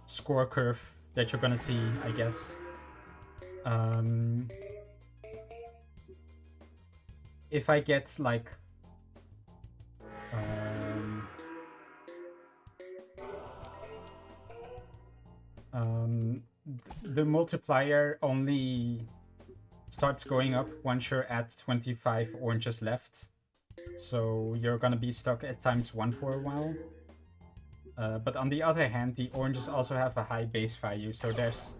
score curve that you're gonna see, I guess. If I get like the multiplier only starts going up once you're at 25 oranges left, so you're gonna be stuck at ×1 for a while. But on the other hand, the oranges also have a high base value, so there's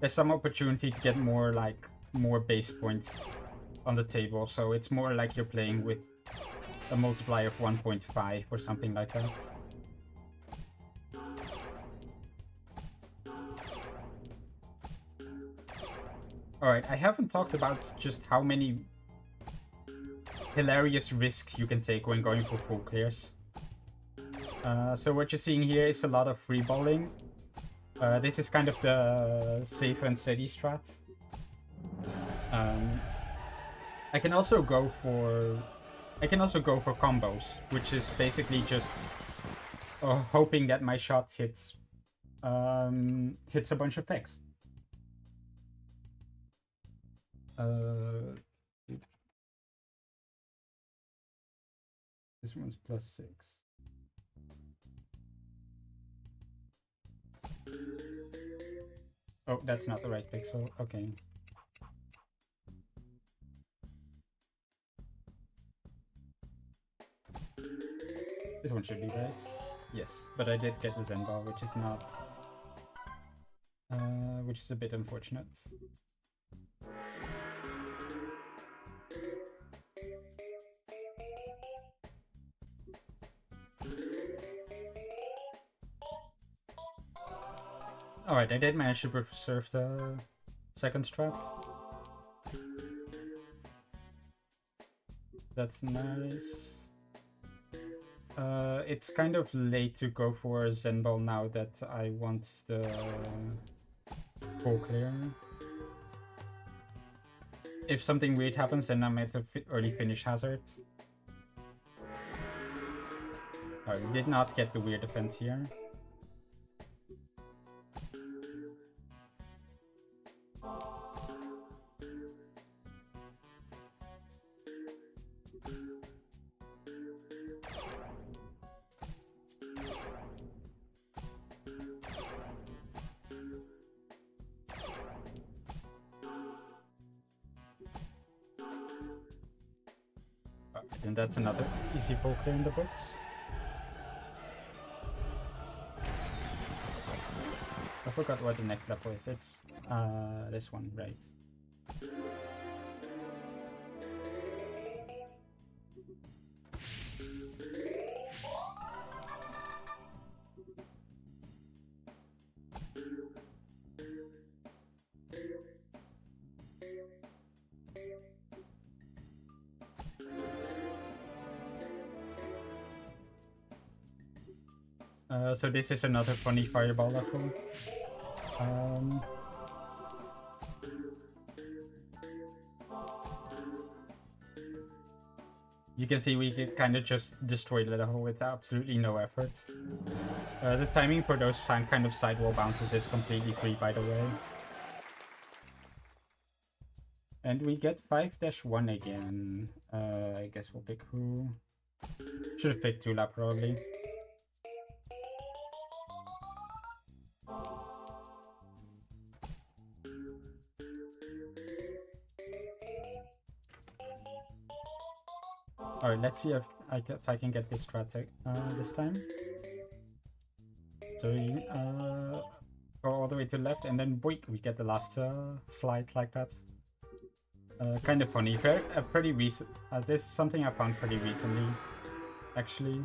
some opportunity to get more base points on the table, so it's more like you're playing with a multiplier of 1.5 or something like that. Alright, I haven't talked about just how many hilarious risks you can take when going for full clears. So what you're seeing here is a lot of free balling. This is kind of the safe and steady strat. I can also go for combos, which is basically just hoping that my shot hits a bunch of pegs. This one's +6. Oh, that's not the right pixel. Okay. This one should be right. Yes, but I did get the Zen ball, which is not... which is a bit unfortunate. Alright, I did manage to preserve the second strat. That's nice. It's kind of late to go for a Zen ball now that I want the full clear. If something weird happens, then I'm at the early finish hazard. Oh, we did not get the weird event here. And that's another easy full clear in the books. I forgot what the next level is. It's this one, right? So this is another funny fireball level. You can see we can kind of just destroy the level with absolutely no effort. The timing for those kind of sidewall bounces is completely free, by the way. And we get 5-1 again. I guess we'll pick who? Should have picked Tula, probably. Alright, let's see if I can get this strat this time. So we go all the way to the left, and then boink, we get the last slide like that. Kind of funny. Pretty recent. This is something I found pretty recently, actually.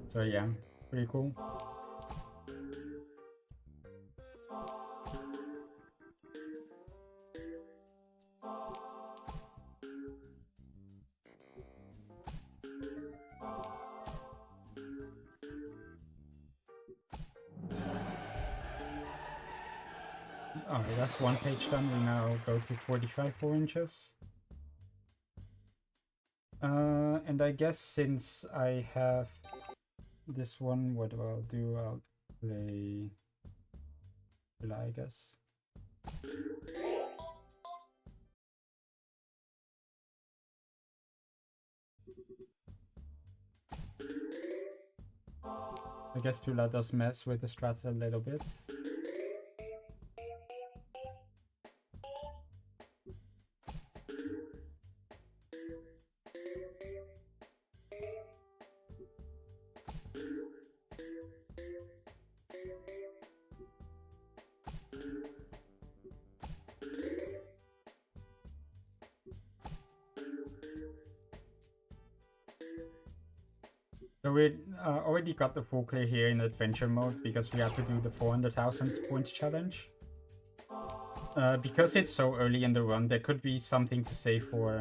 So yeah, pretty cool. Alright, that's one page done. We now go to 45 inches. And I guess since I have this one, what I'll do, I'll play July, I guess. I guess Tula does mess with the strats a little bit. So we already got the full clear here in adventure mode because we had to do the 400,000 points challenge. Because it's so early in the run, there could be something to say for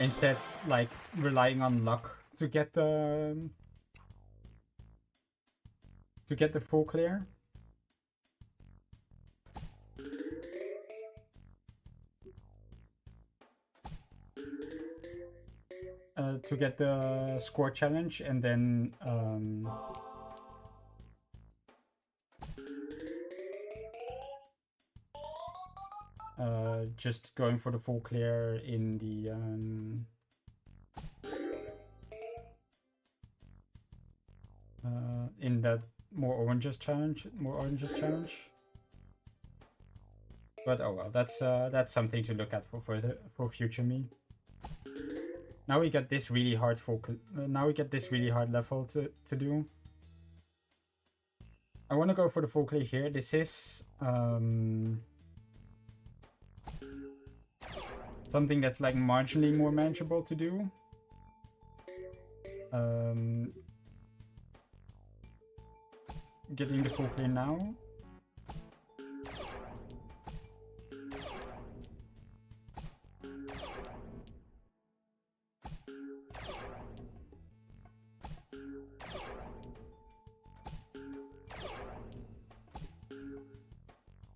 instead like relying on luck to get the full clear. To get the score challenge, and then just going for the full clear in the in that more oranges challenge. But oh well, that's something to look at for future me. Now we get this really hard level to do. I want to go for the full clear here. This is something that's like marginally more manageable to do. Getting the full clear now.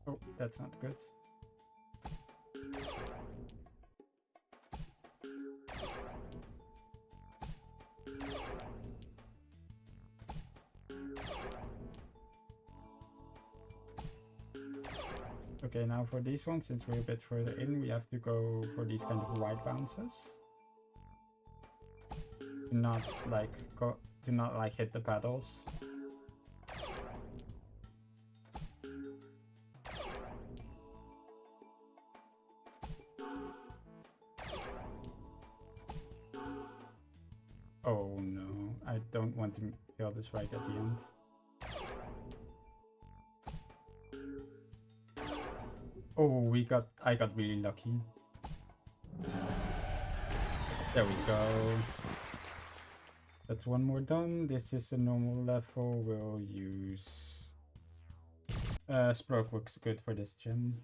Oh, that's not good. Okay, now for these ones, since we're a bit further in, we have to go for these kind of wide bounces. Do not like hit the paddles. Oh no, I don't want to kill this right at the end. Oh, I got really lucky. There we go. That's one more done. This is a normal level. We'll use Sproke works good for this gen.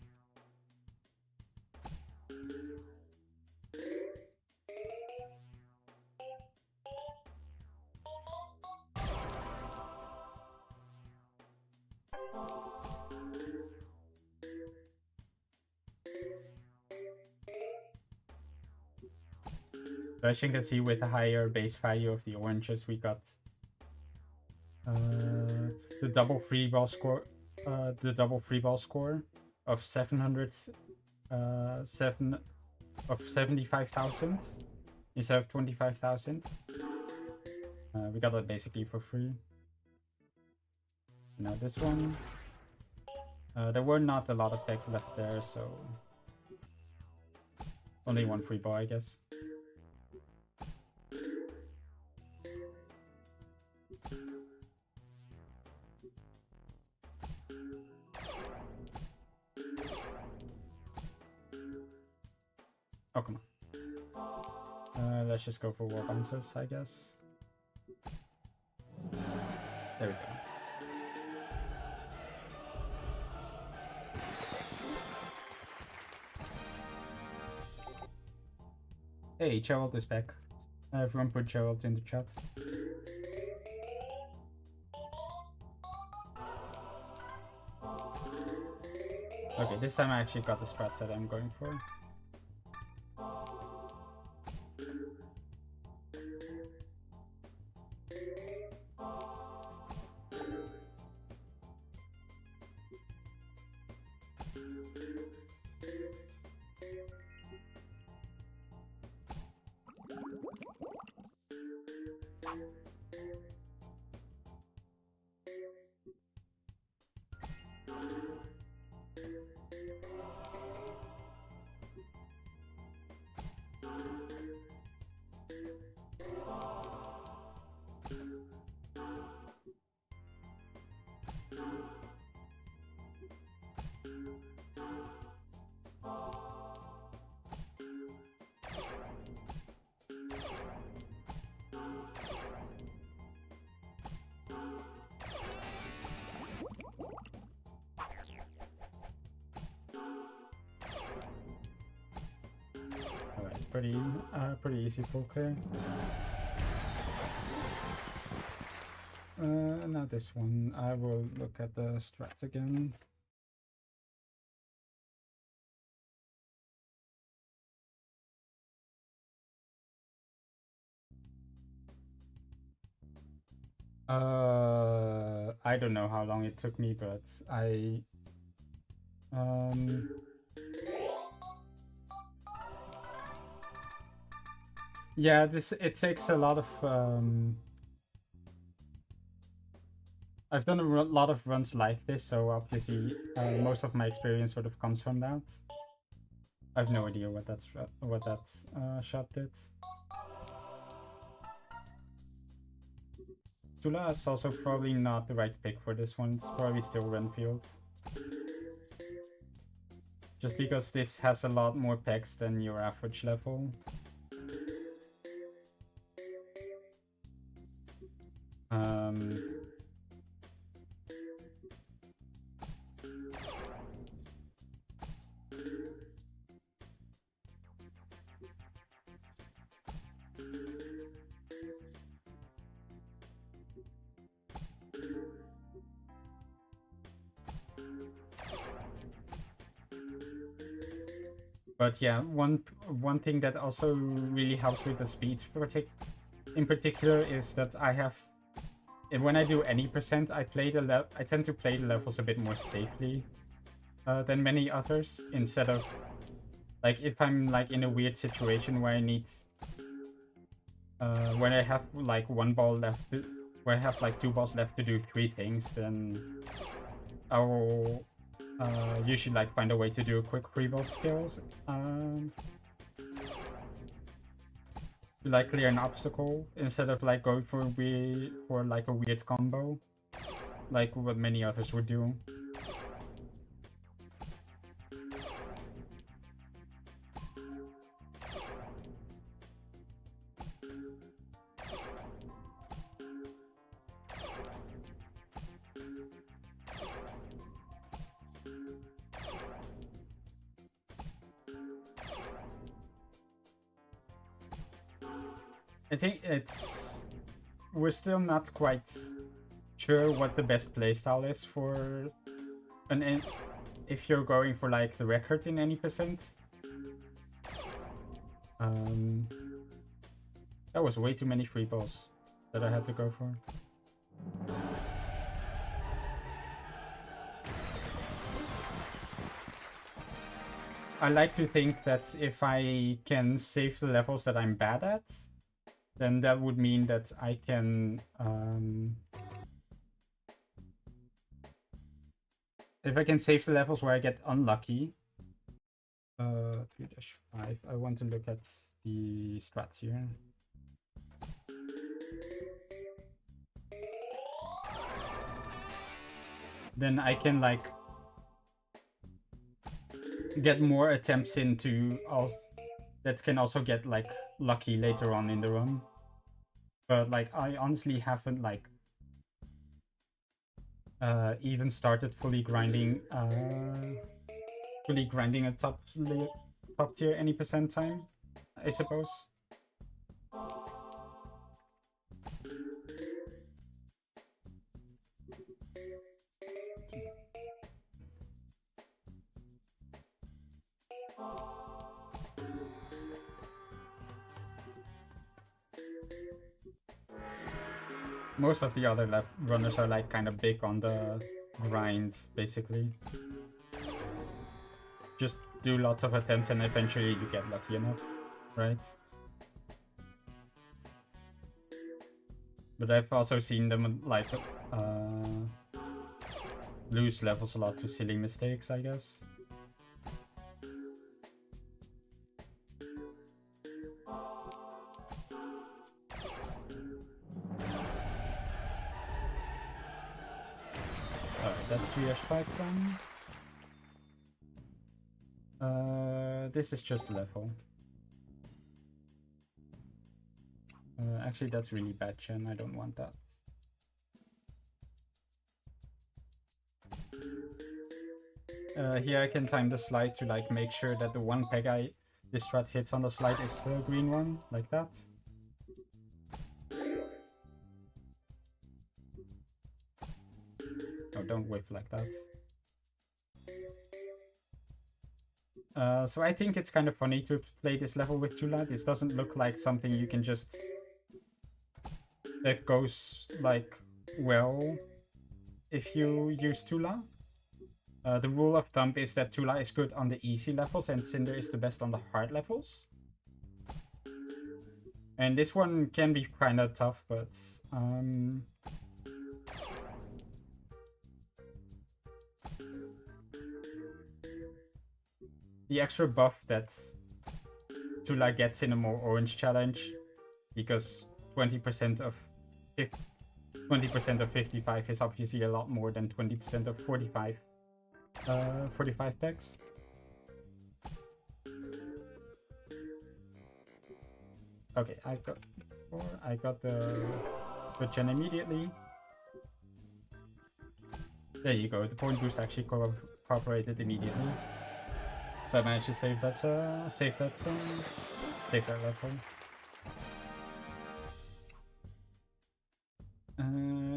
So as you can see, with the higher base value of the oranges, we got the double free ball score. The double free ball score of 75,000 instead of 25,000. We got that basically for free. Now this one, there were not a lot of packs left there, so only one free ball, I guess. Oh, come on. Let's just go for war bounces, I guess. There we go. Hey, Gerald is back. Everyone put Gerald in the chat. Okay, this time I actually got the strats that I'm going for. Pretty easy full clear. Now this one, I will look at the strats again. I don't know how long it took me, but yeah, it takes a lot of I've done a lot of runs like this, so obviously most of my experience sort of comes from that. I have no idea what that shot did. Tula is also probably not the right pick for this one. It's probably still Renfield. Just because this has a lot more packs than your average level. But yeah, one thing that also really helps with the speed in particular is that I have, when I do any percent, I tend to play the levels a bit more safely than many others. Instead of, like, if I'm like in a weird situation where I need, when I have like one ball left, where I have like 2 balls left to do 3 things, then I will usually like find a way to do a quick free ball skills. To like clear an obstacle instead of like going for like a weird combo, like what many others would do. I think we're still not quite sure what the best playstyle is for if you're going for like the record in any percent. That was way too many free balls that I had to go for. I like to think that if I can save the levels that I'm bad at, then that would mean that I can... if I can save the levels where I get unlucky... 3-5, I want to look at the strats here. Then I can like get more attempts into that can also get like lucky later on in the run. But like I honestly haven't like even started fully grinding a top tier any percent time, I suppose. Most of the other runners are like kind of big on the grind, basically. Just do lots of attempts and eventually you get lucky enough, right? But I've also seen them like lose levels a lot to silly mistakes, I guess. Alright, that's 3-5 done. This is just a level. Actually, that's really bad, Chen. I don't want that. Here I can time the slide to like make sure that the one peg this strat hits on the slide is the green one, like that. Oh, don't whiff like that. So I think it's kind of funny to play this level with Tula. This doesn't look like something you can just... that goes, like, well if you use Tula. The rule of thumb is that Tula is good on the easy levels and Cinder is the best on the hard levels. And this one can be kind of tough, but... the extra buff that Tula gets in a more orange challenge, because 20% of 55 is obviously a lot more than 20% of 45 packs. Okay, I got the gen immediately. There you go. The point boost actually cooperated immediately. So I managed to save that level.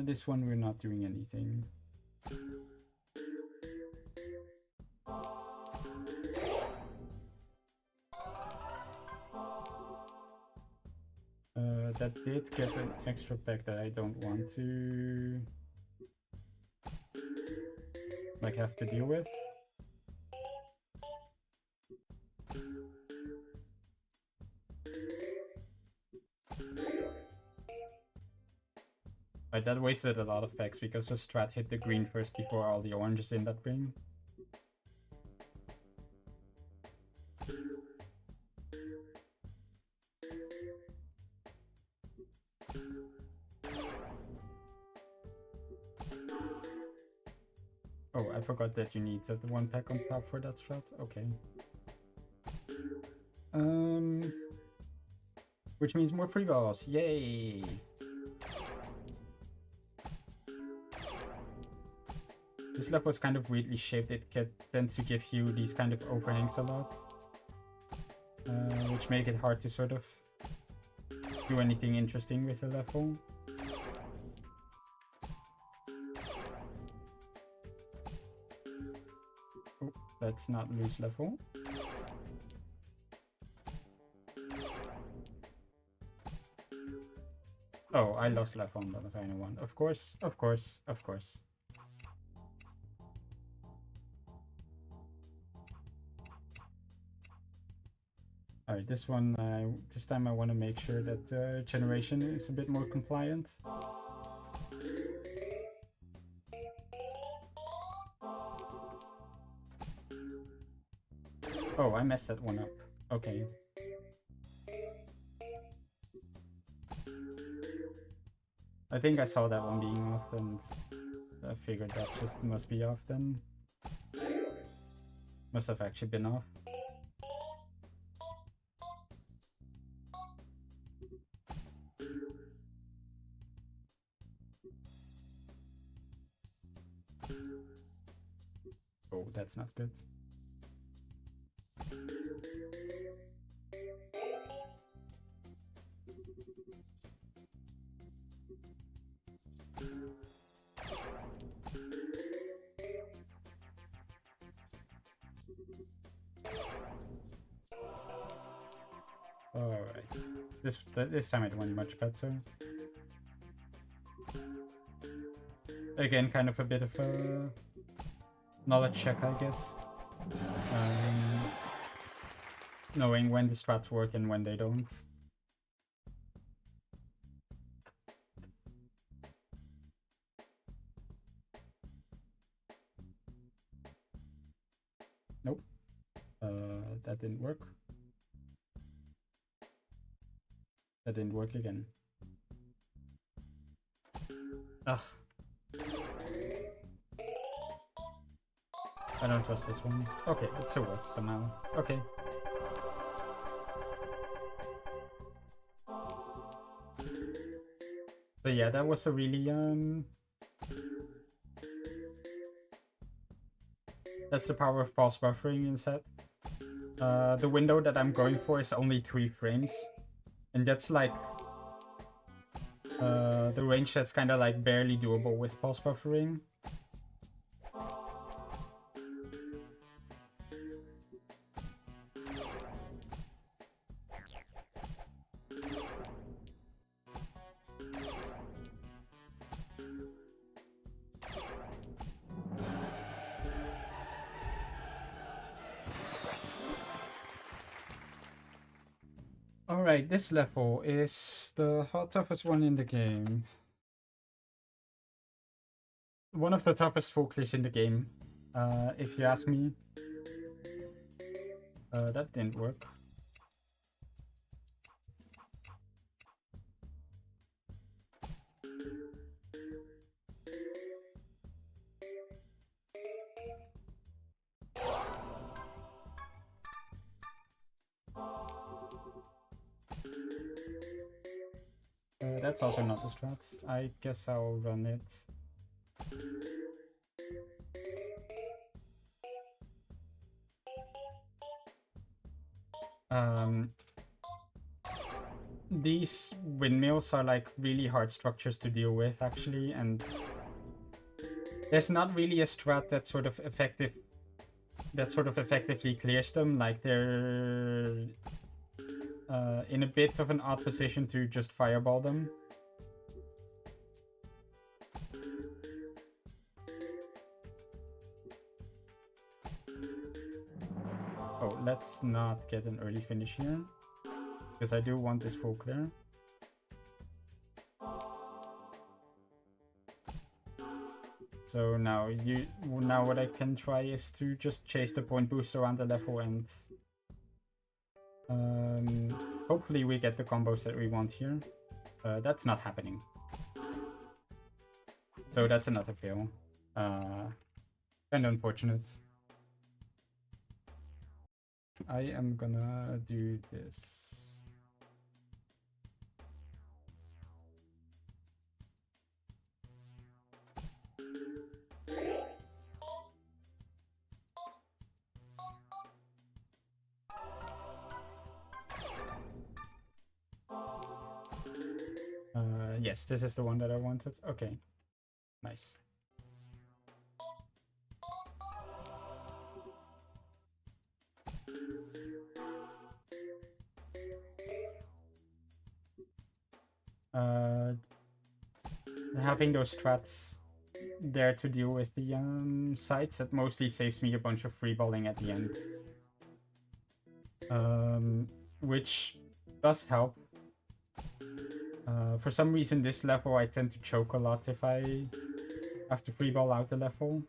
This one we're not doing anything. That did get an extra pack that I don't want to like have to deal with. Right, that wasted a lot of packs because the strat hit the green first before all the oranges in that ring. Oh, I forgot that you need the one pack on top for that strat. Okay. Which means more free balls. Yay! This level is kind of weirdly shaped. It tends to give you these kind of overhangs a lot, which make it hard to sort of do anything interesting with the level. Oh, let's not lose level. Oh, I lost level on the final one. Of course, of course, of course. Alright, this one, this time I want to make sure that generation is a bit more compliant. Oh, I messed that one up. Okay. I think I saw that one being off and I figured that just must be off then. Must have actually been off. Oh, that's not good. Alright. This time it went much better. Again, kind of a bit of a knowledge check, I guess. Knowing when the strats work and when they don't. Nope. That didn't work. That didn't work again. Ugh. I don't trust this one. Okay, it still works somehow. Okay. But yeah, that was a really that's the power of pulse buffering instead. The window that I'm going for is only 3 frames. And that's like the range that's kind of like barely doable with pulse buffering. Alright, this level is the toughest one in the game. One of the toughest full clears in the game, if you ask me. That didn't work. That's also not the strat. I guess I'll run it. These windmills are like really hard structures to deal with actually, and there's not really a strat that sort of effectively clears them. Like they're in a bit of an odd position to just fireball them. Oh, let's not get an early finish here, because I do want this full clear. So now what I can try is to just chase the point boost around the level and hopefully we get the combos that we want here. That's not happening. So that's another fail. Kind of unfortunate. I am gonna do this. yes, this is the one that I wanted. Okay, nice. Having those strats there to deal with the sides, it mostly saves me a bunch of freeballing at the end. Which does help. For some reason, this level I tend to choke a lot if I have to freeball out the level.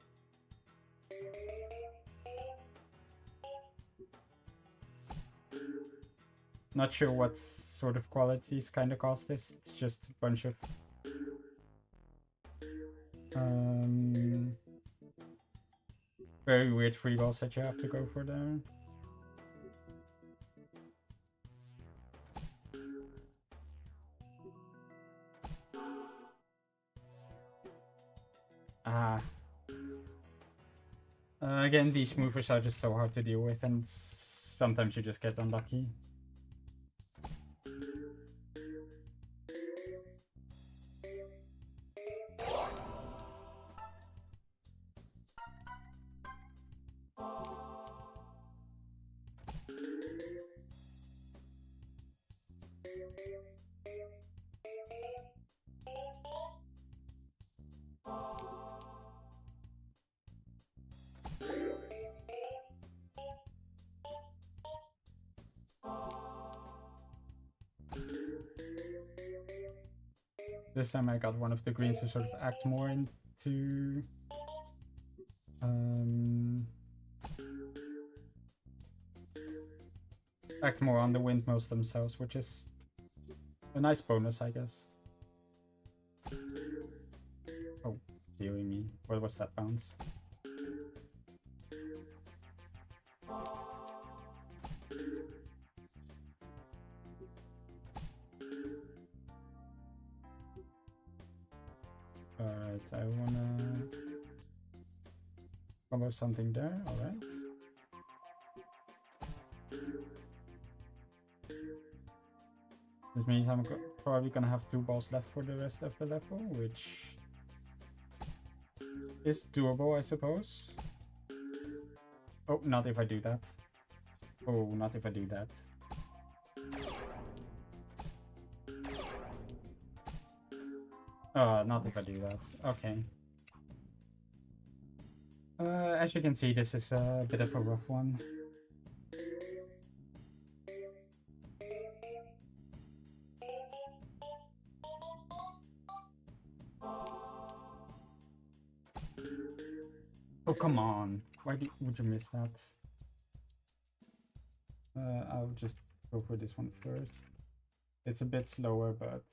Not sure what sort of qualities kind of caused this. It's just a bunch of very weird freeballs that you have to go for there. Again, these movers are just so hard to deal with, and sometimes you just get unlucky. This time I got one of the greens to sort of act more into act more on the windmills themselves, which is a nice bonus, I guess. Oh, dearie me. What was that bounce? Alright, I wanna combo something there, alright. This means I'm probably gonna have 2 balls left for the rest of the level, which is doable, I suppose. Oh, not if I do that. Oh, not if I do that. Not if I do that. Okay. As you can see, this is a bit of a rough one. Oh, come on. Why would you miss that? I'll just go for this one first. It's a bit slower, but...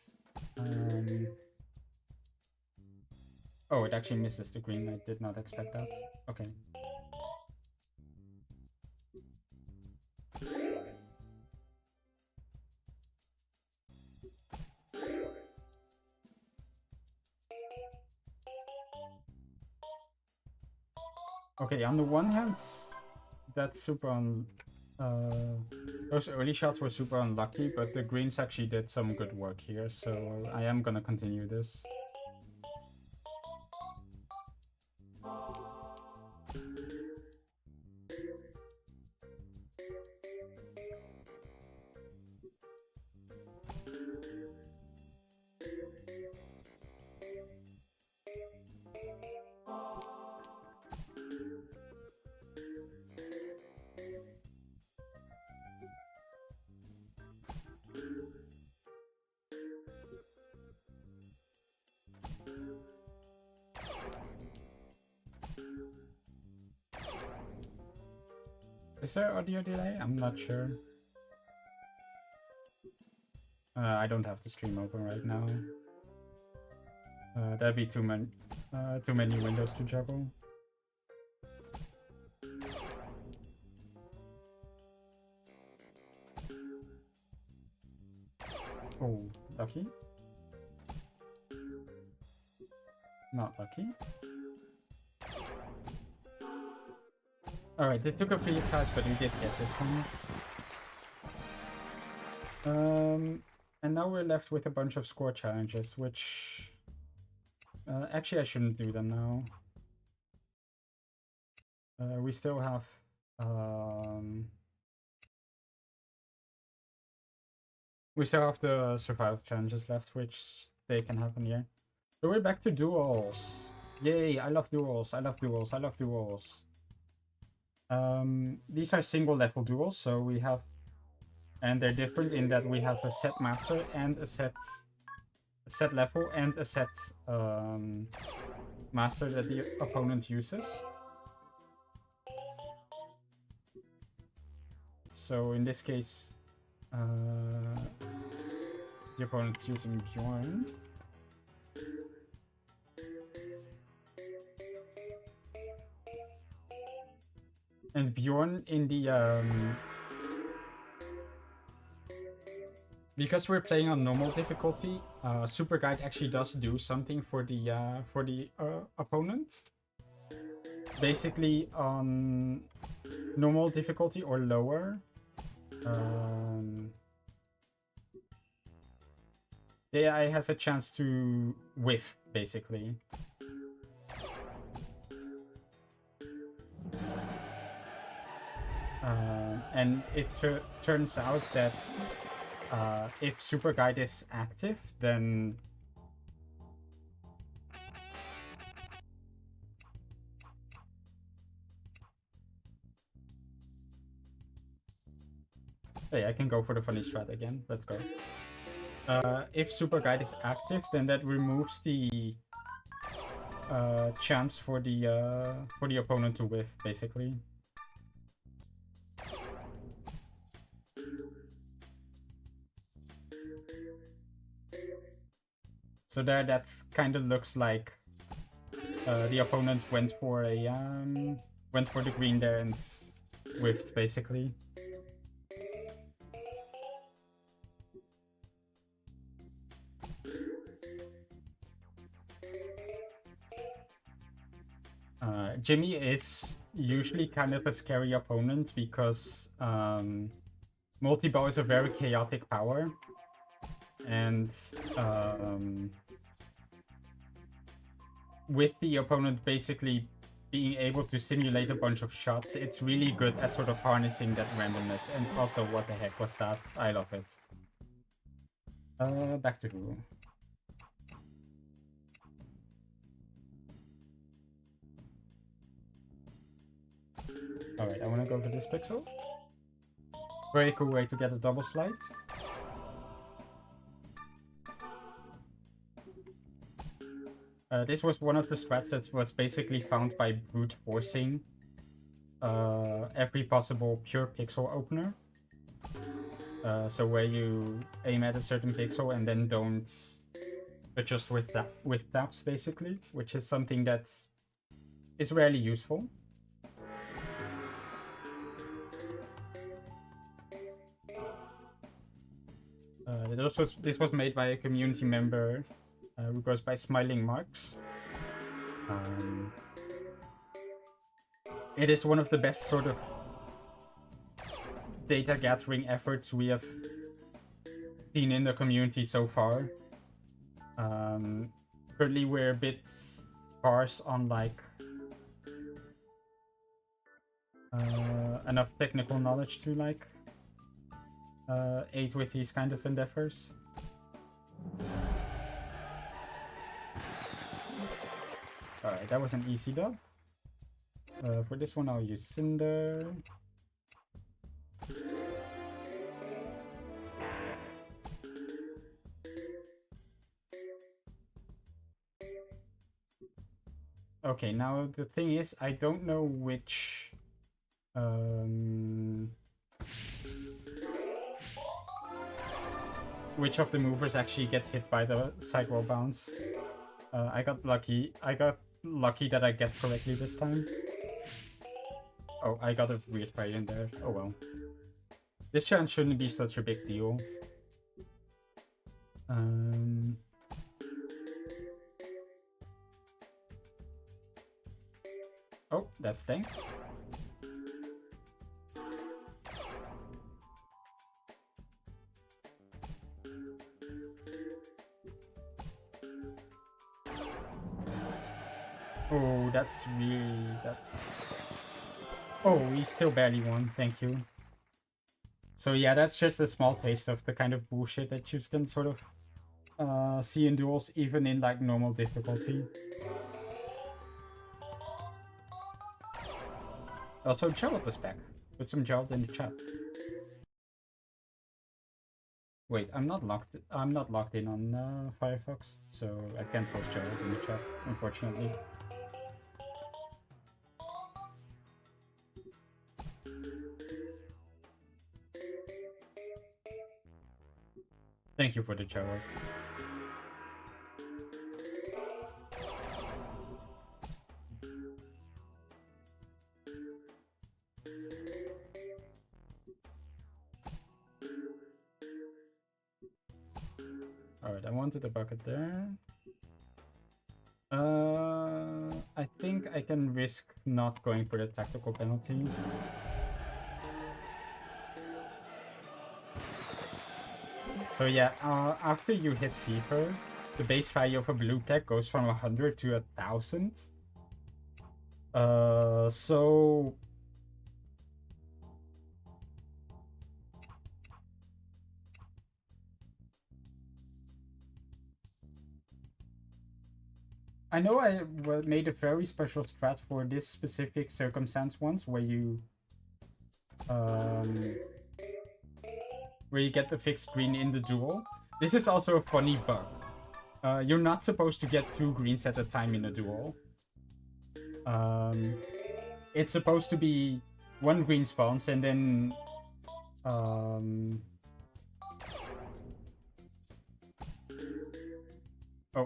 Oh, it actually misses the green. I did not expect that. Okay. Okay, on the one hand, that's super those early shots were super unlucky, but the greens actually did some good work here, so I am gonna continue this. Is there audio delay? I'm not sure. I don't have the stream open right now. That'd be too many windows to juggle. Oh, lucky. Not lucky. Alright, they took a few tries, but we did get this one. And now we're left with a bunch of score challenges, which... actually, I shouldn't do them now. We still have... we still have the survival challenges left, which they can happen here. So we're back to duels. Yay, I love duels, I love duels, I love duels. These are single level duels, so we have... And they're different in that we have a set master and a set level and a set master that the opponent uses. So in this case, the opponent's using Bjorn. And Bjorn in the because we're playing on normal difficulty, Super Guide actually does do something for the opponent. Basically, on normal difficulty or lower, the AI has a chance to whiff, basically. And it turns out that if Super Guide is active, then hey, I can go for the funny strat again. Let's go. If Super Guide is active, then that removes the chance for the opponent to whiff, basically. So there, that kind of looks like the opponent went for the green there and whiffed, basically. Jimmy is usually kind of a scary opponent because multi-bow is a very chaotic power. And with the opponent basically being able to simulate a bunch of shots, it's really good at sort of harnessing that randomness. And also, what the heck was that? I love it. Back to who? Alright, I want to go to this pixel. Very cool way to get a double slide. This was one of the strats that was basically found by brute forcing every possible pure pixel opener. So where you aim at a certain pixel and then don't adjust with taps, basically, which is something that is rarely useful. This was made by a community member who goes by Smiling Marks. It is one of the best sort of data gathering efforts we have seen in the community so far. Currently we're a bit sparse on like enough technical knowledge to like aid with these kind of endeavors. Alright, that was an easy dub. For this one I'll use Cinder. Okay, now the thing is, I don't know which of the movers actually gets hit by the sidewall bounce. I got lucky. I got lucky that I guessed correctly this time. Oh, I got a weird fight in there. Oh well. This chance shouldn't be such a big deal. Oh, that's dank. that's really that. Oh, we still barely won. Thank you. So yeah, that's just a small taste of the kind of bullshit that you can sort of see in duels, even in like normal difficulty. Also, Gerald is back. Put some Gerald in the chat. Wait, I'm not logged in on Firefox, so I can't post Gerald in the chat, unfortunately. Thank you for the Gerald. Alright, I wanted a bucket there. I think I can risk not going for the tactical penalty. So yeah, after you hit fever, the base value of a blue pack goes from 100 to 1,000. So I know I made a very special strat for this specific circumstance once, where you get the fixed green in the duel. This is also a funny bug. You're not supposed to get 2 greens at a time in a duel. It's supposed to be 1 green spawns and then oh,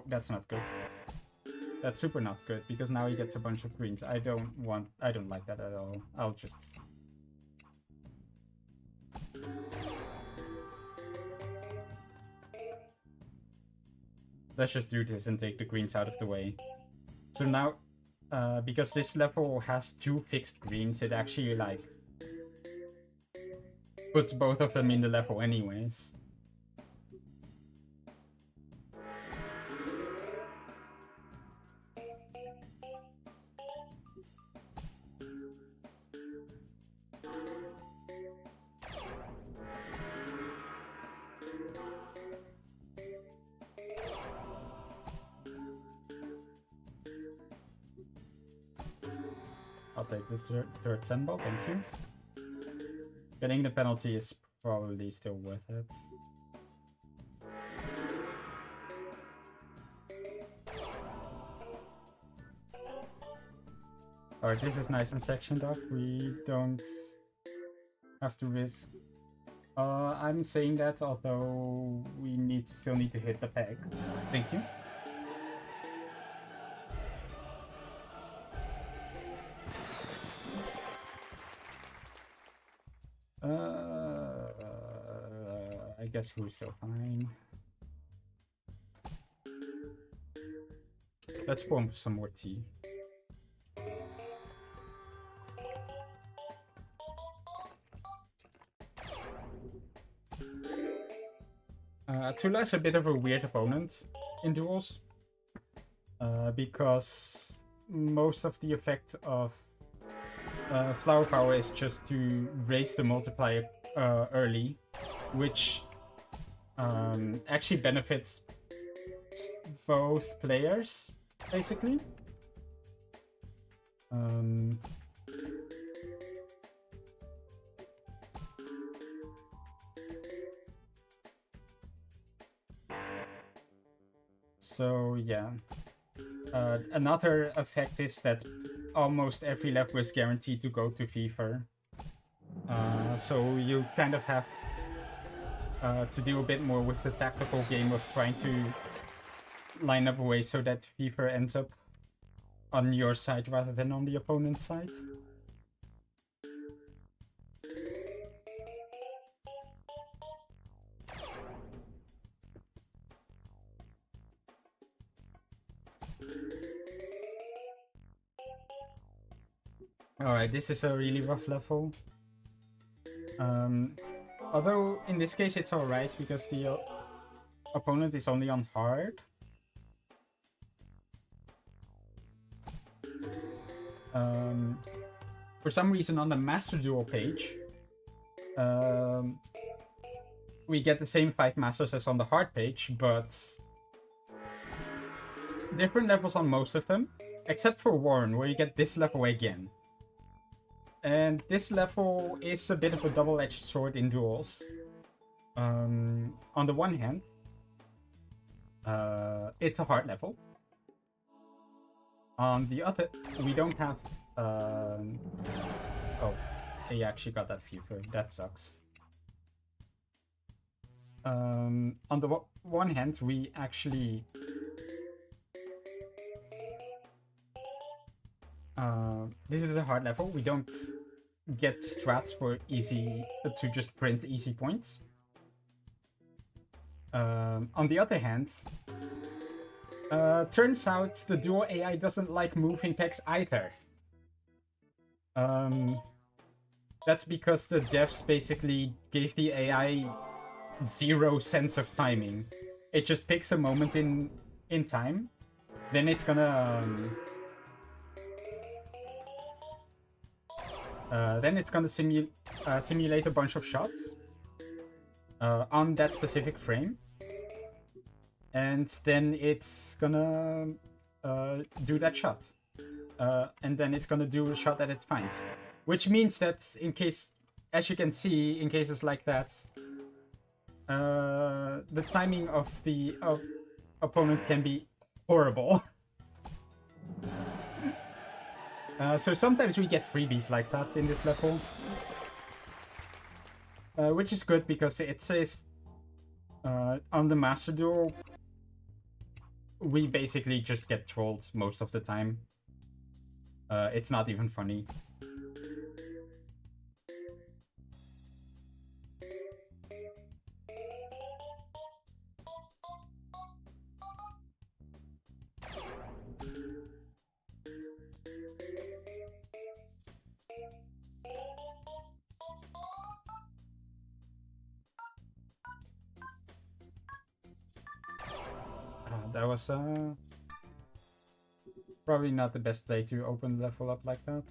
that's not good. That's super not good, because now he gets a bunch of greens. I don't like that at all. I'll just... Let's just do this and take the greens out of the way. So now, because this level has 2 fixed greens, it actually, like, puts both of them in the level anyways. I'll take this third sandball, thank you. Getting the penalty is probably still worth it. Alright, this is nice and sectioned off. We don't have to risk. I'm saying that, although we still need to hit the peg. Thank you. I guess we're still fine. Let's pour some more tea. Tula is a bit of a weird opponent in duels, because most of the effect of Flower Power is just to raise the multiplier early, which actually benefits both players, basically. So yeah, another effect is that almost every level is guaranteed to go to fever. So you kind of have to do a bit more with the tactical game of trying to line up a way so that fever ends up on your side rather than on the opponent's side. Alright, this is a really rough level. Although in this case it's alright because the opponent is only on hard. For some reason on the Master Duel page, we get the same 5 masters as on the hard page, but different levels on most of them, except for Warren, where you get this level again. And this level is a bit of a double-edged sword in duels. On the one hand, it's a hard level. On the other, we don't have... Oh, he actually got that fever. That sucks. On the one hand, we actually... this is a hard level. We don't get strats for easy... to just print easy points. On the other hand, turns out the dual AI doesn't like moving packs either. That's because the devs basically gave the AI 0 sense of timing. It just picks a moment in time, then it's gonna simulate a bunch of shots on that specific frame. And then it's gonna do that shot. And then it's gonna do a shot that it finds. Which means that in case, as you can see, in cases like that, the timing of the opponent can be horrible. So sometimes we get freebies like that in this level. Which is good because it says on the Master Duel, we basically just get trolled most of the time. It's not even funny. That was probably not the best play to open the level up like that.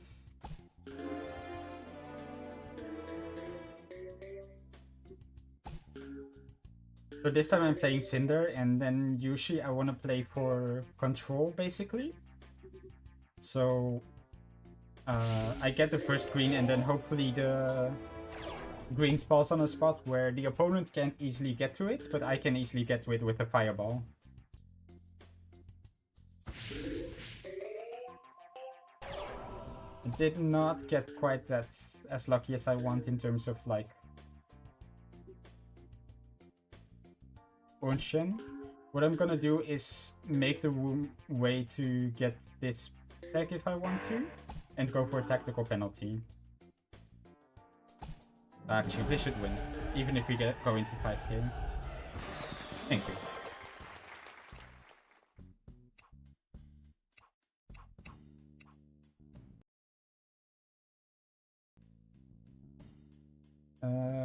So this time I'm playing Cinder, and then usually I want to play for control, basically. So I get the first green, and then hopefully the green spawns on a spot where the opponent can't easily get to it, but I can easily get to it with a fireball. I did not get quite that as lucky as I want in terms of like Onshin. What I'm gonna do is make the way to get this deck if I want to, and go for a tactical penalty. Actually, this should win, even if we go into 5k. Thank you.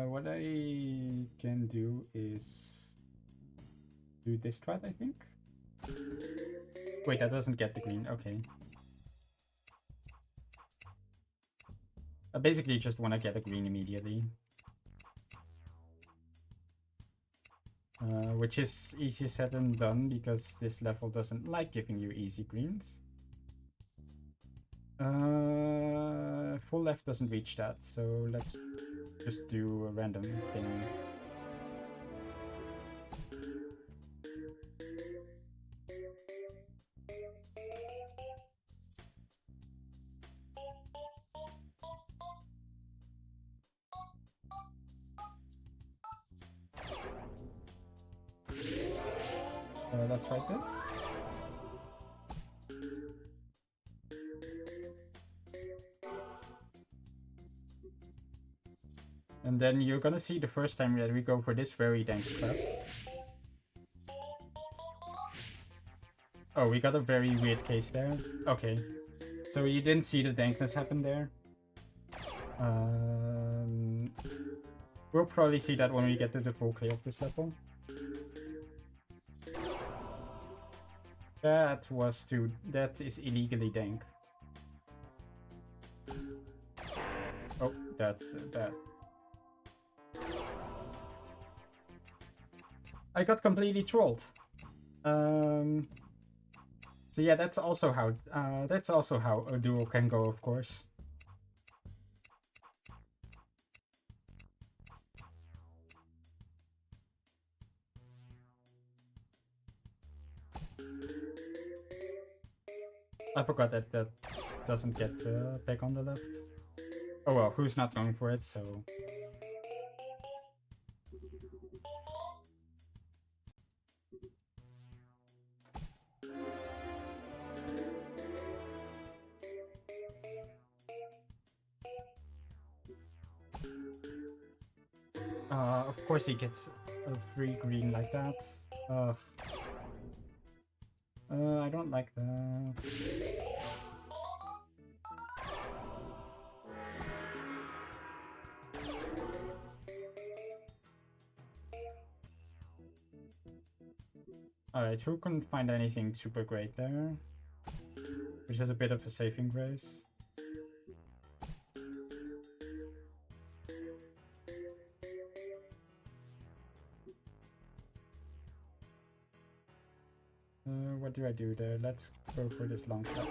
What I can do is do this strat, I think. Wait, that doesn't get the green. Okay. I basically just want to get a green immediately. Which is easier said than done because this level doesn't like giving you easy greens. Full left doesn't reach that, so let's just do a random thing. Let's try this. And then you're gonna see the first time that we go for this very dank strat. Oh, we got a very weird case there. Okay. So you didn't see the dankness happen there. We'll probably see that when we get to the full clear of this level. That is illegally dank. Oh, that's bad. I got completely trolled. So yeah, that's also how a duel can go, of course. I forgot that that doesn't get back on the left. Oh well, who's not going for it, so... Of course he gets a free green like that. Ugh. I don't like that. Alright, who couldn't find anything super great there? Which is a bit of a saving grace. What do I do there? Let's go for this long shot.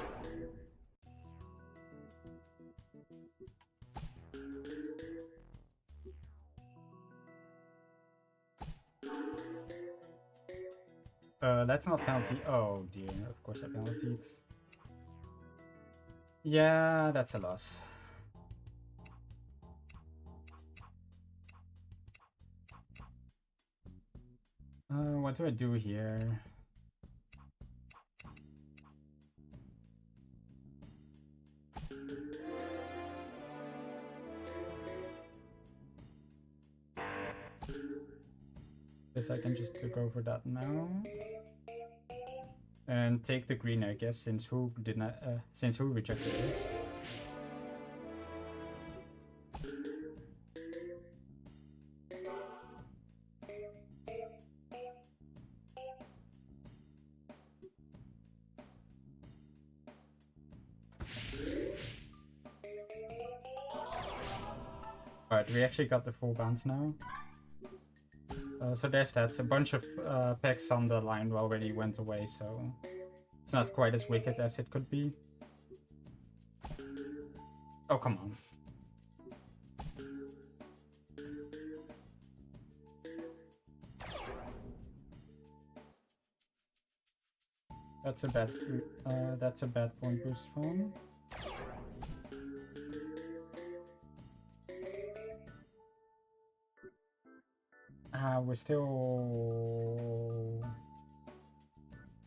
That's not penalty. Oh dear, of course I penaltied. Yeah, that's a loss. What do I do here? Guess I can just go for that now. And take the green, I guess, since who did not, since who rejected it. Alright, we actually got the full bounce now. So there's that. A bunch of packs on the line already went away, so it's not quite as wicked as it could be. Oh, come on. That's a bad point boost phone. We're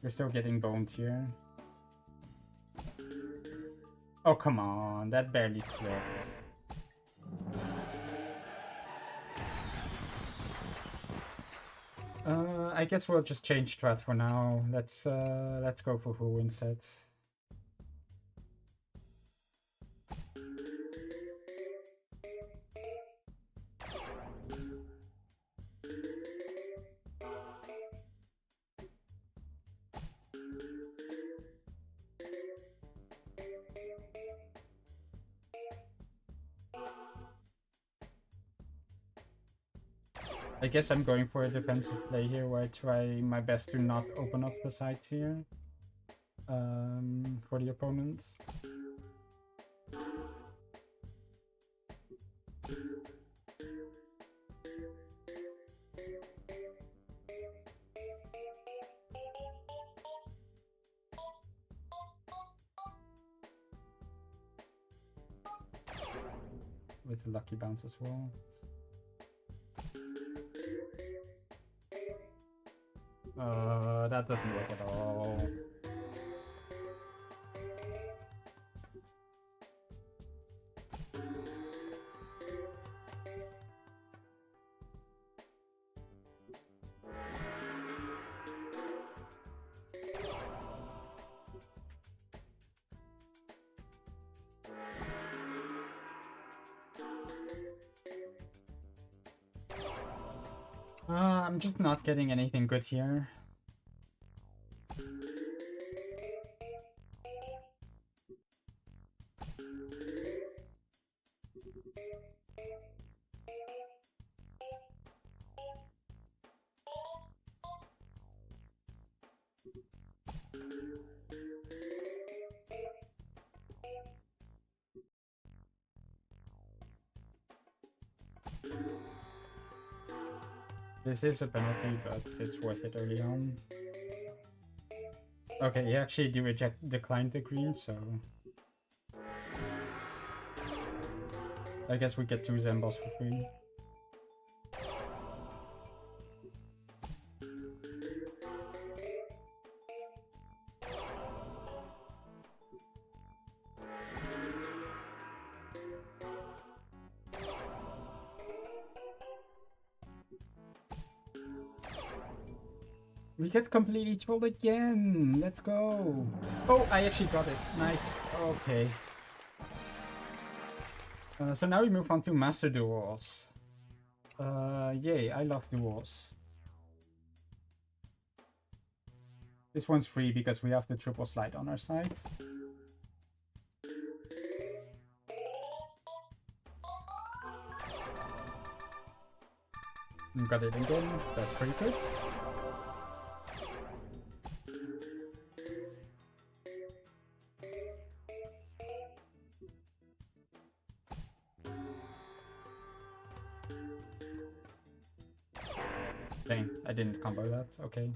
still getting boned here. Oh, come on, that barely crit. I guess we'll just change strat for now. Let's go for who instead. I guess I'm going for a defensive play here where I try my best to not open up the sides here for the opponent. With a lucky bounce as well. That doesn't work at all. I'm just not getting anything good here. This is a penalty, but it's worth it early on. Okay, he actually declined the green, so I guess we get 2 Zambos for free. We get completely trolled again. Let's go. Oh, I actually got it. Nice. Okay. So now we move on to Master Duels. Yay, I love duels. This one's free because we have the triple slide on our side. Got it again. That's pretty good. Dang, I didn't combo that. Okay.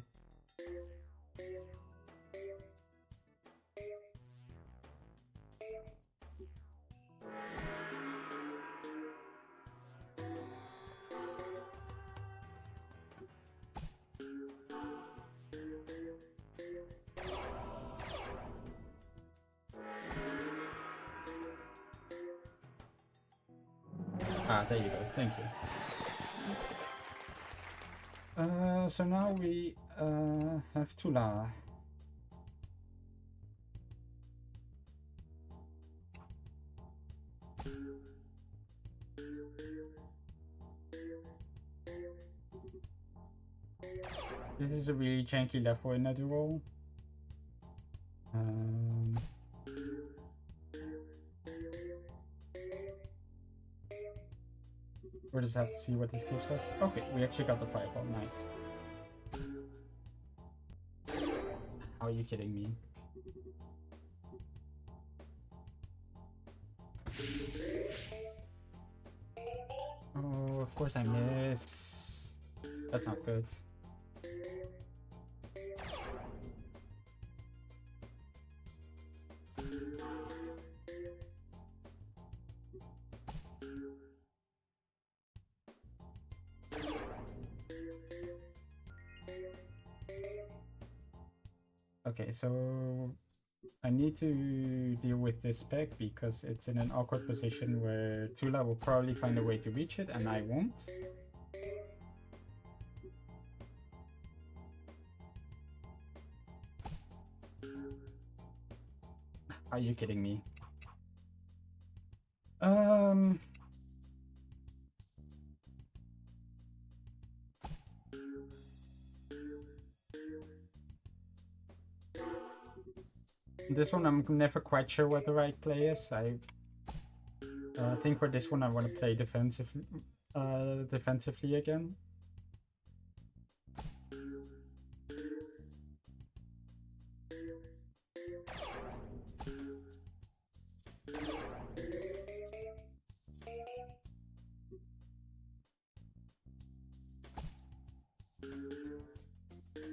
Ah, there you go. Thank you. So now we have Tula. This is a really janky level in a duel. We'll just have to see what this gives us. Okay, we actually got the fireball. Nice. How are you kidding me? Oh, of course I miss. That's not good. Okay, so I need to deal with this spec because it's in an awkward position where Tula will probably find a way to reach it and I won't. Are you kidding me? This one I'm never quite sure what the right play is. I think for this one I want to play defensively again.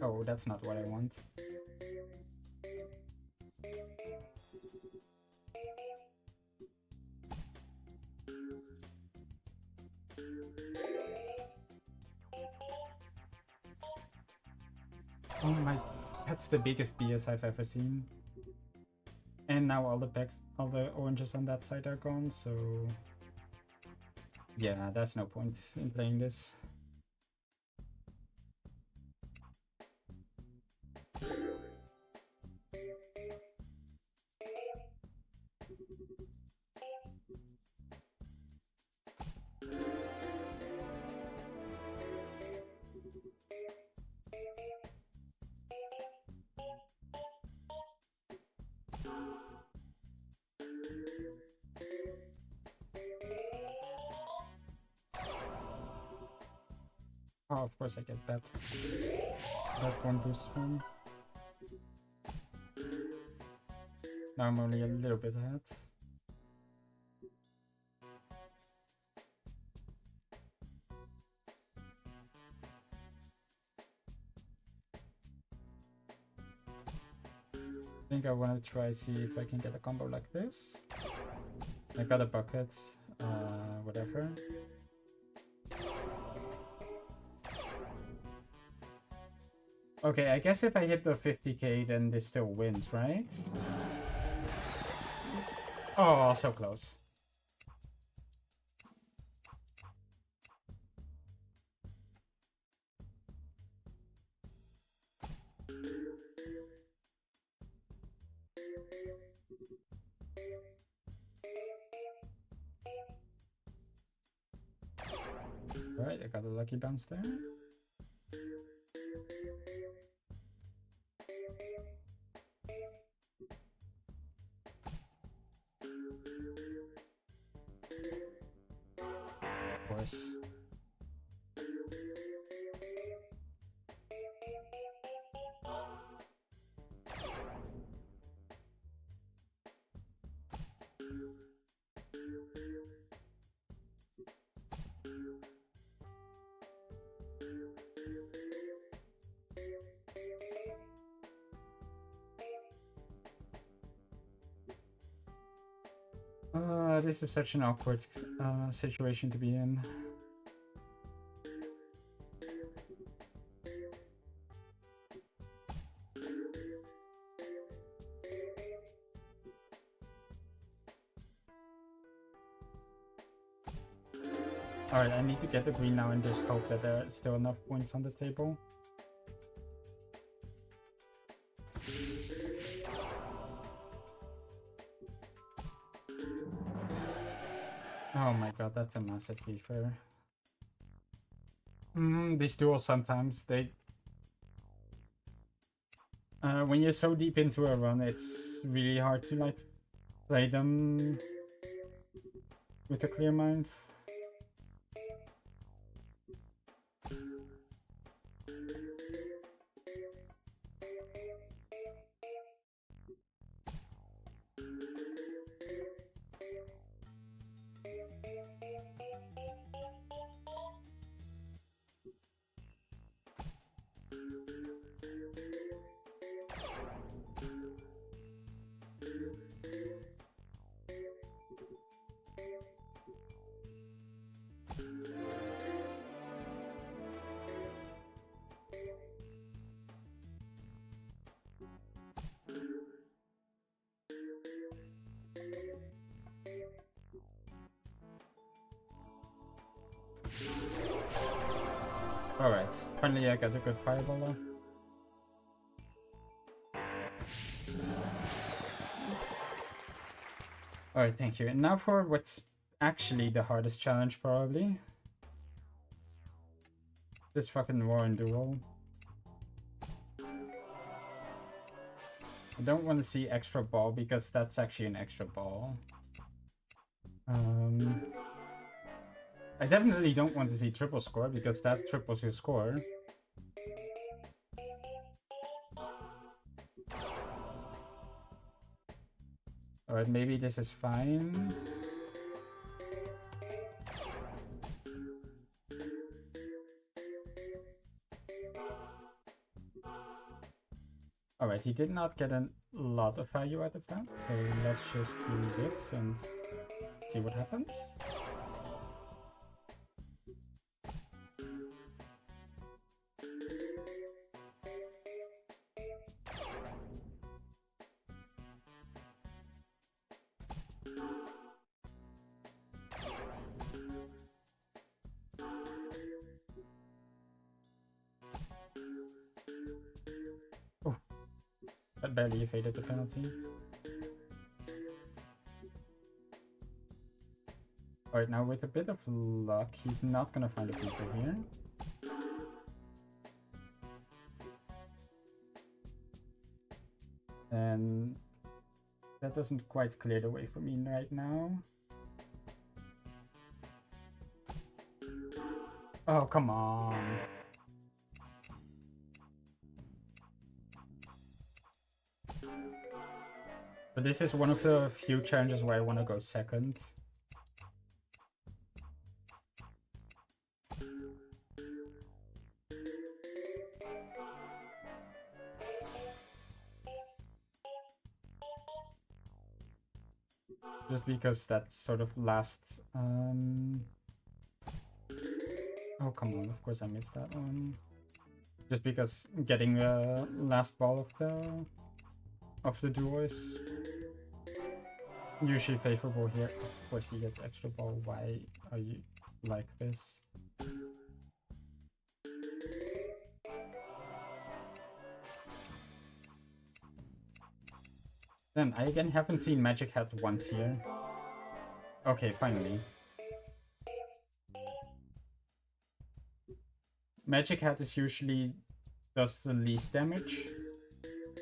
Oh, that's not what I want. Oh my, that's the biggest BS I've ever seen. And now all the oranges on that side are gone, so yeah, there's no point in playing this. Oh, of course I get that. That one boost one. Now I'm only a little bit ahead. I think I want to try see if I can get a combo like this. I got a bucket, whatever. Okay, I guess if I hit the 50k, then this still wins, right? Oh, so close. Alright, I got a lucky bounce there. Of course. This is such an awkward situation to be in. Alright, I need to get the green now and just hope that there are still enough points on the table. Oh my god, that's a massive beefer. These duels sometimes, they... when you're so deep into a run, it's really hard to like play them with a clear mind. Alright, finally I got a good fireball though. Alright, thank you. And now for what's actually the hardest challenge, probably. This fucking Warren duel. I don't want to see extra ball because that's actually an extra ball. I definitely don't want to see triple score because that triples your score. Alright, maybe this is fine. Alright, he did not get a lot of value out of that, so let's just do this and see what happens. That barely evaded the penalty. Alright, now with a bit of luck, he's not gonna find a feature here. And that doesn't quite clear the way for me right now. Oh, come on. But this is one of the few challenges where I want to go second. Just because that sort of last... Oh, come on, of course I missed that one. Just because getting the last ball of the duo is usually favorable here. Of course he gets extra ball. Why are you like this? Then I again haven't seen Magic Hat once here. Okay, finally. Magic Hat is usually does the least damage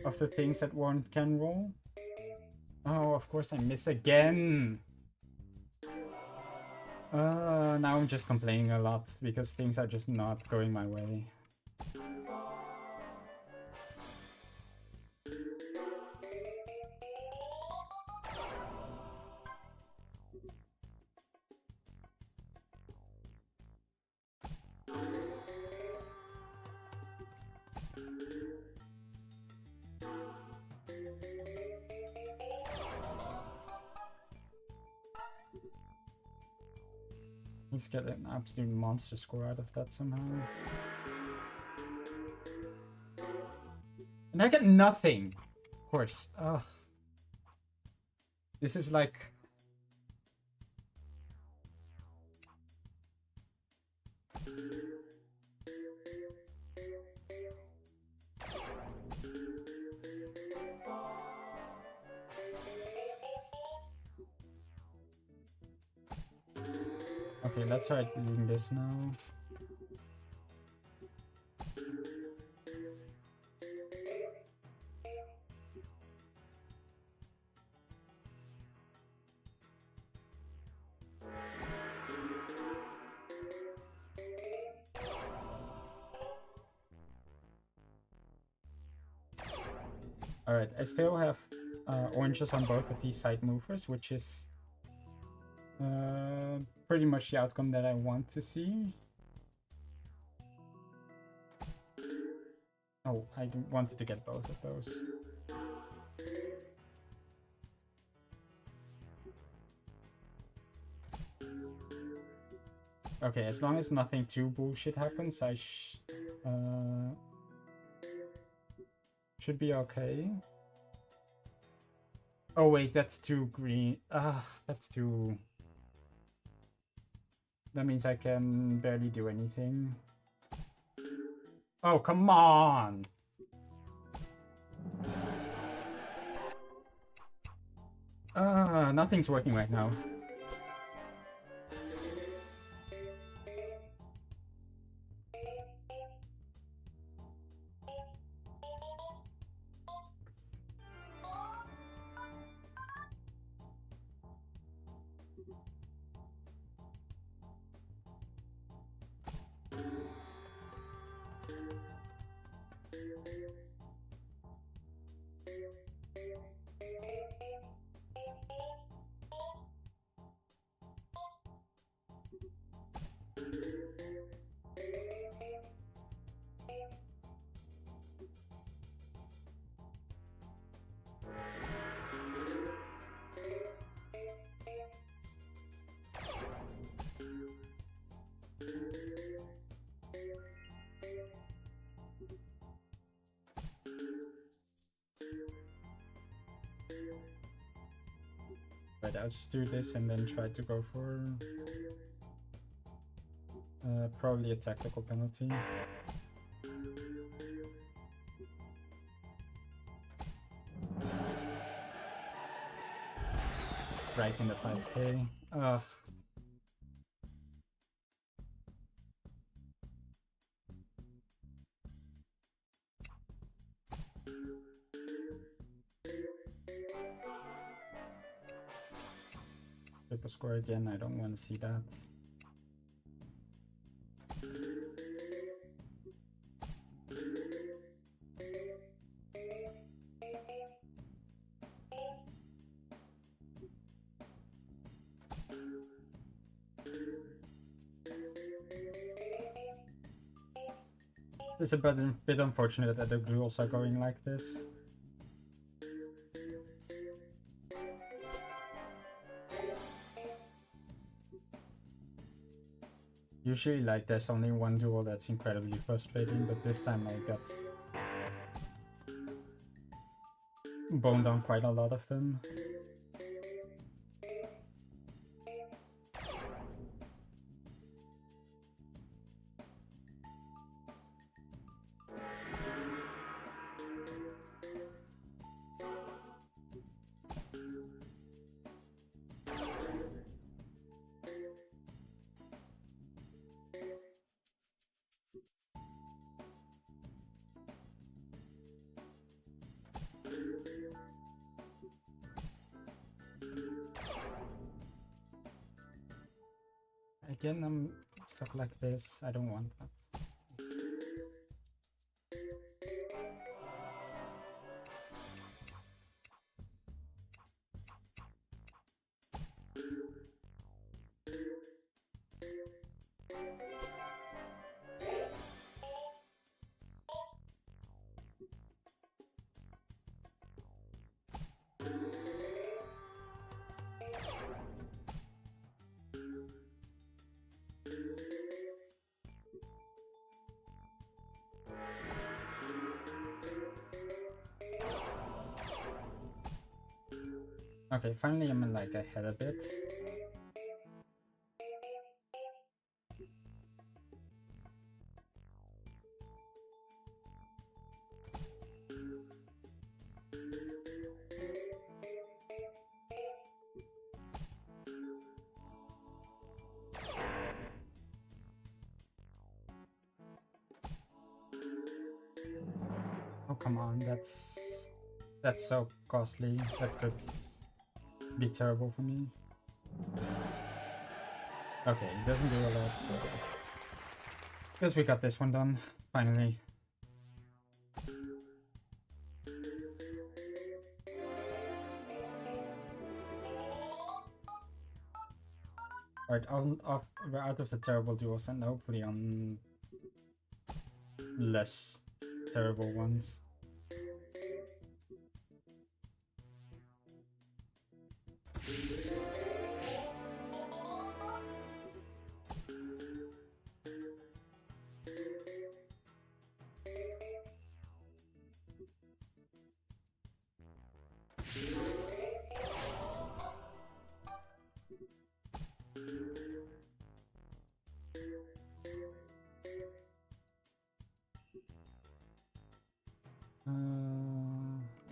of the things that one can roll. Oh, of course I miss again. Now I'm just complaining a lot because things are just not going my way. Let's get an absolute monster score out of that somehow. And I get nothing! Of course. Ugh. This is like... Okay, let's try doing this now. Alright, I still have oranges on both of these side movers, which is pretty much the outcome that I want to see. Oh, I wanted to get both of those. Okay, as long as nothing too bullshit happens, I should be okay. Oh wait, that's too green. That's too... That means I can barely do anything. Oh, come on! Nothing's working right now. Right, I'll just do this and then try to go for probably a tactical penalty. Right in the 5k. Ugh. Triple score again, I don't want to see that. It's a bit unfortunate that the duels are going like this. Usually, like, there's only one duel that's incredibly frustrating, but this time I got boned on quite a lot of them. Again, I'm stuck like this. I don't want that. Okay, finally I'm like ahead a bit. Oh, come on, that's so costly. That could be terrible for me. Okay, it doesn't do a lot, so guess we got this one done, finally. Alright, we're out of the terrible duels and hopefully on less terrible ones.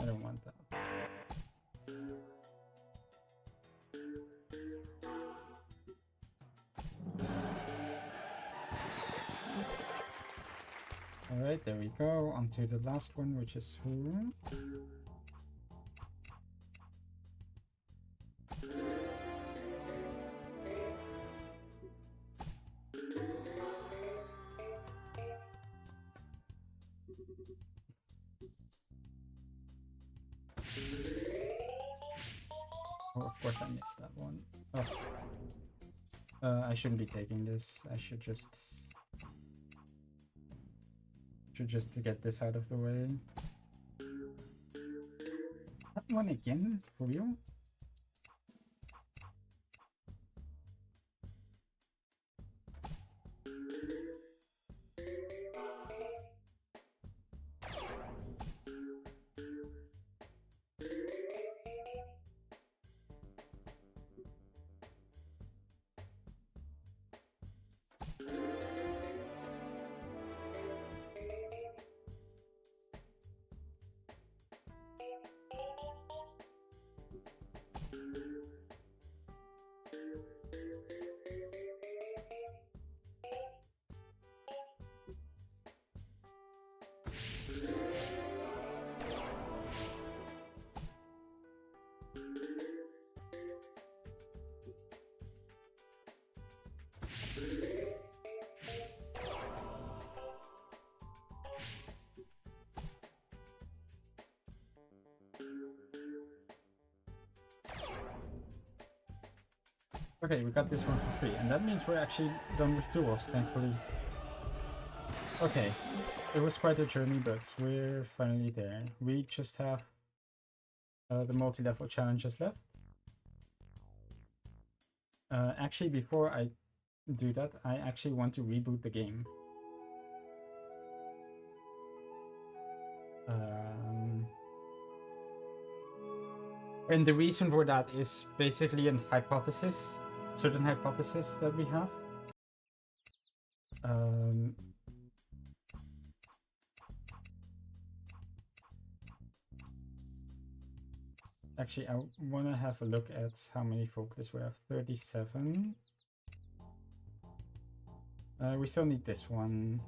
I don't want that. Alright, there we go. On to the last one, which is who? Oh, of course I missed that one. Oh. I shouldn't be taking this. I should just get this out of the way. That one again? For real? Okay, we got this one for free, and that means we're actually done with duels, thankfully. Okay, It was quite a journey, but we're finally there. We just have the multi-level challenges left. Actually, before I do that, I actually want to reboot the game. And the reason for that is basically an hypothesis, certain hypothesis that we have. Actually, I want to have a look at how many focus we have. 37. We still need this one.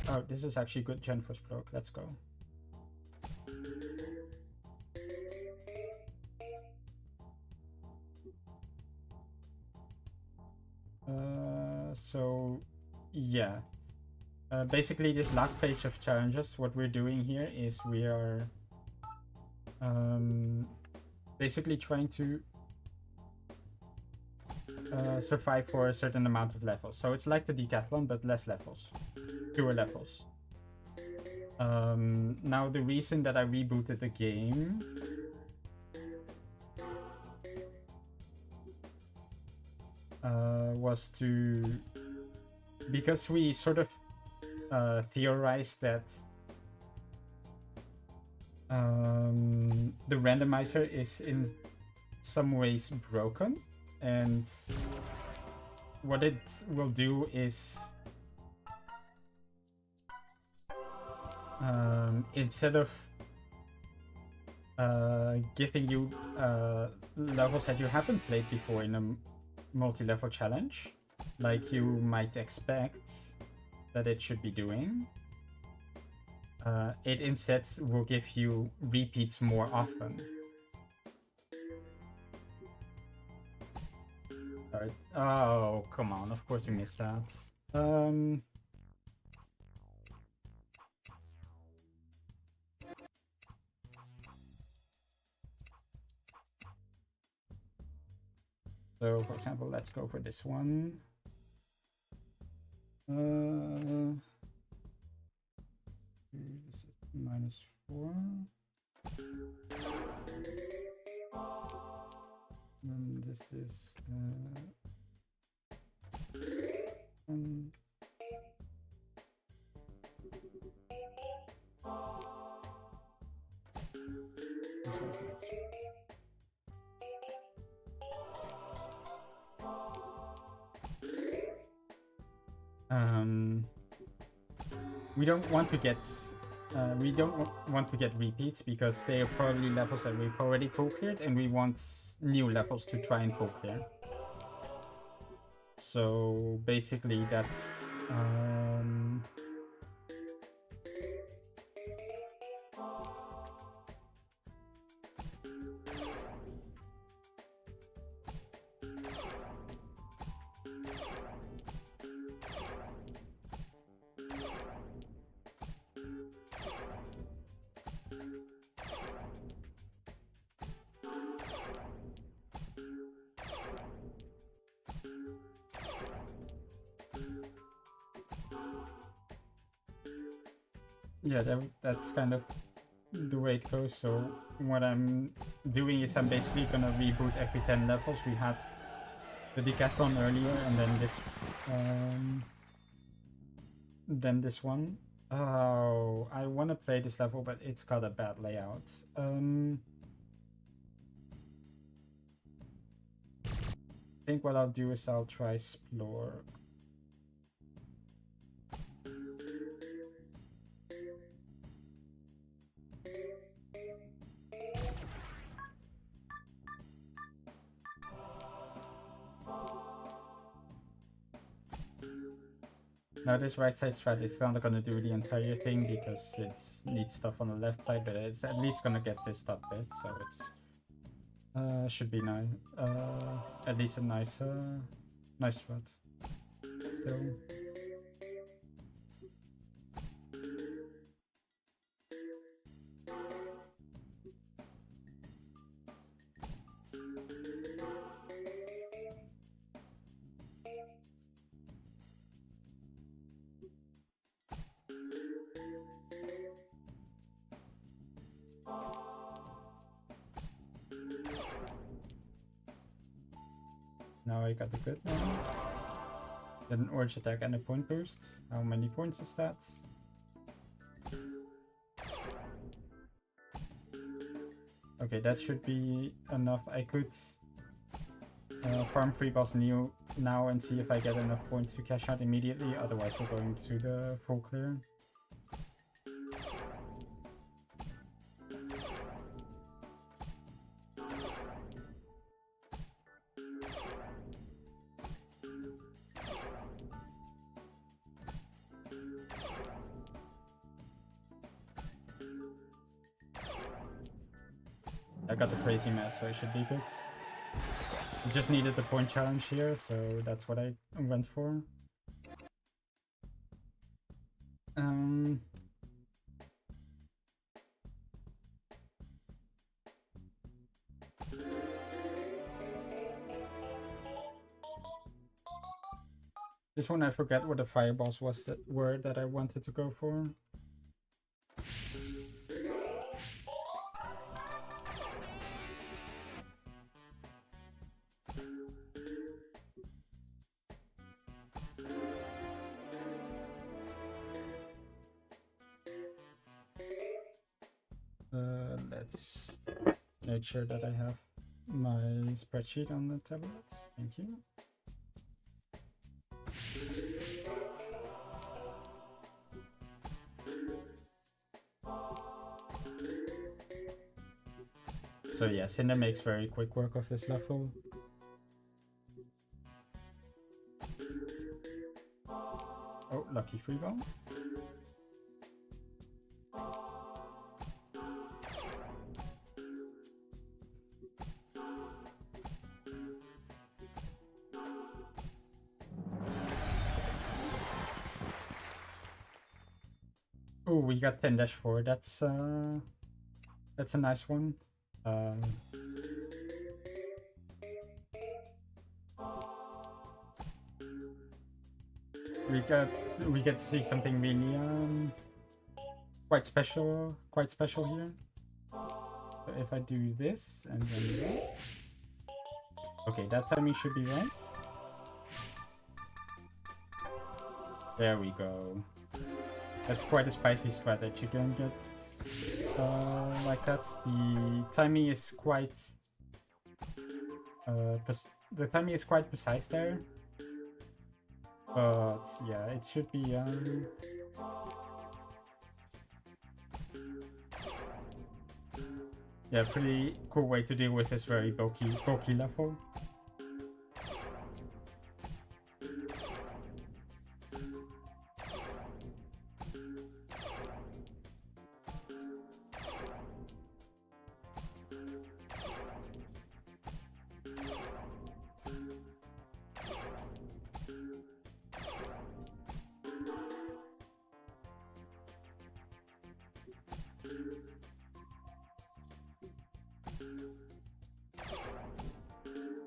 Oh, this is actually good gen for stroke. Let's go. So yeah, basically this last phase of challenges, what we're doing here is we are basically trying to survive for a certain amount of levels. So it's like the decathlon, but less levels, fewer levels. Now the reason that I rebooted the game was because we sort of theorized that the randomizer is in some ways broken, and what it will do is instead of giving you levels that you haven't played before in a multi-level challenge, like you might expect that it should be doing, it instead will give you repeats more often. Alright. Oh, come on, of course you missed that. So, for example, let's go for this one. This is -4. And this is we don't want to get repeats because they are probably levels that we've already full cleared, and we want new levels to try and full clear. So basically that's yeah, that's kind of the way it goes. So what I'm doing is I'm basically gonna reboot every 10 levels. We had the decathlon earlier, and then this one. Oh, I want to play this level, but it's got a bad layout. I think what I'll do is I'll try explore. Now this right side strat is not gonna do the entire thing because it needs stuff on the left side, but it's at least gonna get this top bit, so it's should be nice. At least a nice strat. Still. Now I got the good one. Get an orange attack and a point boost. How many points is that? Okay, that should be enough. I could farm 3 boss now and see if I get enough points to cash out immediately. Otherwise, we're going to the full clear. I got the crazy mat, so I should be good. I just needed the point challenge here, so that's what I went for. This one I forget what the fireballs were that I wanted to go for. Let's make sure that I have my spreadsheet on the tablet. Thank you. So yeah, Cinder makes very quick work of this level. Oh, lucky free bomb. Oh, we got 10-4. That's a nice one. We get to see something really quite special here. So if I do this and then that, okay, that timing should be right. There we go. That's quite a spicy strat that you can get like that. The timing is quite precise there. But yeah, it should be yeah, pretty cool way to deal with this very bulky level.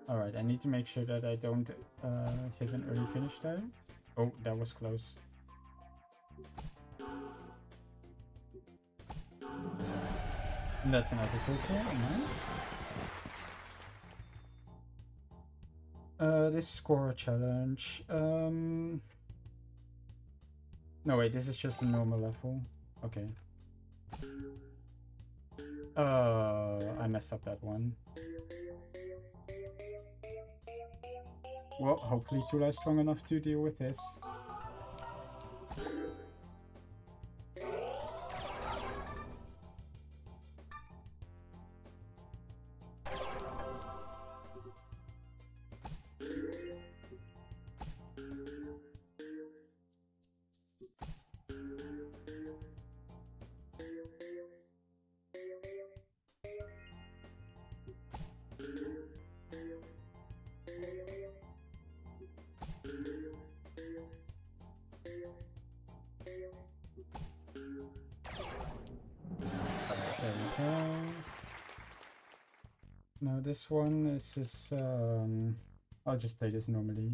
Alright, I need to make sure that I don't hit an early finish there. Oh, that was close. And that's another critical, nice. This score challenge. No wait, this is just a normal level. Okay. I messed up that one. Well, hopefully Tula is strong enough to deal with this. Now this one is I'll just play this normally.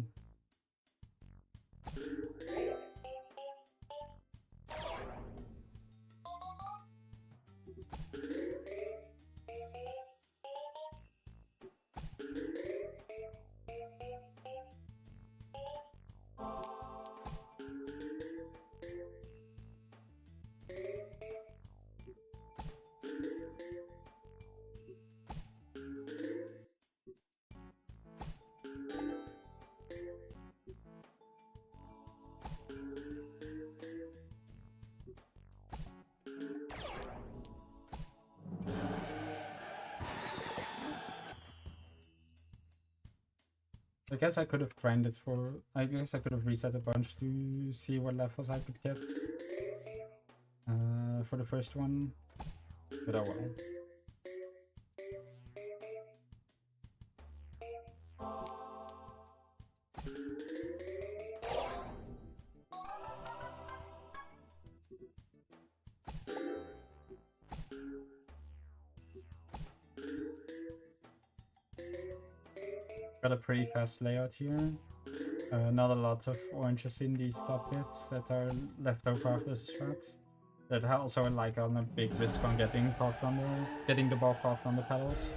I guess I could have grinded for... I guess I could have reset a bunch to see what levels I could get for the first one. But oh well. Got a pretty fast layout here. Not a lot of oranges in these top bits that are left over after the strats. That also like on a big risk on getting the ball cocked on the pedals.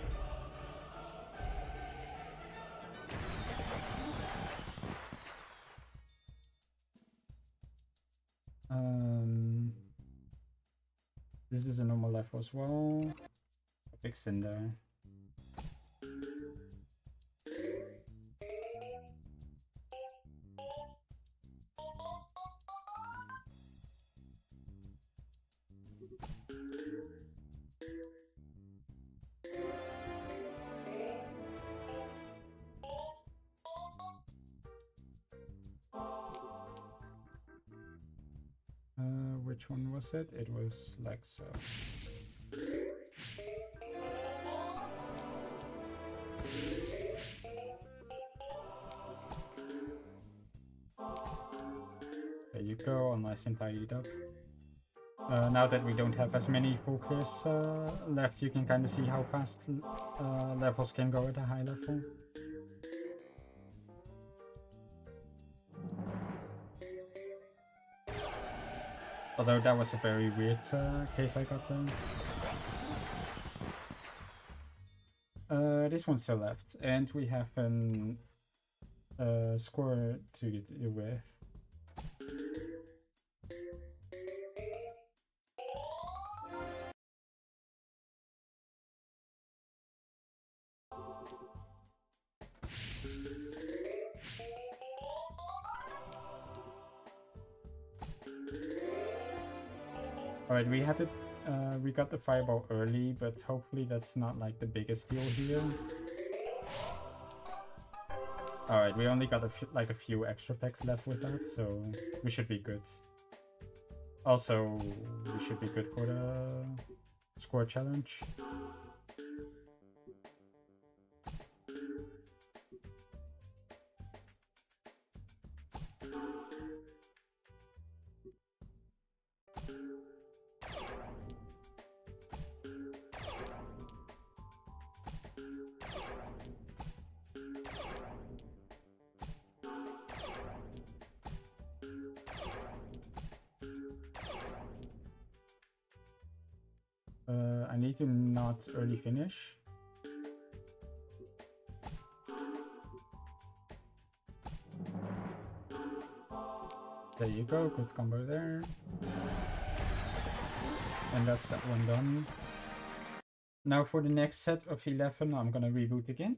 This is a normal level as well. A big cinder. Which one was it? It was like so. There you go, all nice and tidied up. Now that we don't have as many full clears left, you can kind of see how fast levels can go at a high level. Although that was a very weird case I got there. This one's still left, and we have an score to deal with. Alright, we got the fireball early, but hopefully that's not like the biggest deal here. Alright, we only got a few extra packs left with that, so we should be good. Also, we should be good for the score challenge. I need to not early finish. There you go, good combo there. And that's that one done. Now for the next set of 11, I'm gonna reboot again.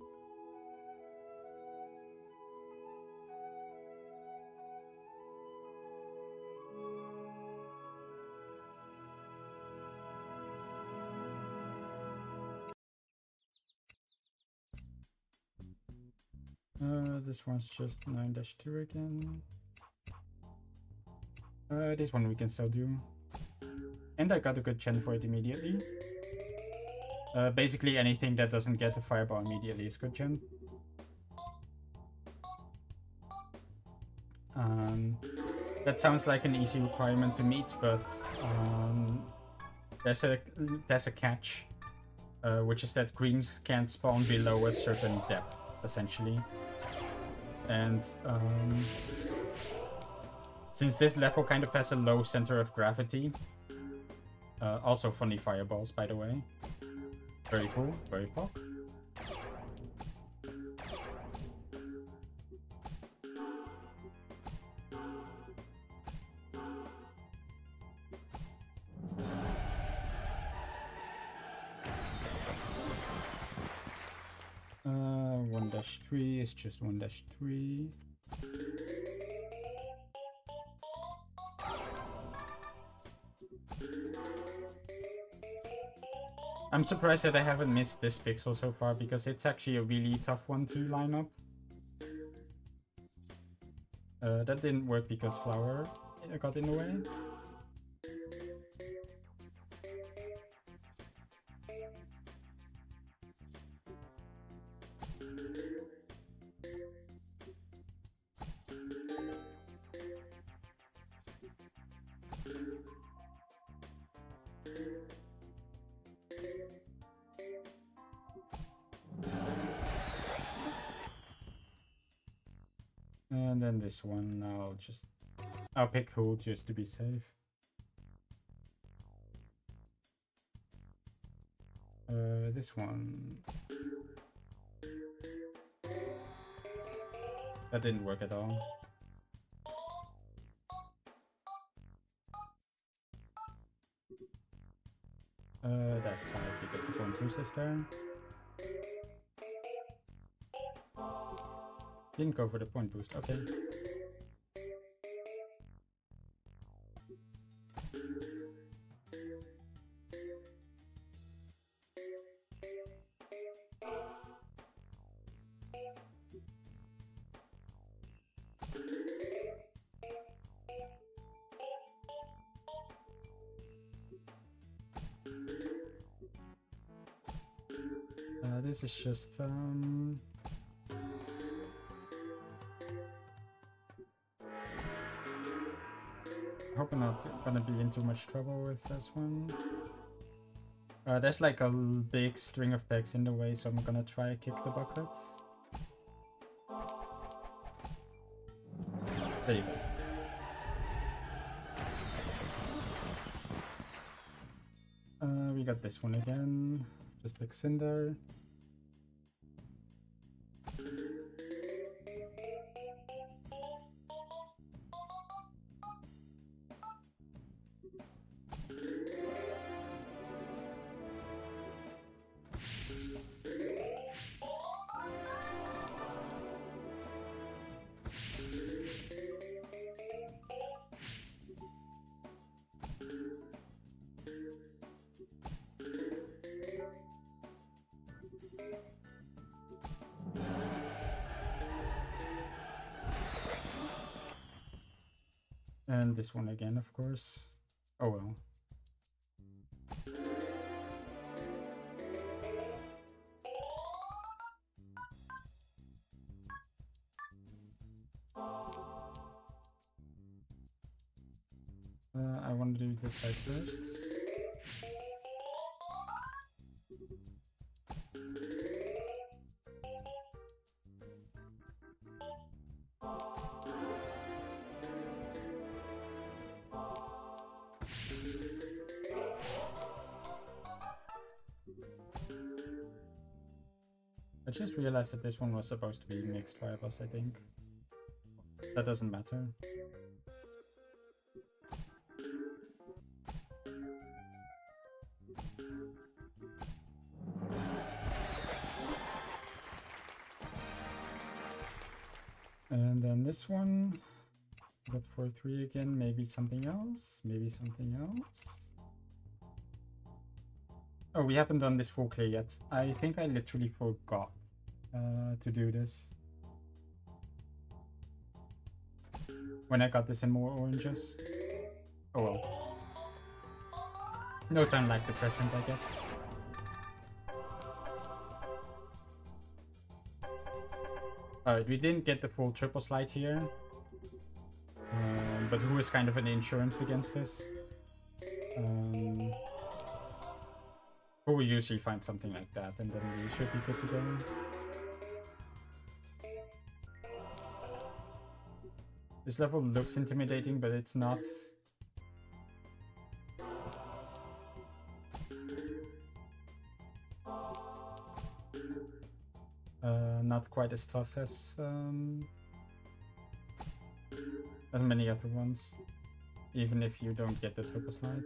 This one's just 9-2 again. This one we can still do. And I got a good gen for it immediately. Basically anything that doesn't get a fireball immediately is good gen. That sounds like an easy requirement to meet, but there's a catch, which is that greens can't spawn below a certain depth, essentially. And since this level kind of has a low center of gravity, also funny fireballs, by the way. Very cool, very pop. Uh, 1-3 is just 1-3. I'm surprised that I haven't missed this pixel so far, because it's actually a really tough one to line up. That didn't work because flour got in the way. And then this one, I'll pick Who just to be safe. This one. That didn't work at all. That's hard because the point boost is there. Didn't go for the point boost, okay. This is just hope I'm not gonna be in too much trouble with this one. There's like a big string of pegs in the way, so I'm gonna try kick the bucket. There you go. We got this one again. Just like Cinder. And this one again, of course. Oh well. I want to do this side first. I just realized that this one was supposed to be mixed by us, I think. That doesn't matter. And then this one, got 4-3 again, maybe something else, maybe something else. Oh, we haven't done this full clear yet. I think I literally forgot to do this when I got this in more oranges. Oh well. No time like the present, I guess. Alright, we didn't get the full triple slide here. But Who is kind of an insurance against this. Who will usually find something like that, and then we should be good to go. This level looks intimidating, but it's not. Not quite as tough as many other ones, even if you don't get the triple slide.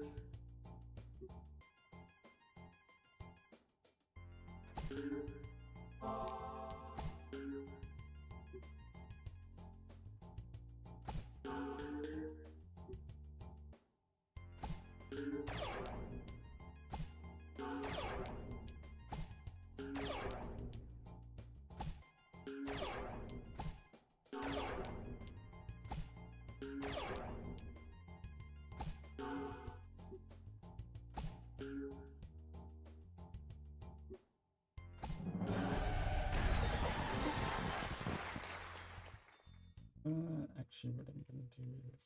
actually what I'm gonna do is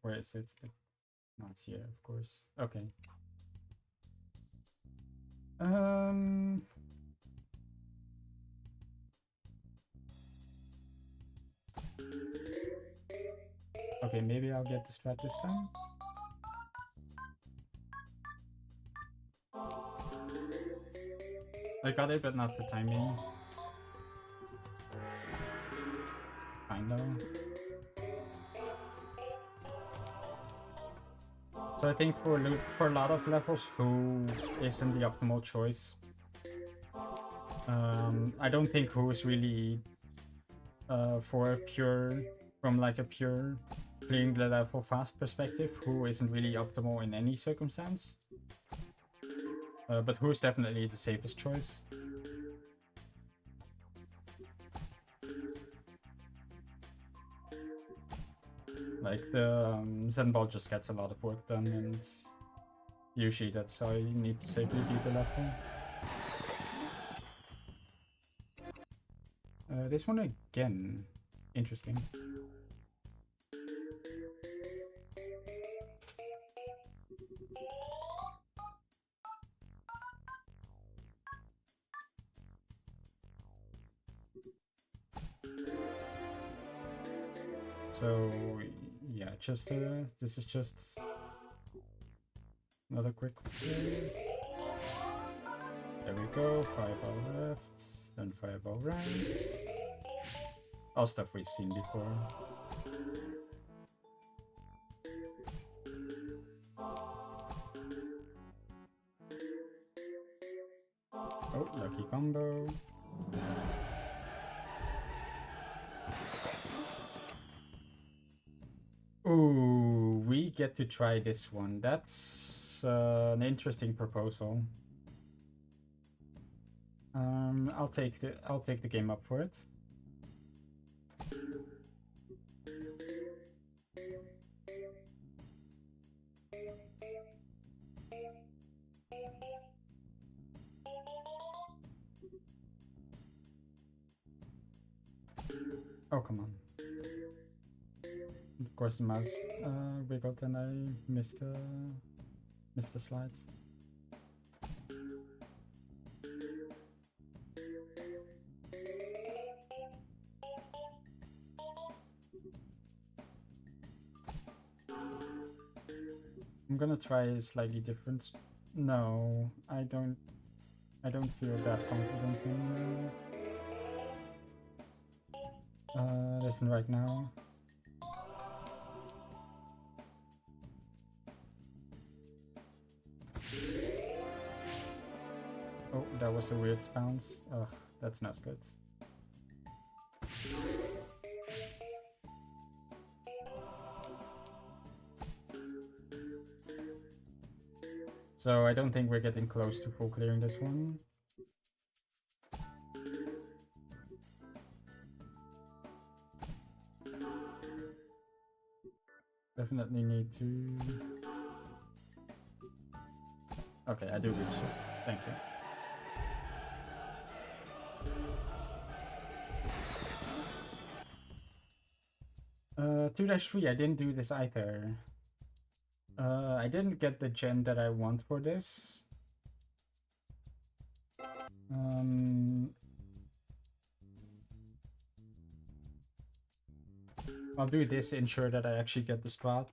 where is it? No, it's here, of course. Okay. Okay, maybe I'll get the strat this time. I got it, but not the timing. Fine though. So I think for a lot of levels, Who isn't the optimal choice. I don't think Who is really for a pure, from like a pure clearing the level fast perspective, Who isn't really optimal in any circumstance. But Who is definitely the safest choice. Like the Zen Ball just gets a lot of work done, and usually that's how you need to safely beat the level. This one again, interesting. So yeah, just this is just another quick play. There we go, fireball left, then fireball right. All stuff we've seen before. Oh, lucky combo. Ooh, we get to try this one. That's an interesting proposal. I'll take the game up for it. Oh, come on. Of course the mouse wiggled and I missed the slides. I'm gonna try a slightly different. No, I don't feel that confident in listen right now. Oh, that was a weird bounce. Ugh, that's not good. So I don't think we're getting close to full clearing this one. Definitely need to... Okay, I do reach this. Thank you. Uh, 2-3, I didn't do this either. I didn't get the gen that I want for this. I'll do this, ensure that I actually get the strat.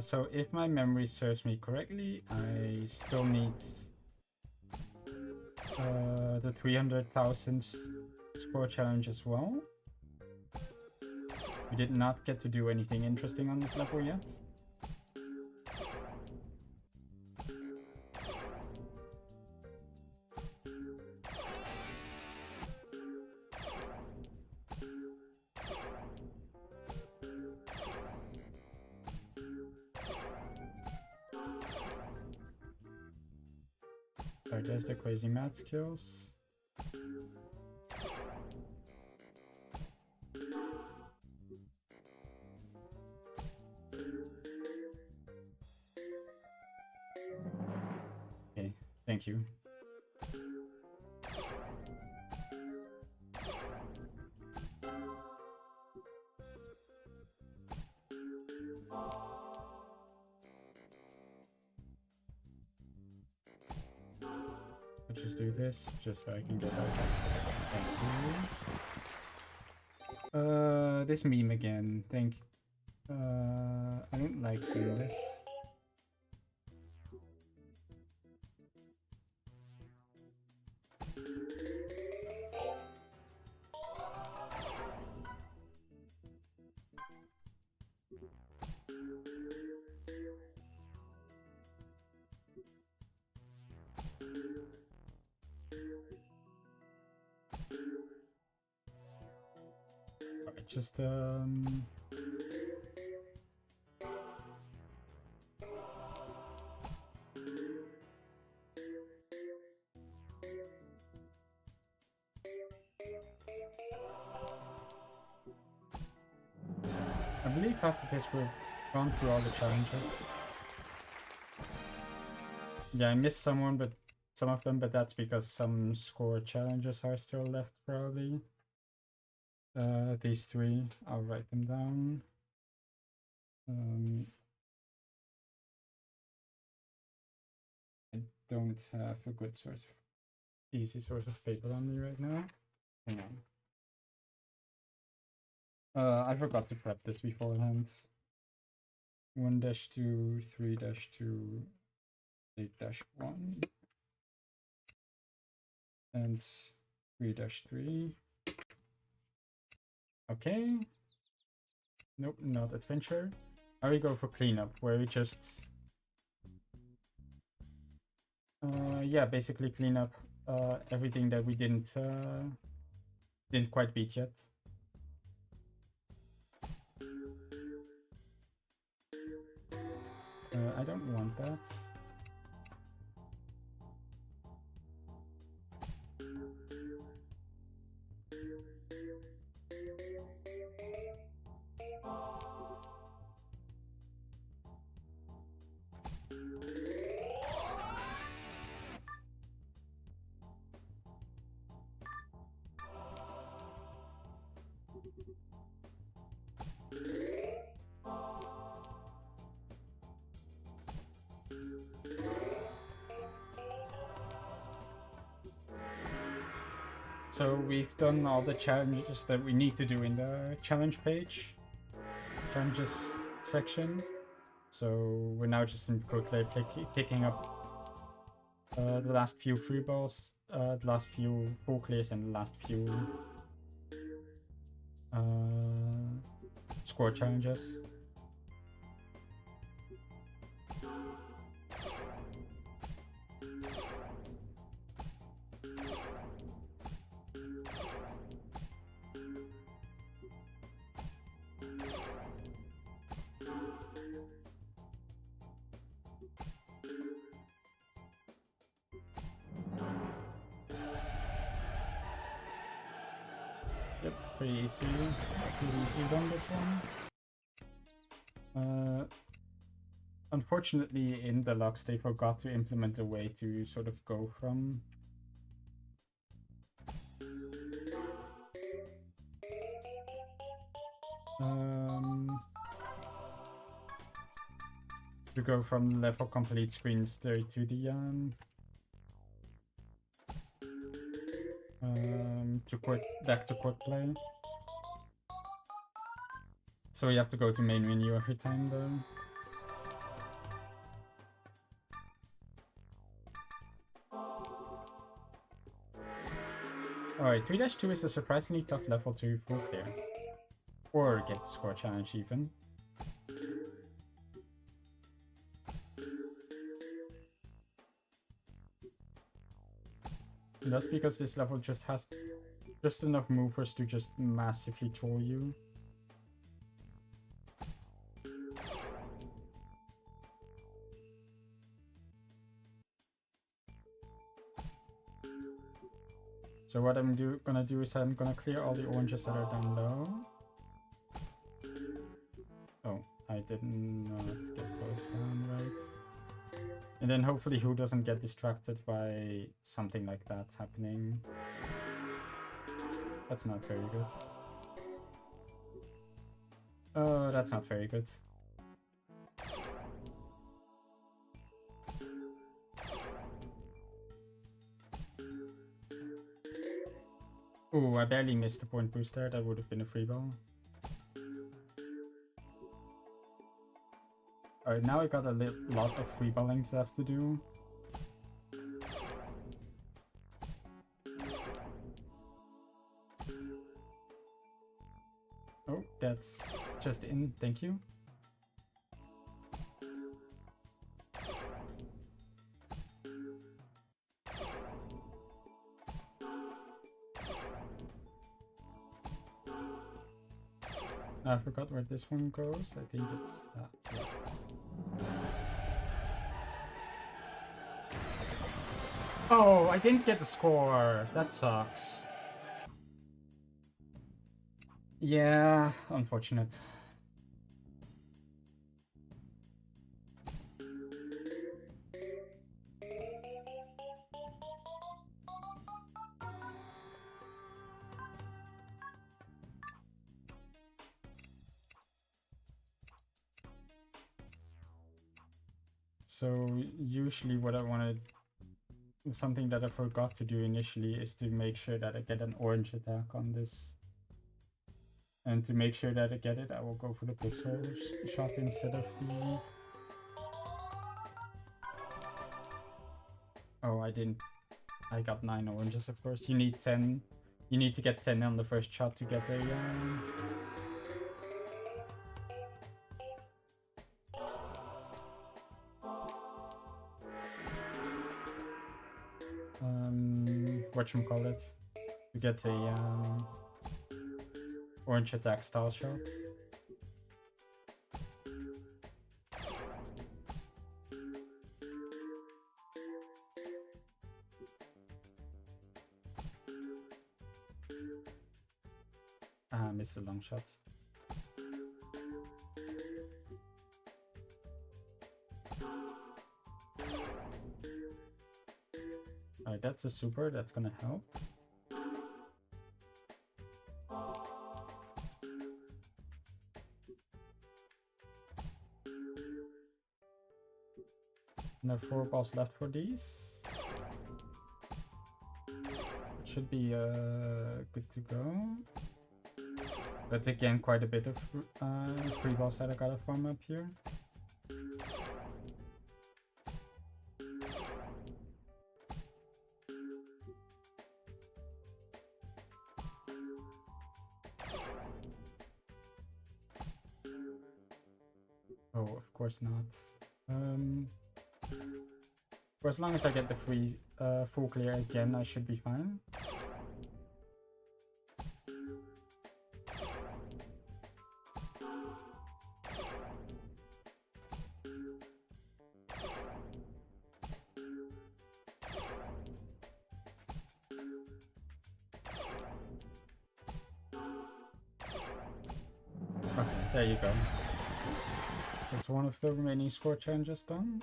So if my memory serves me correctly, I still need the 300,000 score challenge as well. We did not get to do anything interesting on this level yet. Alright, there's the crazy mad skills. Okay, thank you. I'll just do this, just so I can get out of that. This meme again. I don't like seeing this. Alright, just I believe after this we've gone through all the challenges. Yeah, I missed some of them, but that's because some score challenges are still left, probably. These 3, I'll write them down. I don't have a good easy source of paper on me right now. Hang on. I forgot to prep this beforehand. 1-2, 3-2, 8-1, and 3-3. Okay. Nope, not adventure. Now we go for cleanup, where we just yeah, basically clean up everything that we didn't quite beat yet. I don't want that. So we've done all the challenges that we need to do in the challenge page, challenges section. So we're now just in quickly picking up the last few free balls, the last few full clears, and the last few score challenges. Yep, pretty easily done this one. Unfortunately, in Deluxe, they forgot to implement a way to sort of go from level complete screen straight to the back to quick play. So you have to go to main menu every time though. Alright, 3-2 is a surprisingly tough level to full clear. Or get the score challenge even. And that's because this level just has just enough movers to just massively troll you. So what I'm gonna do is I'm gonna clear all the oranges that are down low. Oh, I didn't get those down right. And then hopefully Who doesn't get distracted by something like that happening. That's not very good. Oh, that's not very good. Ooh, I barely missed the point boost there. That would have been a free ball. Alright, now I got a lot of free ballings left to do. Oh, that's just in. Thank you. I forgot where this one goes. I think it's that. Yeah. Oh, I didn't get the score. That sucks. Yeah, unfortunate. So usually what I wanted, something that I forgot to do initially, is to make sure that I get an orange attack on this. And to make sure that I get it, I will go for the pixel shot instead of the... Oh, I didn't. I got 9 oranges, of course. You need 10. You need to get 10 on the first shot to get a... whatchamacallit, to get a orange attack style shot. Missed a long shot. Alright, that's a super, that's gonna help. There are 4 balls left for these. It should be good to go. But again, quite a bit of free balls that I gotta farm up here. Oh, of course not. For as long as I get the free full clear again, I should be fine. Okay, there you go. That's one of the remaining score challenges done.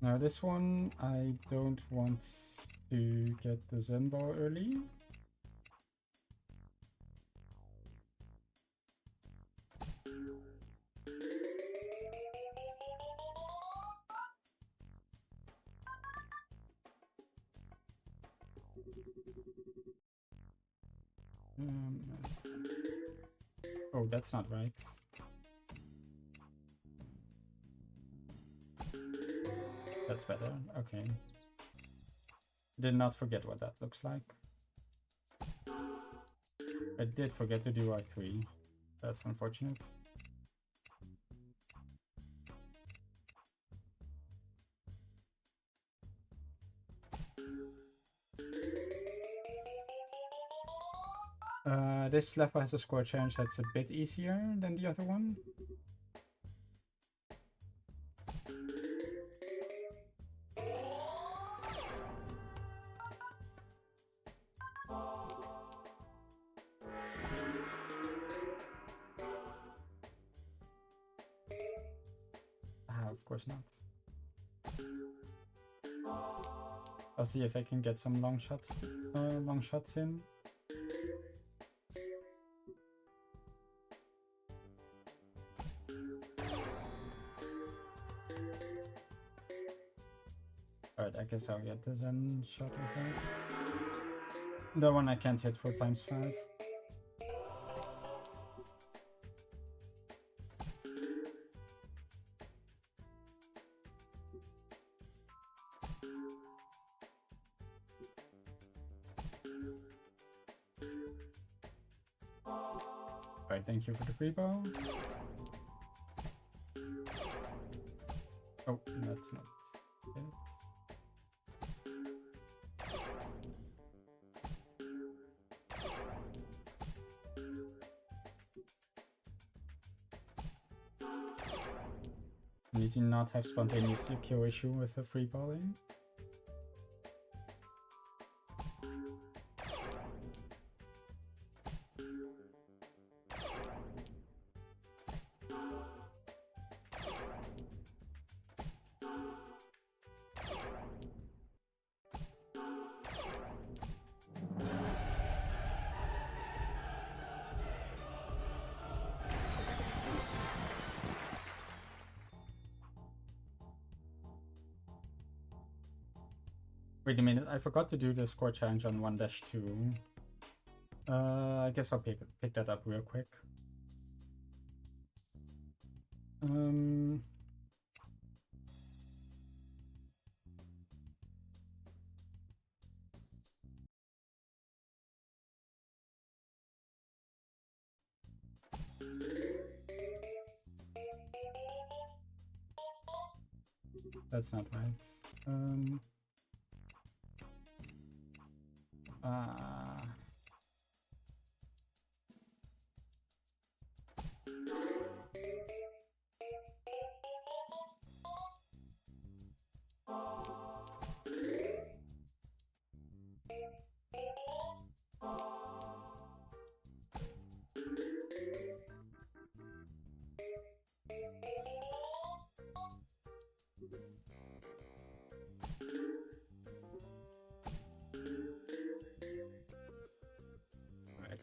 Now this one, I don't want to get the Zen ball early. Oh, that's not right. That's better. Okay. Did not forget what that looks like. I did forget to do R3. That's unfortunate. This level has a score challenge that's a bit easier than the other one. course not. I'll see if I can get some long shots in. Alright, I guess I'll get the Zen shot with that. The one I can't hit 4 times 5. Alright, thank you for the free bow. Oh, that's not it. Need to not have spontaneous kill issue with the free balling. Wait a minute, I forgot to do the score challenge on 1-2. I guess I'll pick that up real quick. That's not right.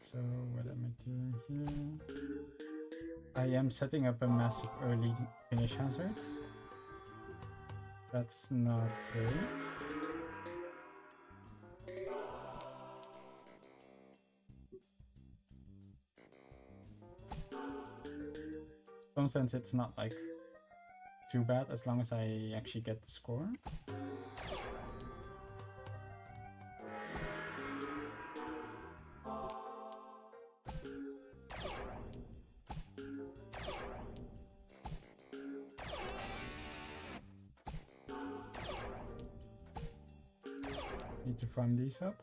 So what am I doing here? I am setting up a massive early finish hazard. That's not great. In some sense it's not like too bad as long as I actually get the score. Need to farm these up.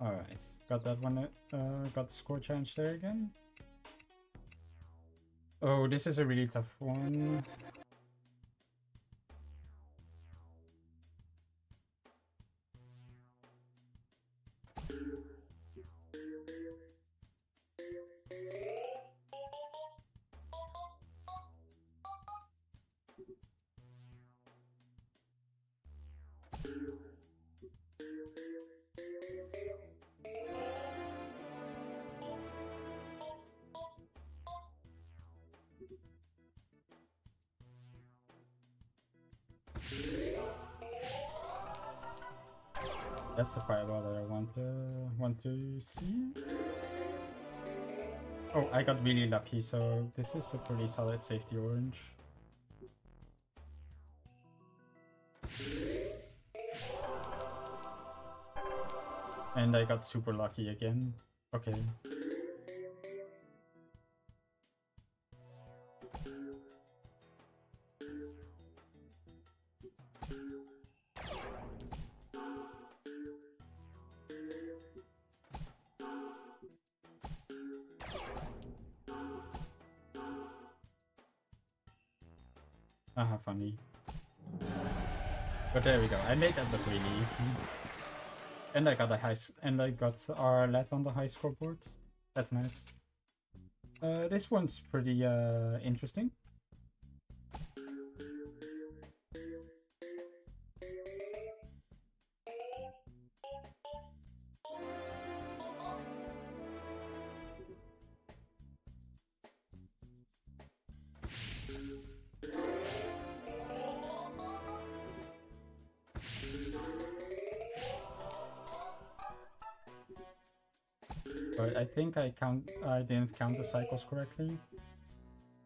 Alright, got that one, got the score challenge there again. Oh, this is a really tough one. That's the fireball that I want to see. Oh, I got really lucky, so this is a pretty solid safety orange. And I got super lucky again. Okay. Funny. But there we go. I made that look really easy. And I got RRLAT8 on the high scoreboard. That's nice. This one's pretty interesting. But I think I didn't count the cycles correctly.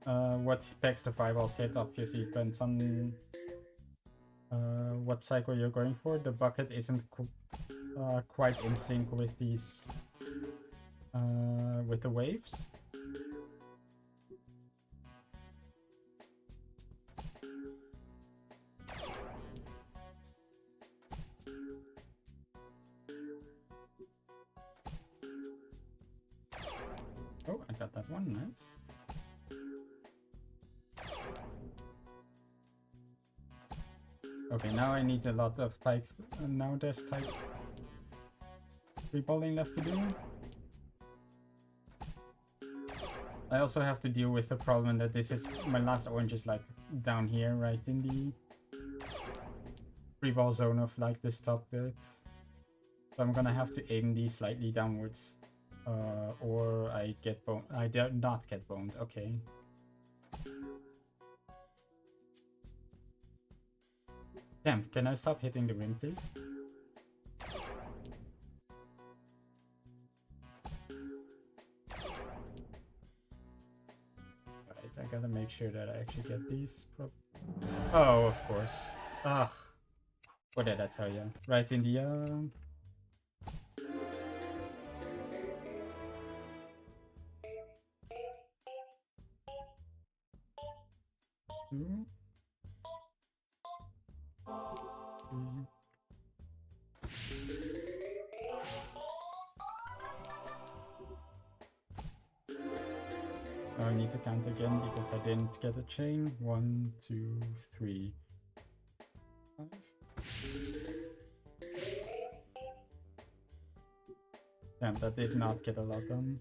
What packs the fireballs hit obviously depends on what cycle you're going for. The bucket isn't quite in sync with these with the waves. Oh, I got that one, nice. Okay, now I need a lot of type. Now there's type 3 balling left to do. I also have to deal with the problem that this is my last orange is like down here, right in the 3-ball zone of like this top bit. So I'm gonna have to aim these slightly downwards, or I get boned. I did not get boned. Okay. Damn, can I stop hitting the rim, please? Alright, I gotta make sure that I actually get these. Oh, of course. Ugh. What did I tell you? Right in the Now I need to count again because I didn't get a chain. 1, 2, 3, 5. Damn, that did not get a lot done.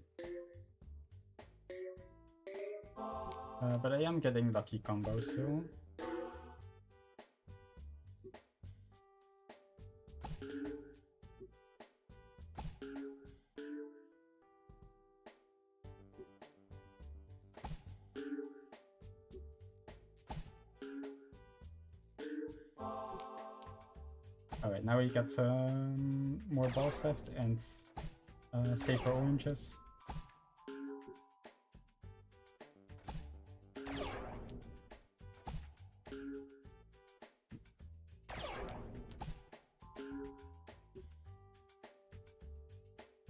But I am getting lucky combos still. Alright, now we got more balls left and safer oranges.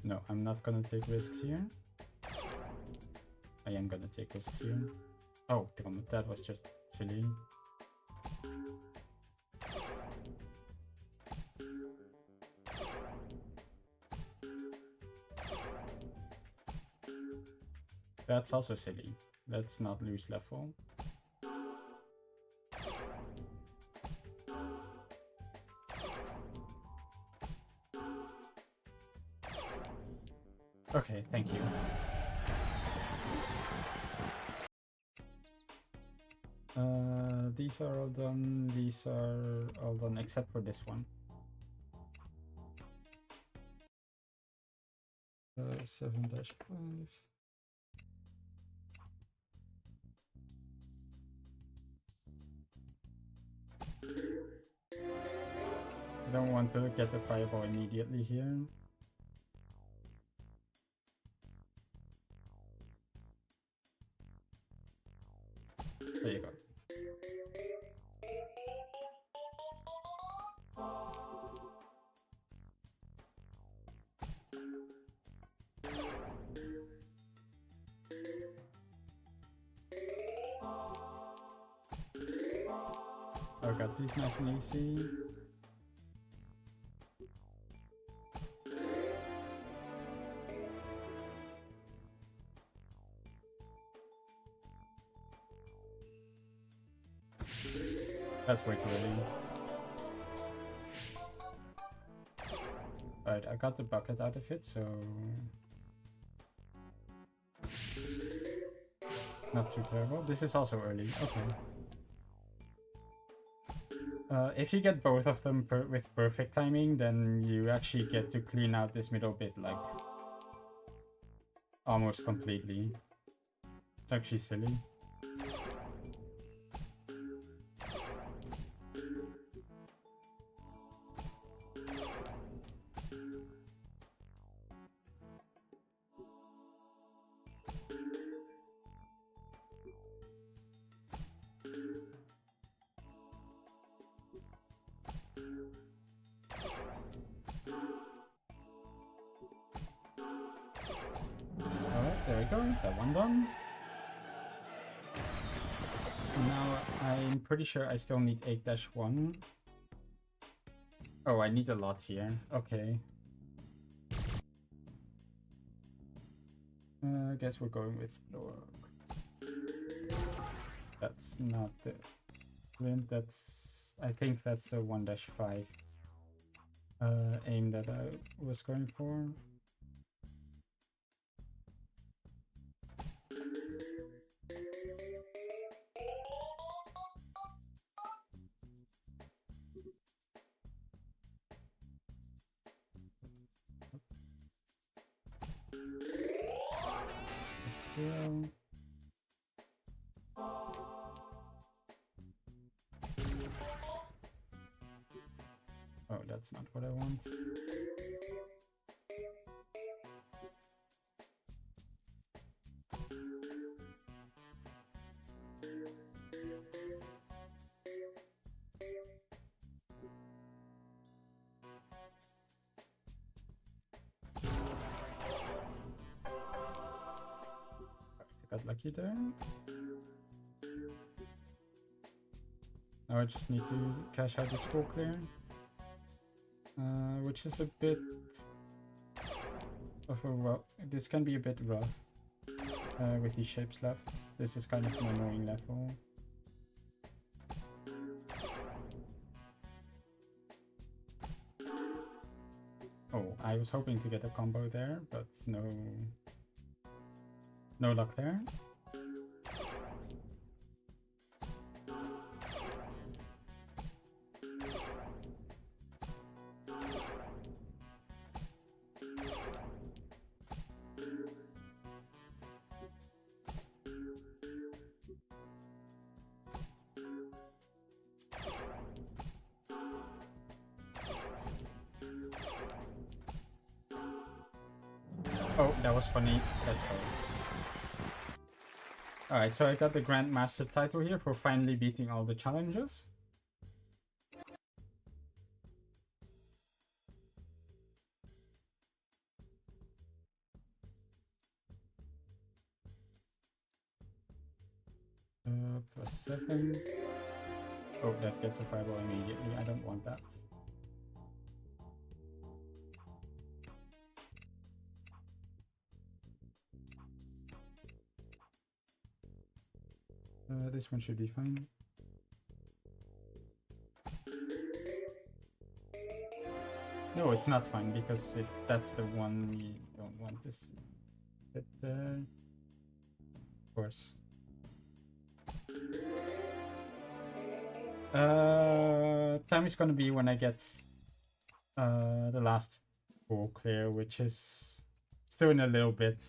No, I'm not gonna take risks here. I am gonna take risks here. Oh, damn it, that was just silly. That's also silly. Let's not lose level. Okay, thank you. These are all done. These are all done except for this one. 7-5. I don't want to get the fireball immediately here. There you go. I got these nice and easy. That's way too early. Alright, I got the bucket out of it, so... Not too terrible. This is also early. Okay. If you get both of them with perfect timing, then you actually get to clean out this middle bit, like, almost completely. It's actually silly. There we go, that one done. Now I'm pretty sure I still need 8-1. Oh, I need a lot here. Okay. I guess we're going with Splork. That's not the glint, that's... I think that's the 1-5 aim that I was going for. Oh, that's not what I want. Got lucky there. Now I just need to cash out this full clear, which is a bit of a rough. This can be a bit rough with these shapes left. This is kind of an annoying level. Oh, I was hoping to get a combo there, but no luck there. Oh, that was funny. Let's go. Alright, so I got the Grandmaster title here for finally beating all the challenges. +7. Oh, that gets a fireball immediately. I don't want that. This one should be fine. No, it's not fine, because if that's the one we don't want to sit there. Of course. Time is gonna be when I get the last full clear, which is still in a little bit.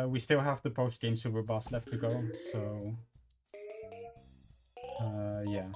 We still have the post-game super boss left to go, so yeah.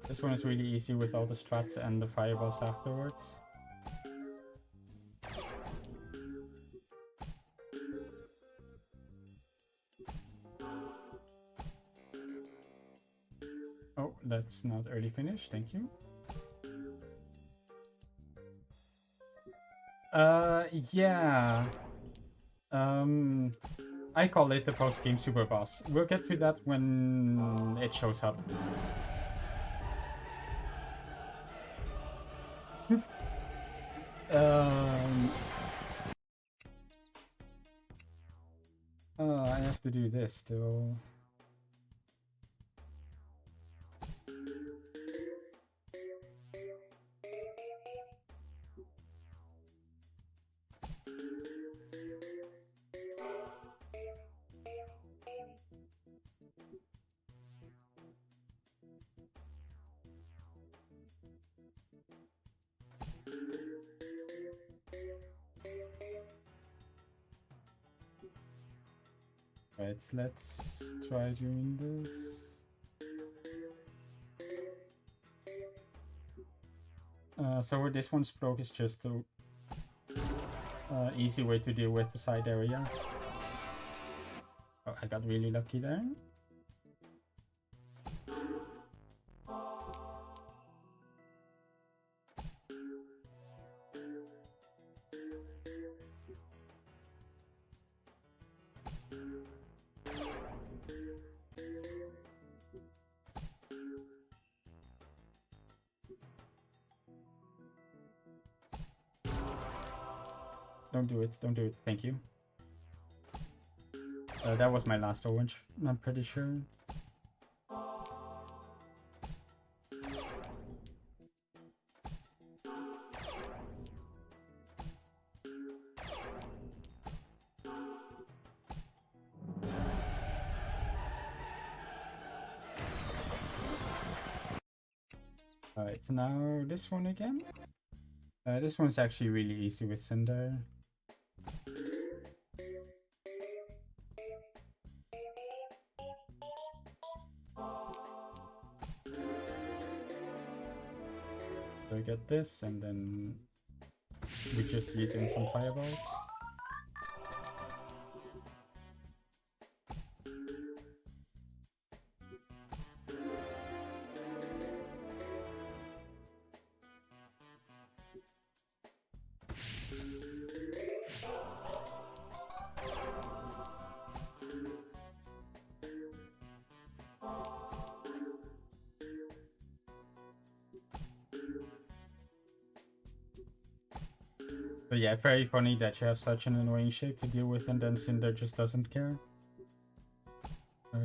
This one is really easy with all the strats and the fireballs afterwards. Oh, that's not early finish, thank you. Yeah. I call it the post-game super boss. We'll get to that when it shows up. I have to do this still. Right, let's try doing this. So where this one's broke is just a easy way to deal with the side areas. Oh, I got really lucky there. Don't do it, don't do it, thank you. That was my last orange, I'm pretty sure. Alright, now this one again. This one's actually really easy with Cinder. So we get this, and then we just yeet in some fireballs. But yeah, very funny that you have such an annoying shape to deal with and then Cinder just doesn't care.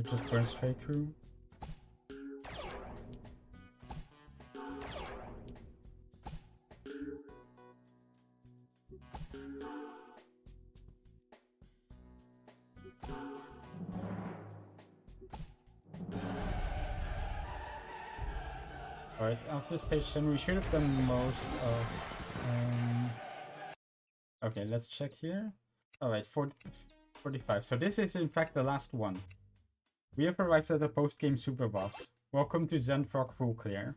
Just burns straight through. Alright, after stage 10 we should have done most of... Okay, let's check here. Alright, 45. So this is in fact the last one. We have arrived at the post-game super boss. Welcome to Zenfrog Full Clear.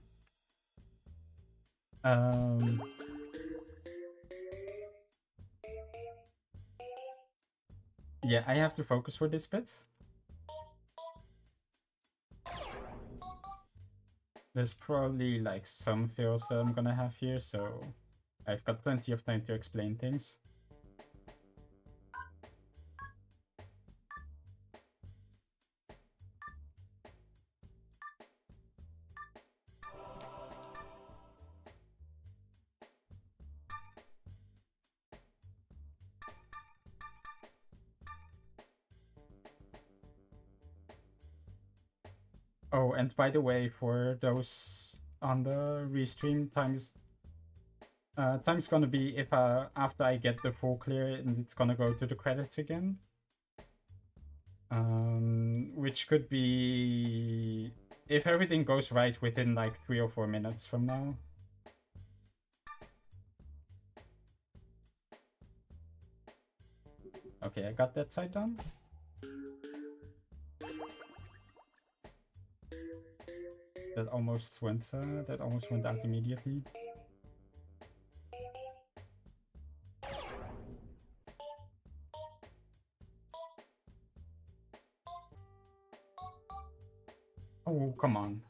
Yeah, I have to focus for this bit. There's probably like some fails that I'm gonna have here, so I've got plenty of time to explain things. Oh, and by the way, for those on the restream, time's gonna be if after I get the full clear, and it's gonna go to the credits again. Which could be if everything goes right within like 3 or 4 minutes from now. Okay, I got that side done. That almost went out immediately. Oh, come on.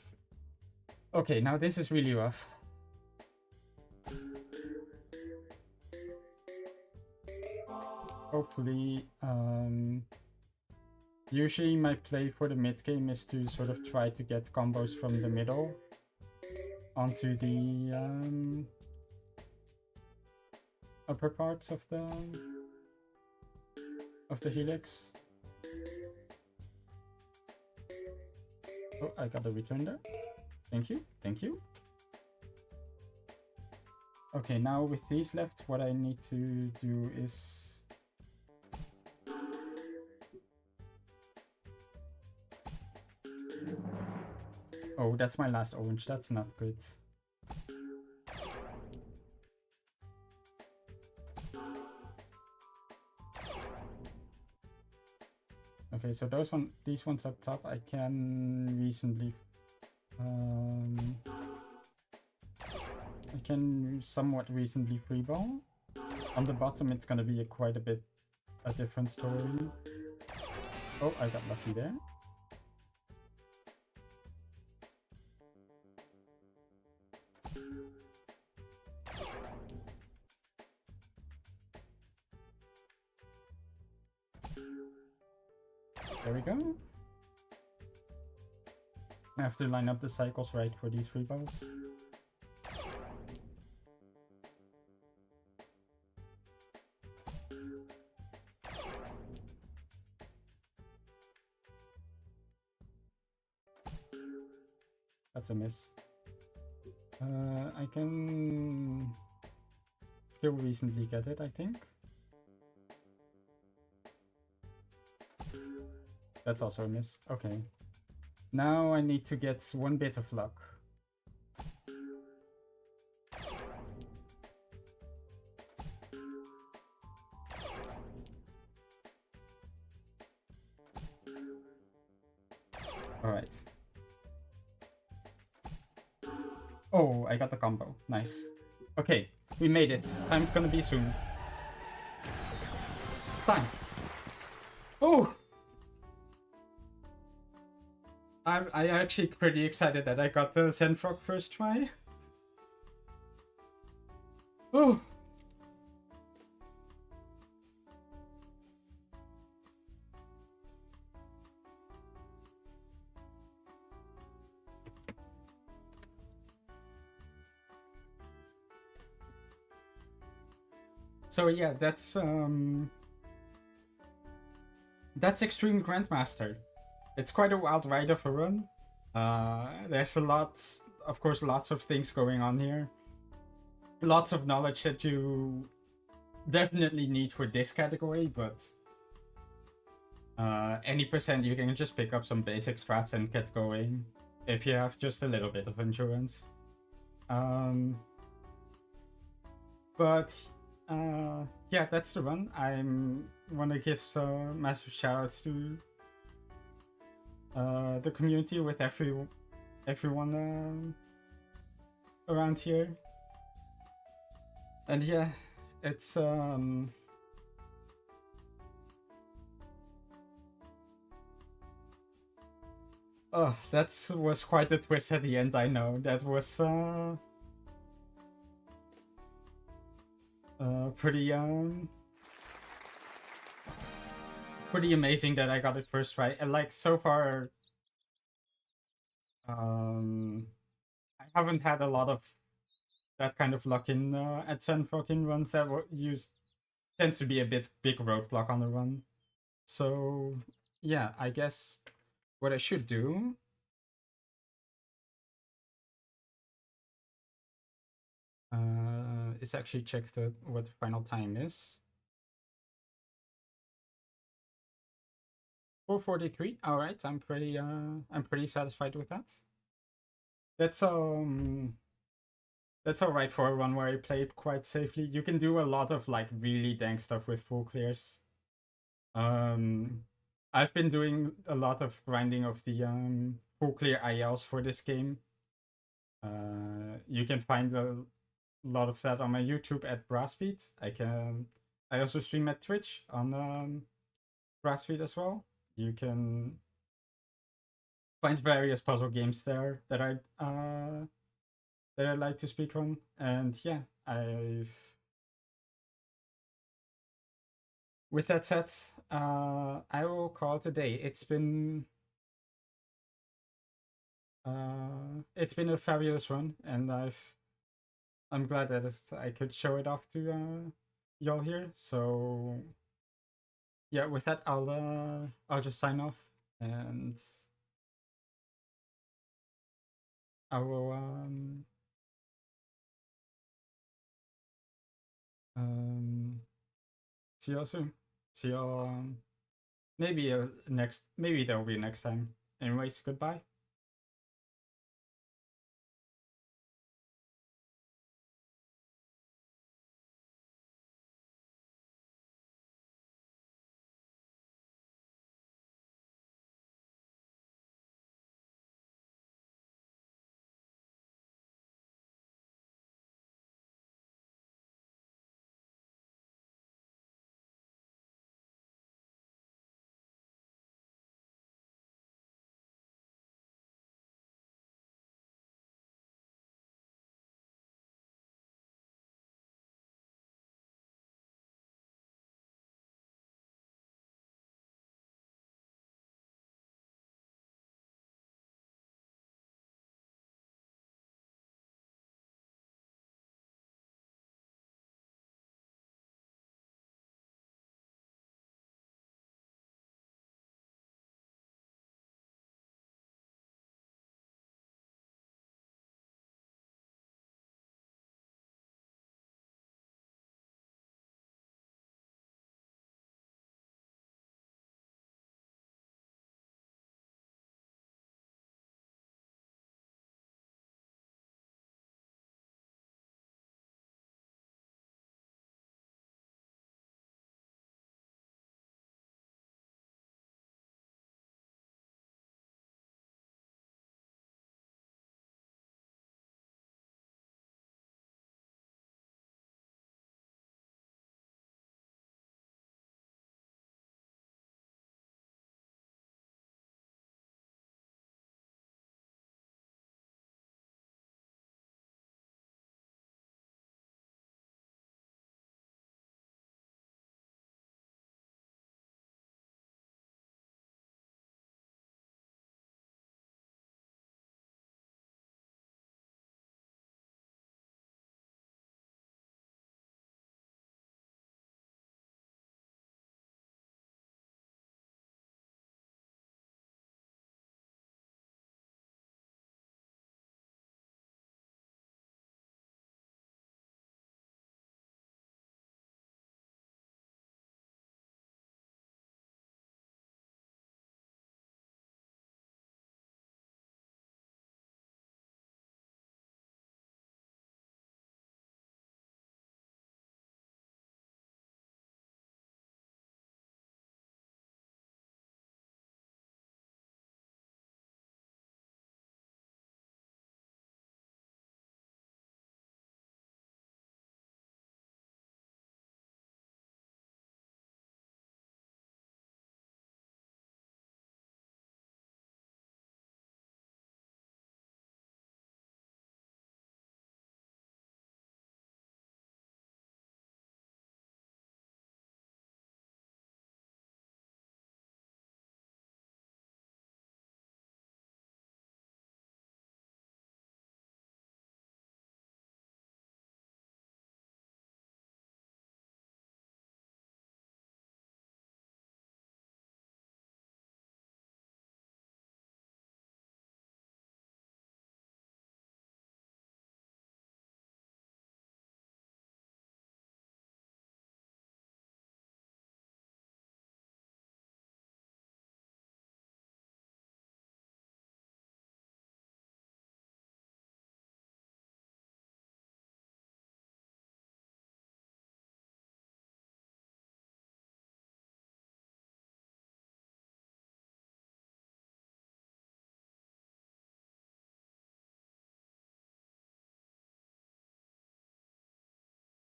Okay, now this is really rough. hopefully, usually my play for the mid game is to sort of try to get combos from the middle onto the upper parts of the helix. Oh, I got a return there. Thank you, thank you. Okay, now with these left, what I need to do is... Oh, that's my last orange. That's not good. Okay, so these ones up top, I can reasonably... I can somewhat reasonably freeball. On the bottom, it's gonna be quite a bit a different story. Oh, I got lucky there. There we go. I have to line up the cycles right for these free balls. That's a miss. I can still reasonably get it, I think. That's also a miss. Okay. Now I need to get one bit of luck. Alright. Oh, I got the combo. Nice. Okay, we made it. Time's gonna be soon. Time. Oh! I'm actually pretty excited that I got the Zenfrog first try. Oh! So yeah, that's Extreme Grandmaster. It's quite a wild ride of a run. There's of course, lots of things going on here. Lots of knowledge that you definitely need for this category, but any percent you can just pick up some basic strats and get going if you have just a little bit of endurance. But yeah, that's the run. I want to give some massive shoutouts to the community with everyone around here. And yeah, it's oh, that was quite a twist at the end, I know. That was pretty amazing that I got it first try. And like so far, I haven't had a lot of that kind of luck in at Zenfrog in runs that tends to be a big roadblock on the run. So yeah, I guess what I should do is actually check what the final time is. 4:43. All right, I'm pretty satisfied with that. That's all right for a run where I played quite safely. You can do a lot of like really dank stuff with full clears. I've been doing a lot of grinding of the full clear ILs for this game. You can find a lot of that on my YouTube at brassbeat. I also stream at Twitch on brassbeat as well. You can find various puzzle games there that I like to speedrun. And yeah, with that said, I will call it a day. It's been a fabulous run, and I'm glad that I could show it off to y'all here. So yeah, with that, I'll just sign off, and I will see y'all soon. See y'all maybe next. Maybe there'll be next time. Anyways, goodbye.